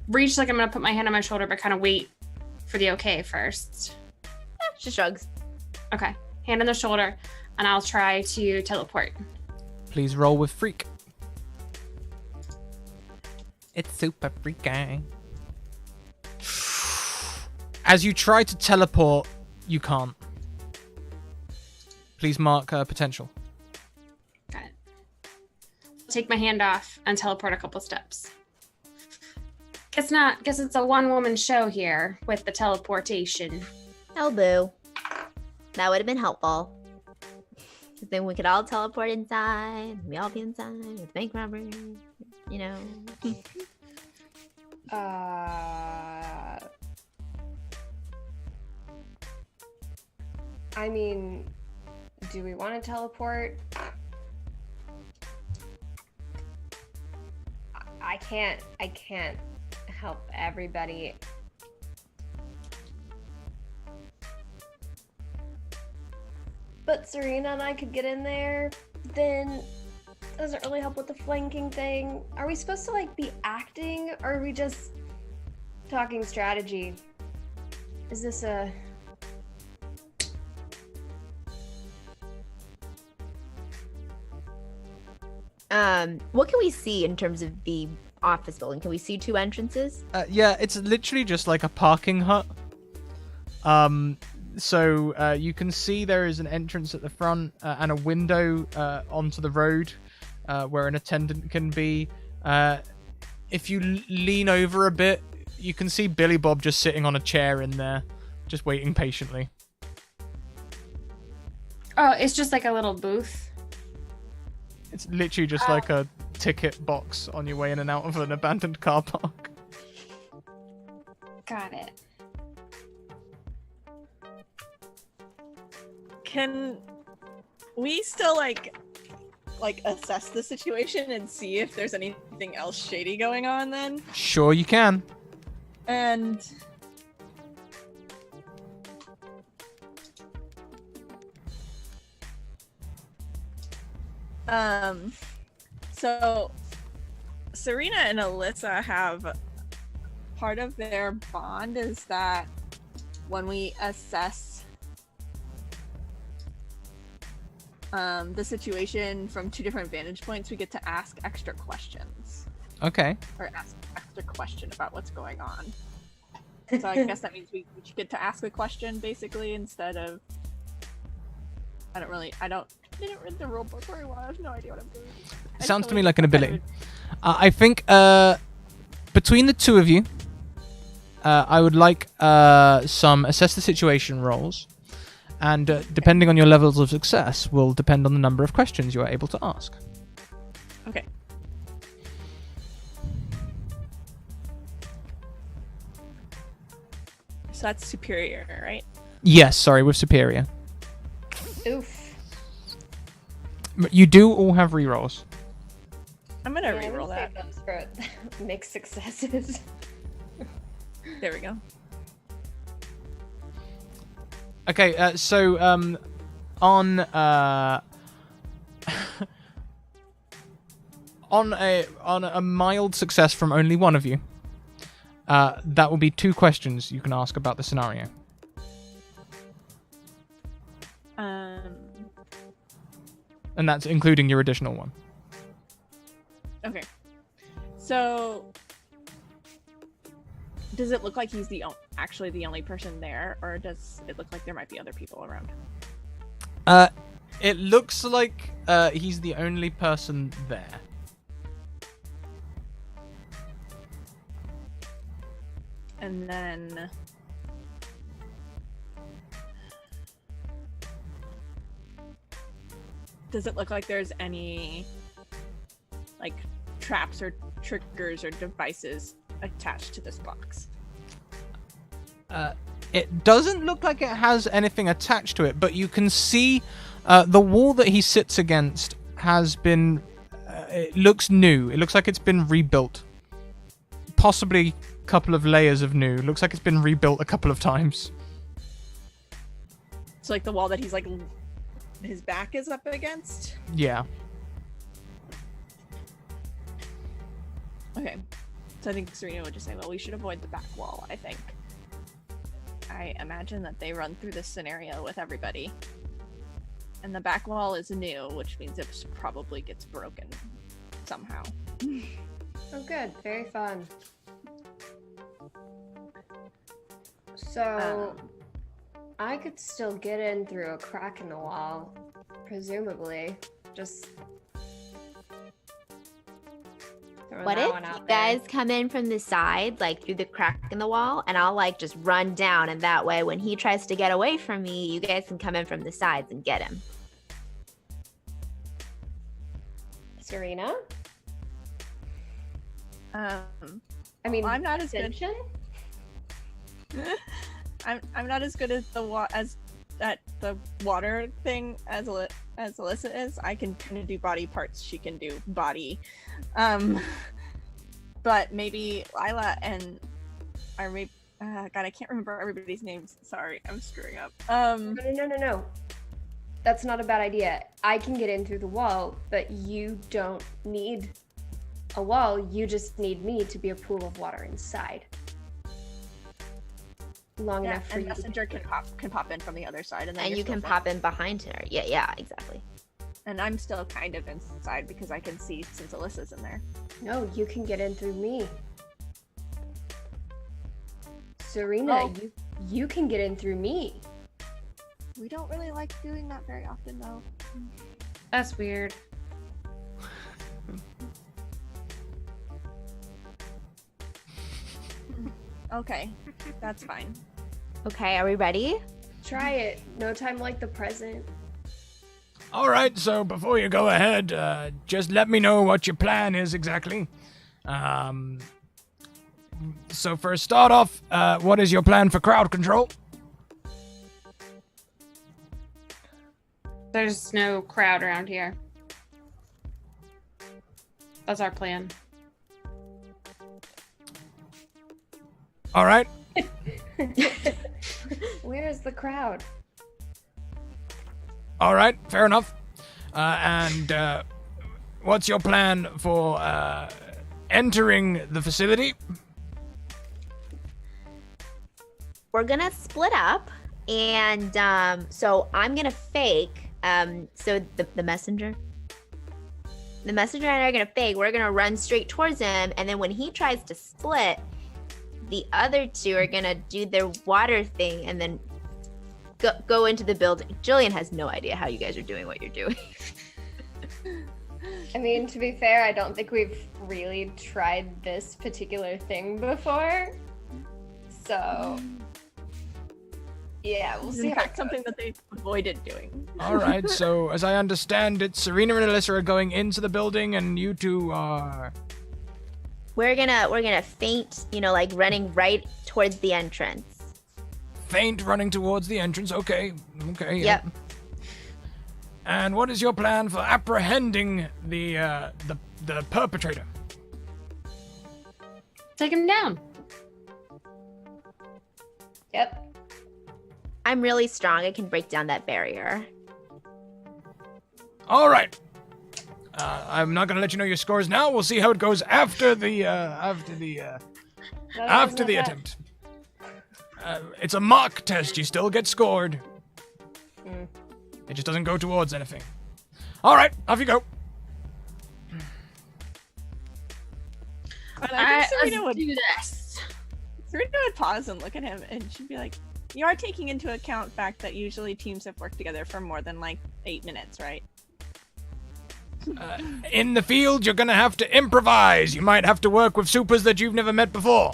reach like I'm gonna put my hand on my shoulder, but kind of wait for the okay first. She shrugs. Okay, hand on the shoulder, and I'll try to teleport. Please roll with freak. It's super freaky. As you try to teleport, you can't. Please mark potential. Got it. Take my hand off and teleport a couple steps. Guess it's a one-woman show here with the teleportation. Oh, boo. That would have been helpful. Then we could all teleport inside. We all be inside with bank robbers, you know. I mean, do we want to teleport? I can't help everybody. But Serena and I could get in there, then doesn't really help with the flanking thing. Are we supposed to like be acting, or are we just talking strategy? Is this a... What can we see in terms of the office building? Can we see two entrances? Yeah, it's literally just like a parking hut. So you can see there is an entrance at the front and a window onto the road where an attendant can be. If you lean over a bit, you can see Billy Bob just sitting on a chair in there, just waiting patiently. Oh, it's just like a little booth. It's literally just like a ticket box on your way in and out of an abandoned car park. Got it. Can we still like assess the situation and see if there's anything else shady going on then? Sure you can. And so Serena and Alyssa have part of their bond is that when we assess the situation from two different vantage points, we get to ask extra questions. Okay. Or ask an extra question about what's going on. So I guess that means we get to ask a question basically instead of. I didn't read the rule book very well. I have no idea what I'm doing. Sounds to me like an ability. I think between the two of you, I would like some assess the situation rolls. And depending on your levels of success will depend on the number of questions you are able to ask. Okay. So that's superior, right? Yes, sorry, with superior. Oof. You do all have rerolls. I'm gonna Yeah, reroll we'll that. save those for mixed successes. There we go. Okay, so on a mild success from only one of you, that will be 2 questions you can ask about the scenario. And that's including your additional one. Okay. So, does it look like he's actually the only person there, or does it look like there might be other people around? It looks like he's the only person there. And then does it look like there's any like traps or triggers or devices attached to this box? It doesn't look like it has anything attached to it, but you can see the wall that he sits against has been... it looks new. It looks like it's been rebuilt. Possibly a couple of layers of new. It looks like it's been rebuilt a couple of times. So like the wall that he's like... his back is up against? Yeah. Okay. So I think Serena would just say, well, we should avoid the back wall, I think. I imagine that they run through this scenario with everybody. And the back wall is new, which means it probably gets broken somehow. Oh, good. Very fun. So, I could still get in through a crack in the wall, presumably. Just throwing What that if one you out there. guys come in from the side, like through the crack in the wall, and I'll like just run down, and that way when he tries to get away from me, you guys can come in from the sides and get him. Serena? I mean, I'm not as good. attention? I'm not as good as at the water thing as Alyssa is. I can kind of do body parts. She can do body. But maybe Lila and God, I can't remember everybody's names. Sorry, I'm screwing up. No. That's not a bad idea. I can get in through the wall, but you don't need a wall. You just need me to be a pool of water inside. Long enough for and you Messenger can pop in from the other side, and then And you can pop in behind her. Yeah, exactly. And I'm still kind of inside because I can see since Alyssa's in there. No, you can get in through me. Serena, Oh. you can get in through me. We don't really like doing that very often, though. That's weird. Okay, that's fine. Okay, are we ready? Try it. No time like the present. All right, so before you go ahead, just let me know what your plan is exactly. So for a start off, what is your plan for crowd control? There's no crowd around here. That's our plan. All right. Where's the crowd? All right, fair enough. And what's your plan for entering the facility? We're gonna split up, and so I'm gonna fake. So the messenger and I are gonna fake. We're gonna run straight towards him, and then when he tries to split, the other two are gonna do their water thing, and then go into the building. Jillian has no idea how you guys are doing what you're doing. I mean, to be fair, I don't think we've really tried this particular thing before. So, yeah, we'll It's see in how it fact something goes. that they avoided doing. All right, so as I understand it, Serena and Alyssa are going into the building, and you two are... We're gonna faint, like running right towards the entrance. Faint, running towards the entrance. Okay. Yeah. Yep. And what is your plan for apprehending the perpetrator? Take him down. Yep. I'm really strong. I can break down that barrier. All right. I'm not gonna let you know your scores now. We'll see how it goes after the attempt. It's a mock test. You still get scored. Mm. It just doesn't go towards anything. All right, off you go. But I think Serena let's would, do this. Serena would pause and look at him, and she'd be like, "You are taking into account the fact that usually teams have worked together for more than 8 minutes, right?" In the field, you're gonna have to improvise. You might have to work with supers that you've never met before.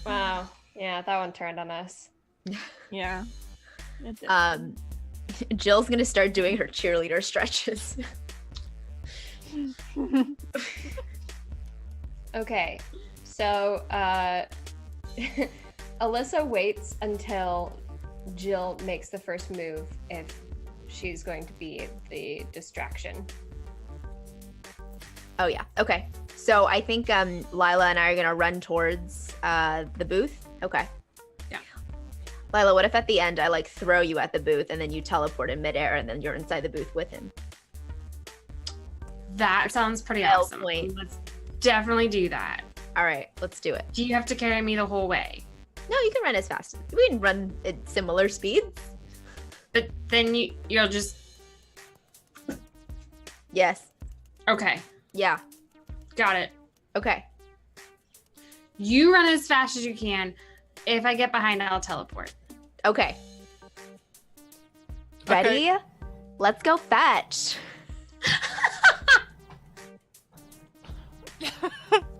Wow. Yeah, that one turned on us. Yeah. It did. Jill's gonna start doing her cheerleader stretches. Okay, so Alyssa waits until Jill makes the first move if she's going to be the distraction. Oh yeah. Okay. So I think Lila and I are gonna run towards the booth. Okay. Yeah. Lila, what if at the end I throw you at the booth and then you teleport in midair and then you're inside the booth with him? That sounds pretty Well awesome. played. Let's definitely do that. All right, let's do it. Do you have to carry me the whole way? No, you can run as fast. We can run at similar speeds. But then you'll just... Yes. Okay, Yeah. got it. Okay. You run as fast as you can. If I get behind, I'll teleport. Okay. Ready? Let's go fetch.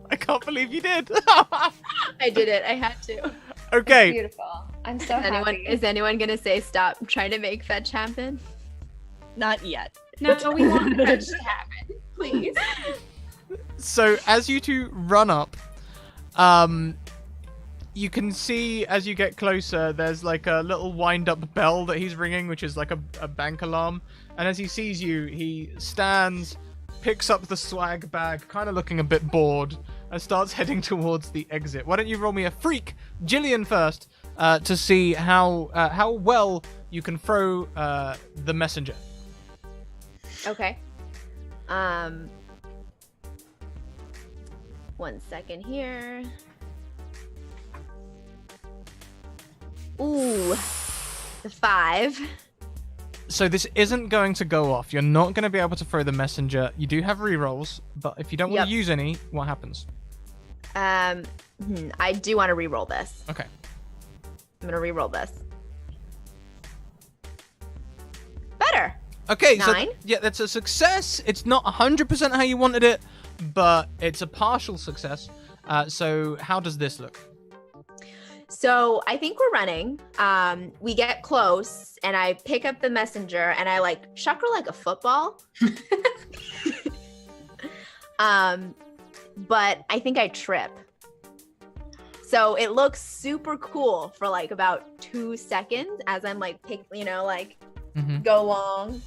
I can't believe you did. I did it. I had to. Okay. Beautiful. I'm so happy. Is anyone gonna say stop trying to make fetch happen? Not yet. No, we want that to happen. Please. So as you two run up, you can see as you get closer, there's a little wind-up bell that he's ringing, which is a bank alarm. And as he sees you, he stands, picks up the swag bag, kind of looking a bit bored, and starts heading towards the exit. Why don't you roll me a freak, Jillian first, to see how well you can throw the messenger. Okay. 1 second here. Ooh. The 5. So this isn't going to go off. You're not going to be able to throw the messenger. You do have rerolls, but if you don't want to use any, what happens? I do want to reroll this. Okay. I'm going to reroll this. Better. Okay, 9. so yeah, that's a success. It's not 100% how you wanted it, but it's a partial success. So how does this look? So I think we're running. We get close, and I pick up the messenger, and I like chuck her like a football. But I think I trip. So it looks super cool for like about 2 seconds as I'm like go long.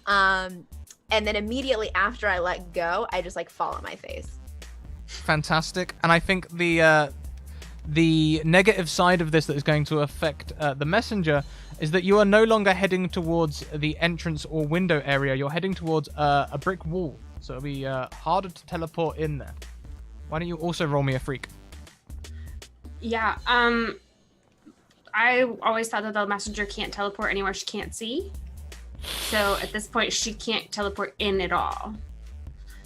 And then immediately after I let go, I just like fall on my face. Fantastic. And I think the negative side of this that is going to affect the messenger is that you are no longer heading towards the entrance or window area. You're heading towards a brick wall. So it'll be harder to teleport in there. Why don't you also roll me a freak? Yeah. I always thought that the messenger can't teleport anywhere she can't see. So at this point, she can't teleport in at all.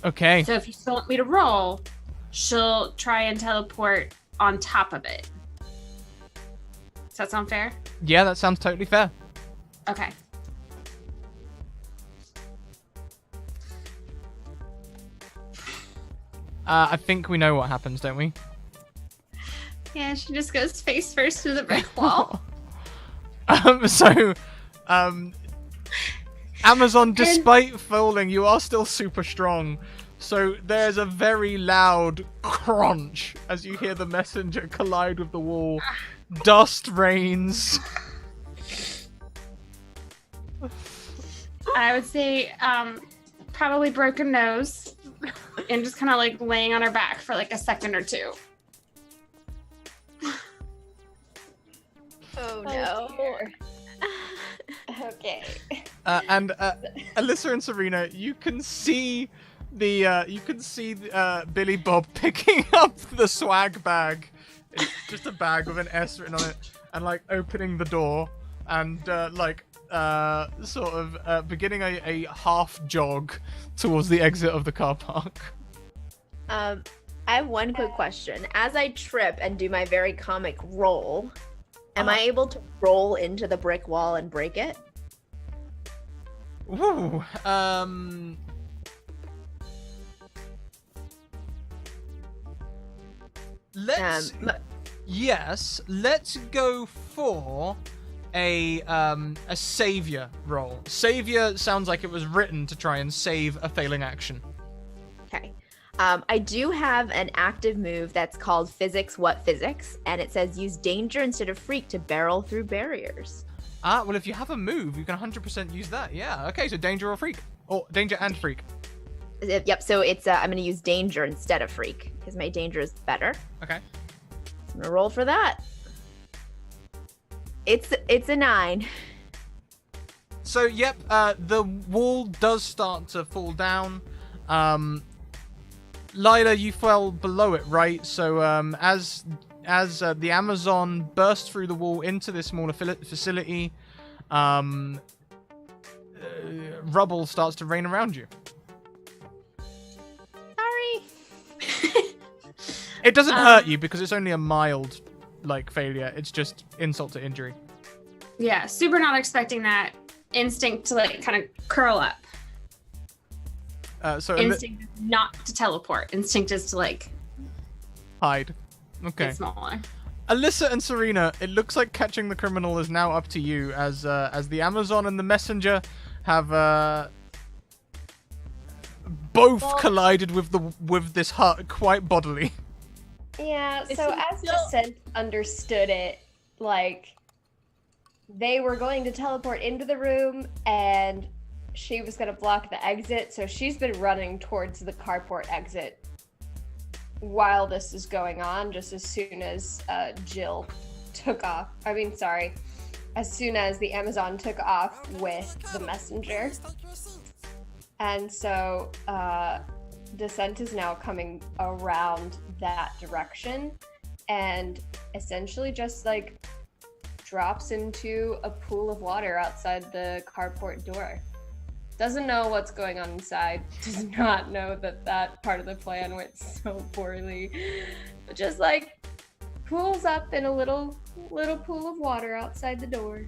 Okay. So if you still want me to roll, she'll try and teleport on top of it. Does that sound fair? Yeah, that sounds totally fair. Okay. I think we know what happens, don't we? Yeah, she just goes face first to the brick wall. Amazon, despite falling, you are still super strong. So there's a very loud crunch as you hear the messenger collide with the wall. Dust rains. I would say probably broken nose and just kind of like laying on her back for like a second or two. Oh no. Okay. And Alyssa and Serena, you can see Billy Bob picking up the swag bag. It's just a bag with an S written on it, and like opening the door and beginning a half jog towards the exit of the car park. I have one quick question. As I trip and do my very comic roll, am I able to roll into the brick wall and break it? Ooh, let's go for a savior roll. Savior sounds like it was written to try and save a failing action. Okay. I do have an active move that's called Physics What Physics, and it says use danger instead of freak to barrel through barriers. Well, if you have a move, you can 100% use that. Yeah. Okay, so danger or freak, or danger and freak. Yep. So it's I'm going to use danger instead of freak because my danger is better. Okay. So I'm going to roll for that. It's a 9. So yep, the wall does start to fall down. Lila, you fell below it, right? So as the Amazon bursts through the wall into this smaller facility, rubble starts to rain around you. Sorry. It doesn't hurt you because it's only a mild, failure. It's just insult to injury. Yeah, super not expecting that. Instinct to kind of curl up. Instinct is not to teleport. Instinct is to hide. Okay. Get smaller. Alyssa and Serena, it looks like catching the criminal is now up to you, as the Amazon and the messenger have both collided with this hut quite bodily. Yeah. So as Descent understood it, they were going to teleport into the room, and she was going to block the exit. So she's been running towards the carport exit while this is going on, just as soon as Jill took off. As soon as the Amazon took off with the messenger. And so Descent is now coming around that direction and essentially just drops into a pool of water outside the carport door. Doesn't know what's going on inside. Does not know that part of the plan went so poorly. But just like pools up in a little pool of water outside the door.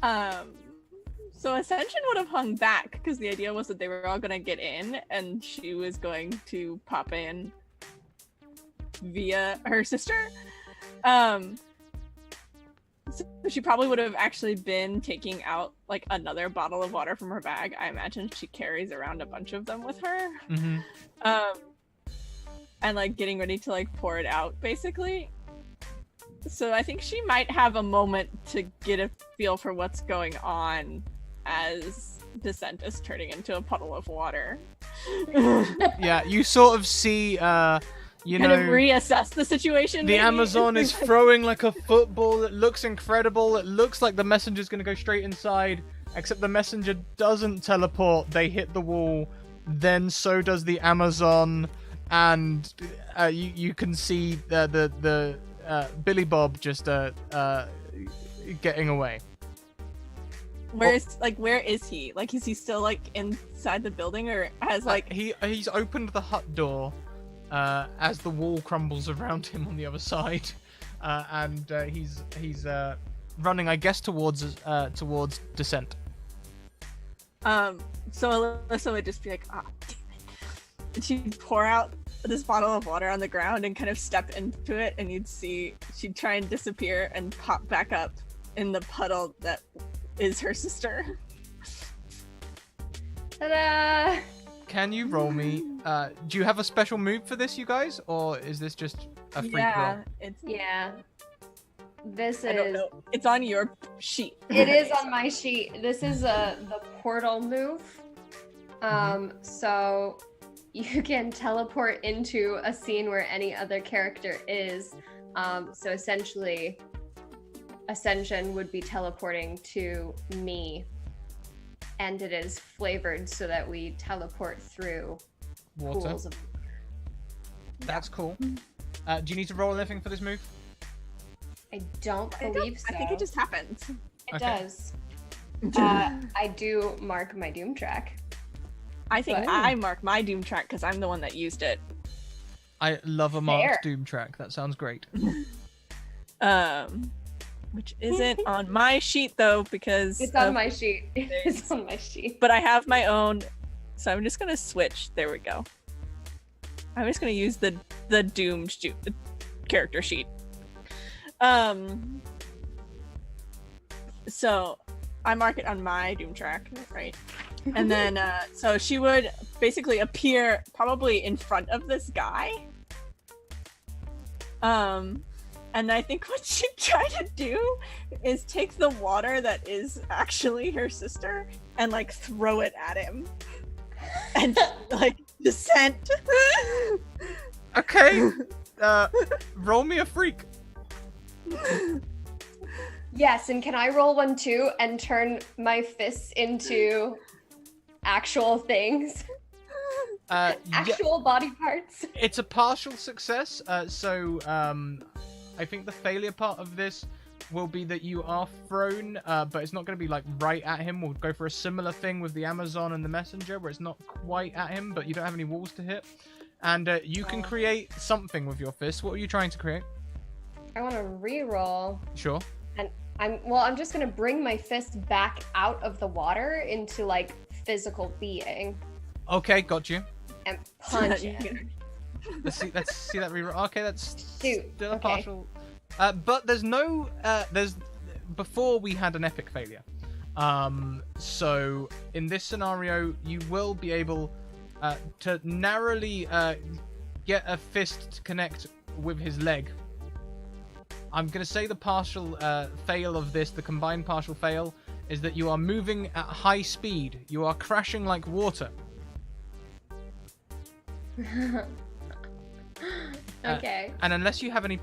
So Ascension would have hung back because the idea was that they were all gonna get in and she was going to pop in via her sister. So she probably would have actually been taking out like another bottle of water from her bag. I imagine she carries around a bunch of them with her. Mm-hmm. And like getting ready to like pour it out basically. So I think she might have a moment to get a feel for what's going on as Descent is turning into a puddle of water. Yeah, you sort of see, you kind know, of reassess the situation. the maybe. Amazon is throwing like a football. It looks incredible. It looks like the messenger's going to go straight inside, except the messenger doesn't teleport. They hit the wall. Then so does the Amazon, and you can see the Billy Bob just getting away. Where is he? Like, is he still like inside the building, or has like he's opened the hut door as the wall crumbles around him on the other side, and he's running, I guess, towards Descent. So Alyssa would just be like, ah, damn it. And she'd pour out this bottle of water on the ground and kind of step into it, and you'd see she'd try and disappear and pop back up in the puddle that is her sister. Ta-da! Can you roll me? Do you have a special move for this, you guys, or is this just a freak roll? Yeah. This I don't is. know. It's on your sheet. It is on my sheet. This is the portal move. So you can teleport into a scene where any other character is. So essentially, Ascension would be teleporting to me, and it is flavored so that we teleport through Water. pools of. That's cool. Do you need to roll anything for this move? I don't believe so. I think it just happens. It Okay. does. I do mark my doom track. I think But- I mark my Doom track because I'm the one that used it. I love a Fair. marked Doom track. That sounds great. Which isn't on my sheet though because It's on my sheet. It's on my sheet. But I have my own, so I'm just gonna switch. There we go. I'm just gonna use the doomed character sheet. So I mark it on my Doom track, right? And then so she would basically appear probably in front of this guy. And I think what she'd try to do is take the water that is actually her sister and like throw it at him. And like Descent. Okay. Roll me a freak. Yes, and can I roll one too and turn my fists into actual things? Yeah, Actual body parts? it's a partial success. I think the failure part of this will be that you are thrown, but it's not going to be like right at him. We'll go for a similar thing with the Amazon and the Messenger, where it's not quite at him, but you don't have any walls to hit. And you can create something with your fist. What are you trying to create? I want to re-roll. Sure. And I'm just going to bring my fist back out of the water into like physical being Okay, got you. and punch it. Let's see that reroll. Okay, that's Shoot, still a okay. partial. But there's no. Before we had an epic failure. So in this scenario, you will be able to narrowly get a fist to connect with his leg. I'm gonna say the partial fail of this, the combined partial fail, is that you are moving at high speed. You are crashing like water. Okay. And unless you have any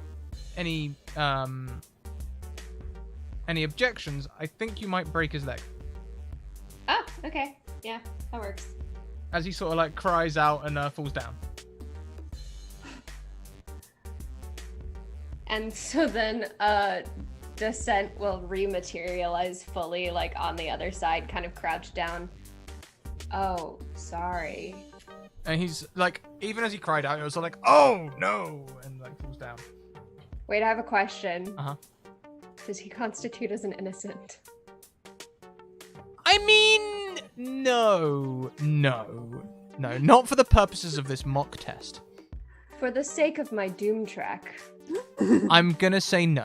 objections, I think you might break his leg. Oh, okay. Yeah, that works. As he sort of like cries out and falls down. And so then Descent will rematerialize fully, like on the other side, kind of crouched down. Oh, sorry. And he's like, even as he cried out, he was like, "Oh no!" and like falls down. Wait, I have a question. Uh huh. Does he constitute as an innocent? I mean, no, not for the purposes of this mock test. For the sake of my doom track. I'm gonna say no.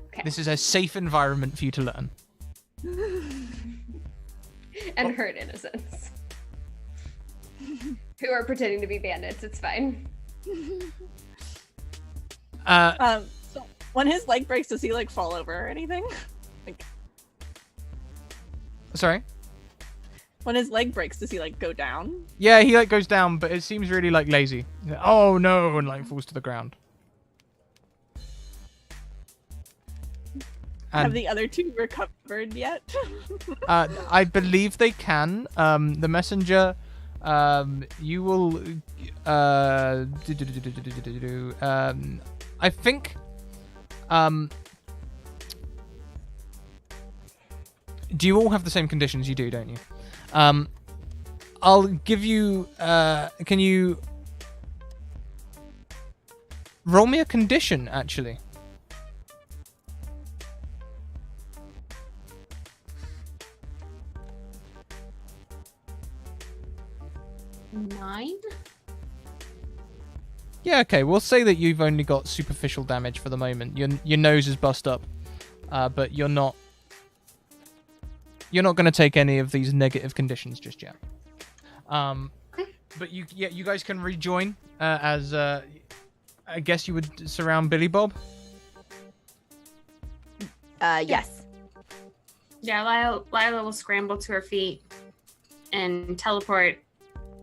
Okay. This is a safe environment for you to learn. And hurt innocents. Who are pretending to be bandits, it's fine. So when his leg breaks, does he like fall over or anything? Like, sorry? when his leg breaks, does he like go down? Yeah, he like goes down, but it seems really like lazy. He's like, oh no, and like falls to the ground. Have the other two recovered yet? I believe they can. The messenger, you will. I think. Do you all have the same conditions? You do, don't you? I'll give you. Can you roll me a condition? Actually. 9? Yeah, okay. We'll say that you've only got superficial damage for the moment. Your nose is bust up, but you're not going to take any of these negative conditions just yet. But you guys can rejoin as I guess you would surround Billy Bob. Yes. Yeah, Lila will scramble to her feet and teleport.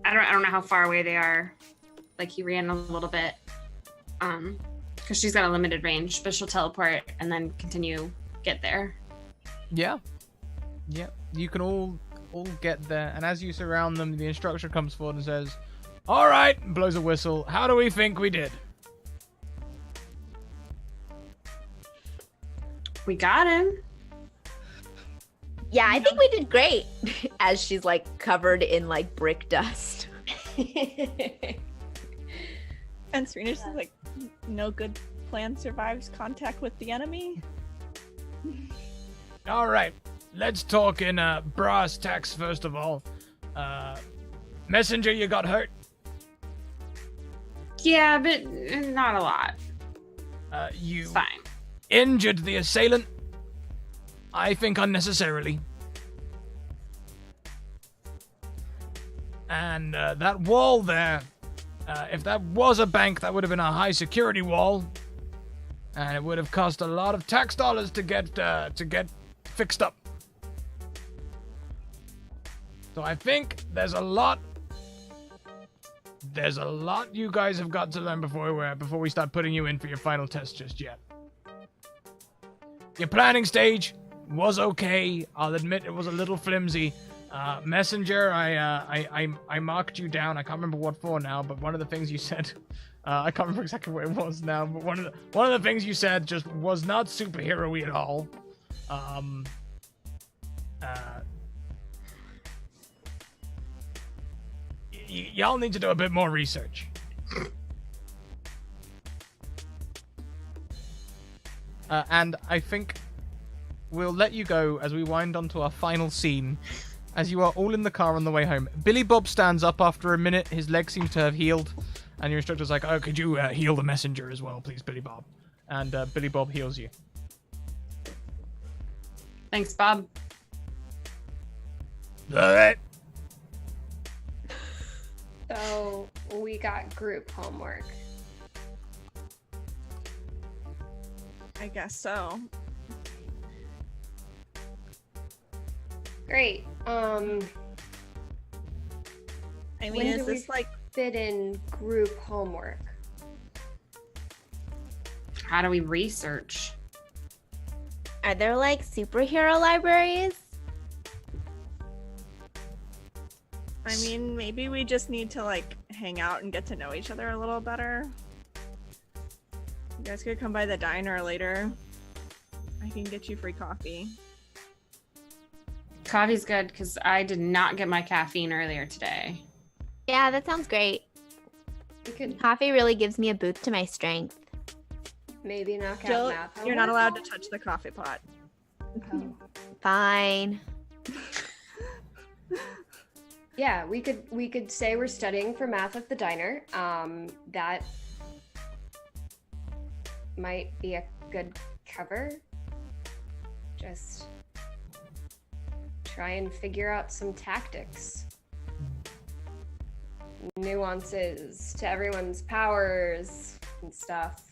I don't know how far away they are. Like he ran a little bit, because she's got a limited range, but she'll teleport and then continue get there. Yeah. You can all get there, and as you surround them, the instructor comes forward and says, "All right," and blows a whistle. "How do we think we did?" We got him. Yeah, I think we did great. As she's like covered in like brick dust. And Serena's just like, no good plan survives contact with the enemy. All right, let's talk in brass tacks first of all. Messenger, you got hurt? Yeah, but not a lot. You It's fine. injured the assailant? I think unnecessarily. And that wall there, if that was a bank, that would have been a high security wall, and it would have cost a lot of tax dollars to get fixed up. So I think there's a lot you guys have got to learn before we start putting you in for your final test just yet. Your planning stage was okay. I'll admit it was a little flimsy. Messenger, I marked you down. I can't remember what for now, but one of the things you said, I can't remember exactly what it was now, but one of the things you said just was not superhero-y at all. Y'all need to do a bit more research. And I think we'll let you go as we wind onto our final scene. As you are all in the car on the way home, Billy Bob stands up after a minute. His leg seems to have healed, and your instructor's like, "Oh, could you heal the messenger as well, please, Billy Bob?" And Billy Bob heals you. Thanks, Bob. All right. So we got group homework. I guess so. Great. I mean, When is do we this like fit in group homework? How do we research? Are there like superhero libraries? I mean, maybe we just need to like hang out and get to know each other a little better. You guys could come by the diner later. I can get you free coffee. Coffee's good because I did not get my caffeine earlier today. Yeah, that sounds great. We could Coffee really gives me a boost to my strength. maybe knock Jill, out math. you're not allowed to touch the coffee pot. Oh. Fine. Yeah, we could say we're studying for math at the diner. That might be a good cover. Just try and figure out some tactics. Nuances to everyone's powers and stuff.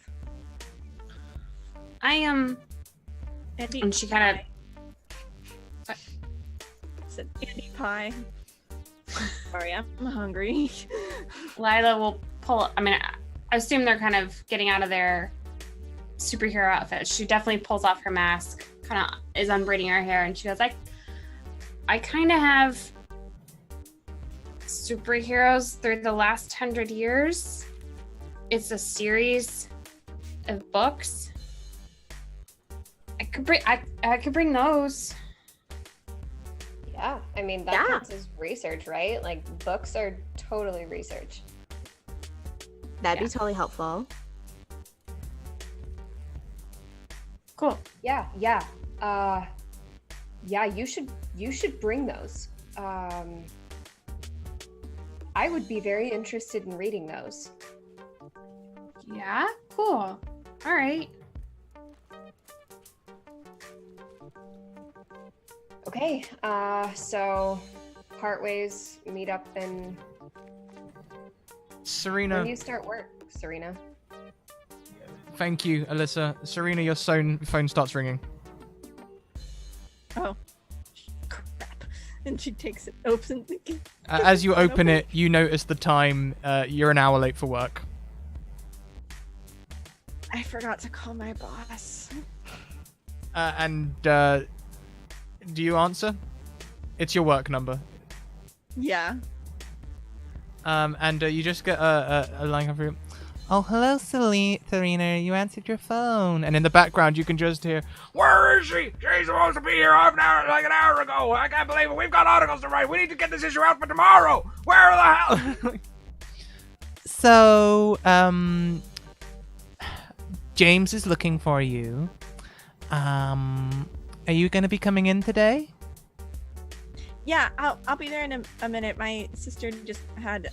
And she kind of Said Andy Pie. Sorry, I'm hungry. Lila will pull. I mean, I assume they're kind of getting out of their superhero outfits. She definitely pulls off her mask, kind of is unbraiding her hair, and she goes, I kind of have superheroes through the last 100 years. It's a series of books. I could bring those. Yeah, I mean, that counts as research, right? Like, books are totally research. That'd be totally helpful. Cool. Yeah. You should bring those. I would be very interested in reading those. Yeah, cool. All right. Okay, so part ways, meet up, and Serena. when you start work, Serena. Thank you, Alyssa. Serena, your phone starts ringing. Oh, crap! And she takes it, opens it. As you open it, you notice the time. You're an hour late for work. I forgot to call my boss. Do you answer? It's your work number. Yeah. You just get a line come through. Oh, hello, Serena. You answered your phone. And in the background, you can just hear, Where is she? She's supposed to be here an hour ago. I can't believe it. We've got articles to write. We need to get this issue out for tomorrow. Where the hell? So, James is looking for you. Are you going to be coming in today? Yeah, I'll be there in a minute. My sister just had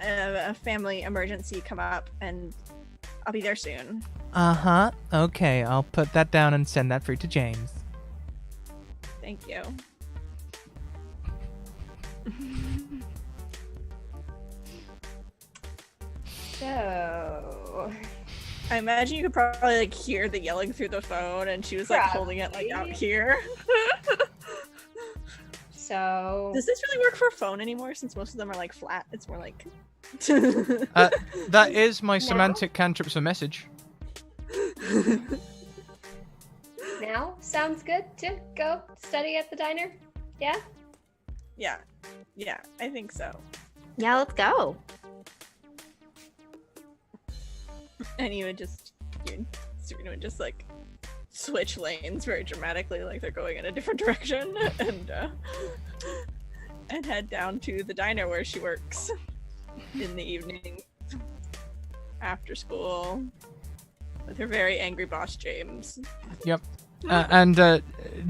a family emergency come up, and I'll be there soon. Uh-huh. Okay, I'll put that down and send that through to James. Thank you. So, I imagine you could probably like hear the yelling through the phone, and she was like holding it like out here. so Does this really work for a phone anymore? Since most of them are like flat, it's more like. That is my semantic cantrips for message. now sounds good to go study at the diner. Yeah. Yeah, I think so. Yeah, let's go. And you would just like switch lanes very dramatically, like they're going in a different direction, and head down to the diner where she works in the evening after school with her very angry boss James. Yep.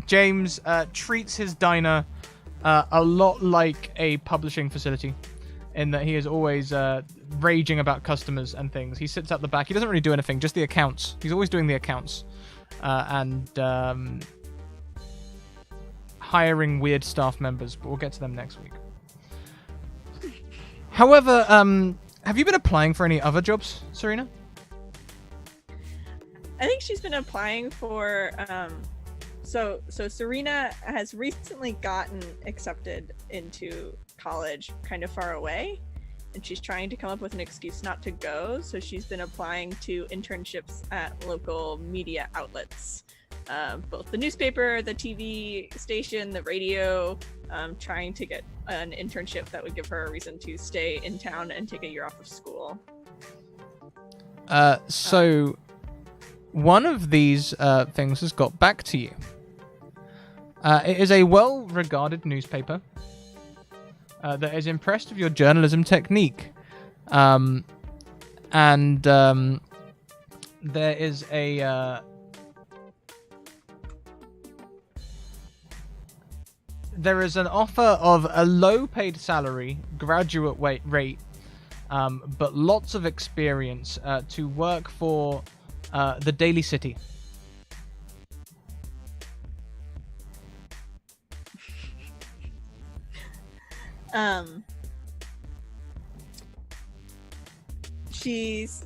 James treats his diner a lot like a publishing facility, in that he is always raging about customers and things. He sits at the back. He doesn't really do anything, just the accounts. He's always doing the accounts. And hiring weird staff members, but we'll get to them next week. However, have you been applying for any other jobs, Serena? I think she's been applying for so Serena has recently gotten accepted into college kind of far away, and she's trying to come up with an excuse not to go, so she's been applying to internships at local media outlets, both the newspaper, the TV station, the radio, trying to get an internship that would give her a reason to stay in town and take a year off of school. So one of these things has got back to you. It is a well-regarded newspaper that is impressed with your journalism technique. And there is a... there is an offer of a low-paid salary, graduate rate, but lots of experience to work for the Daily City. She's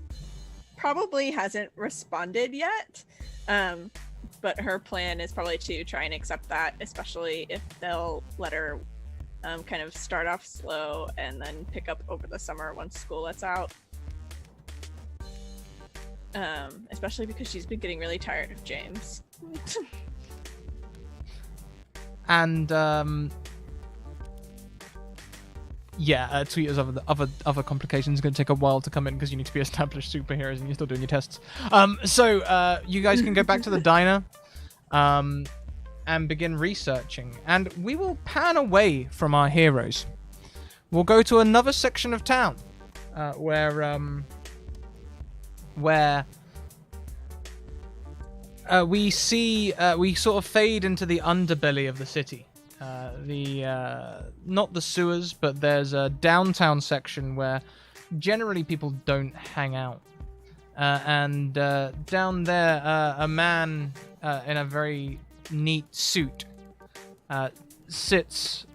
probably hasn't responded yet, but her plan is probably to try and accept that, especially if they'll let her kind of start off slow and then pick up over the summer once school lets out. Especially because she's been getting really tired of James. And Tweeter's other complications are going to take a while to come in because you need to be established superheroes and you're still doing your tests. So you guys can go back to the diner and begin researching. And we will pan away from our heroes. We'll go to another section of town where we see we sort of fade into the underbelly of the city. Not the sewers, but there's a downtown section where generally people don't hang out. And down there, a man in a very neat suit sits,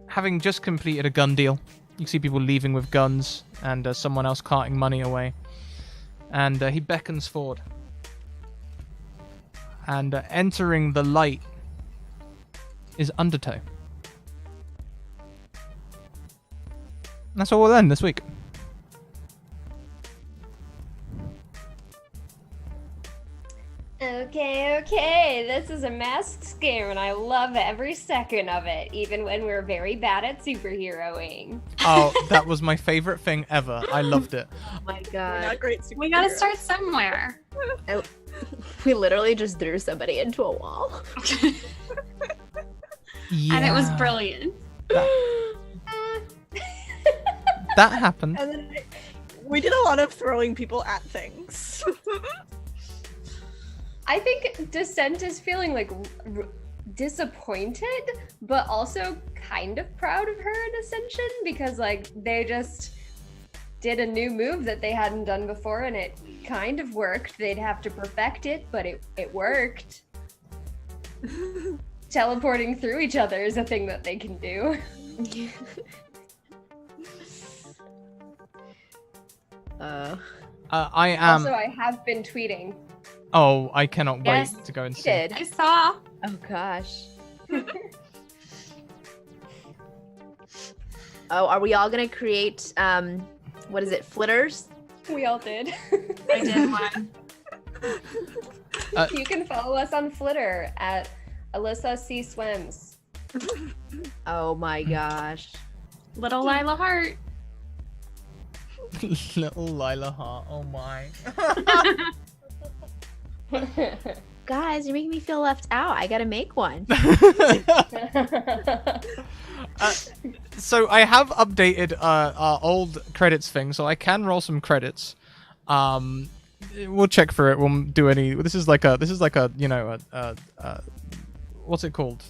having just completed a gun deal. You see people leaving with guns and someone else carting money away. And he beckons forward. And entering the light is Undertow. That's all we'll end this week. Okay, this is a masked game and I love every second of it, even when we're very bad at superheroing. Oh, that was my favorite thing ever. I loved it. Oh my We're god. not great We gotta superheroes. start somewhere. We literally just threw somebody into a wall. Yeah. And it was brilliant. That happened. And then we did a lot of throwing people at things. I think Descent is feeling like disappointed, but also kind of proud of her in Ascension because like they just did a new move that they hadn't done before and it kind of worked. They'd have to perfect it, but it worked. Teleporting through each other is a thing that they can do. I am. Also, I have been tweeting. Oh, I cannot Yes, wait to go and you see. did. I saw. Oh gosh. Oh, are we all gonna create what is it, flitters? We all did. I did one. You can follow us on Flitter at Alyssa C Swims. Oh my gosh. Little Lila Hart. Little Lila Hart. Oh my. Guys, you're making me feel left out. I gotta make one. So I have updated our old credits thing, so I can roll some credits. We'll check for it. We'll do any. This is like a you know what's it called?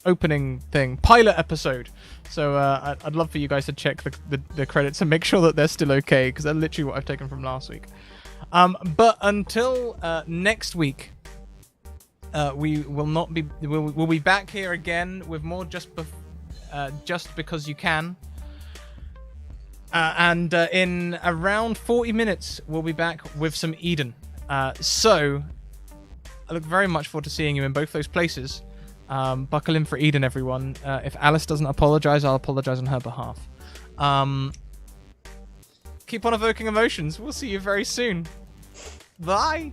Opening thing, pilot episode. So I'd love for you guys to check the credits and make sure that they're still okay because they're literally what I've taken from last week. But until next week, we will not be. We'll be back here again with more just because you can. And in around 40 minutes, we'll be back with some Eden. So I look very much forward to seeing you in both those places. Buckle in for Eden, everyone. If Alice doesn't apologize, I'll apologize on her behalf. Keep on evoking emotions. We'll see you very soon. Bye.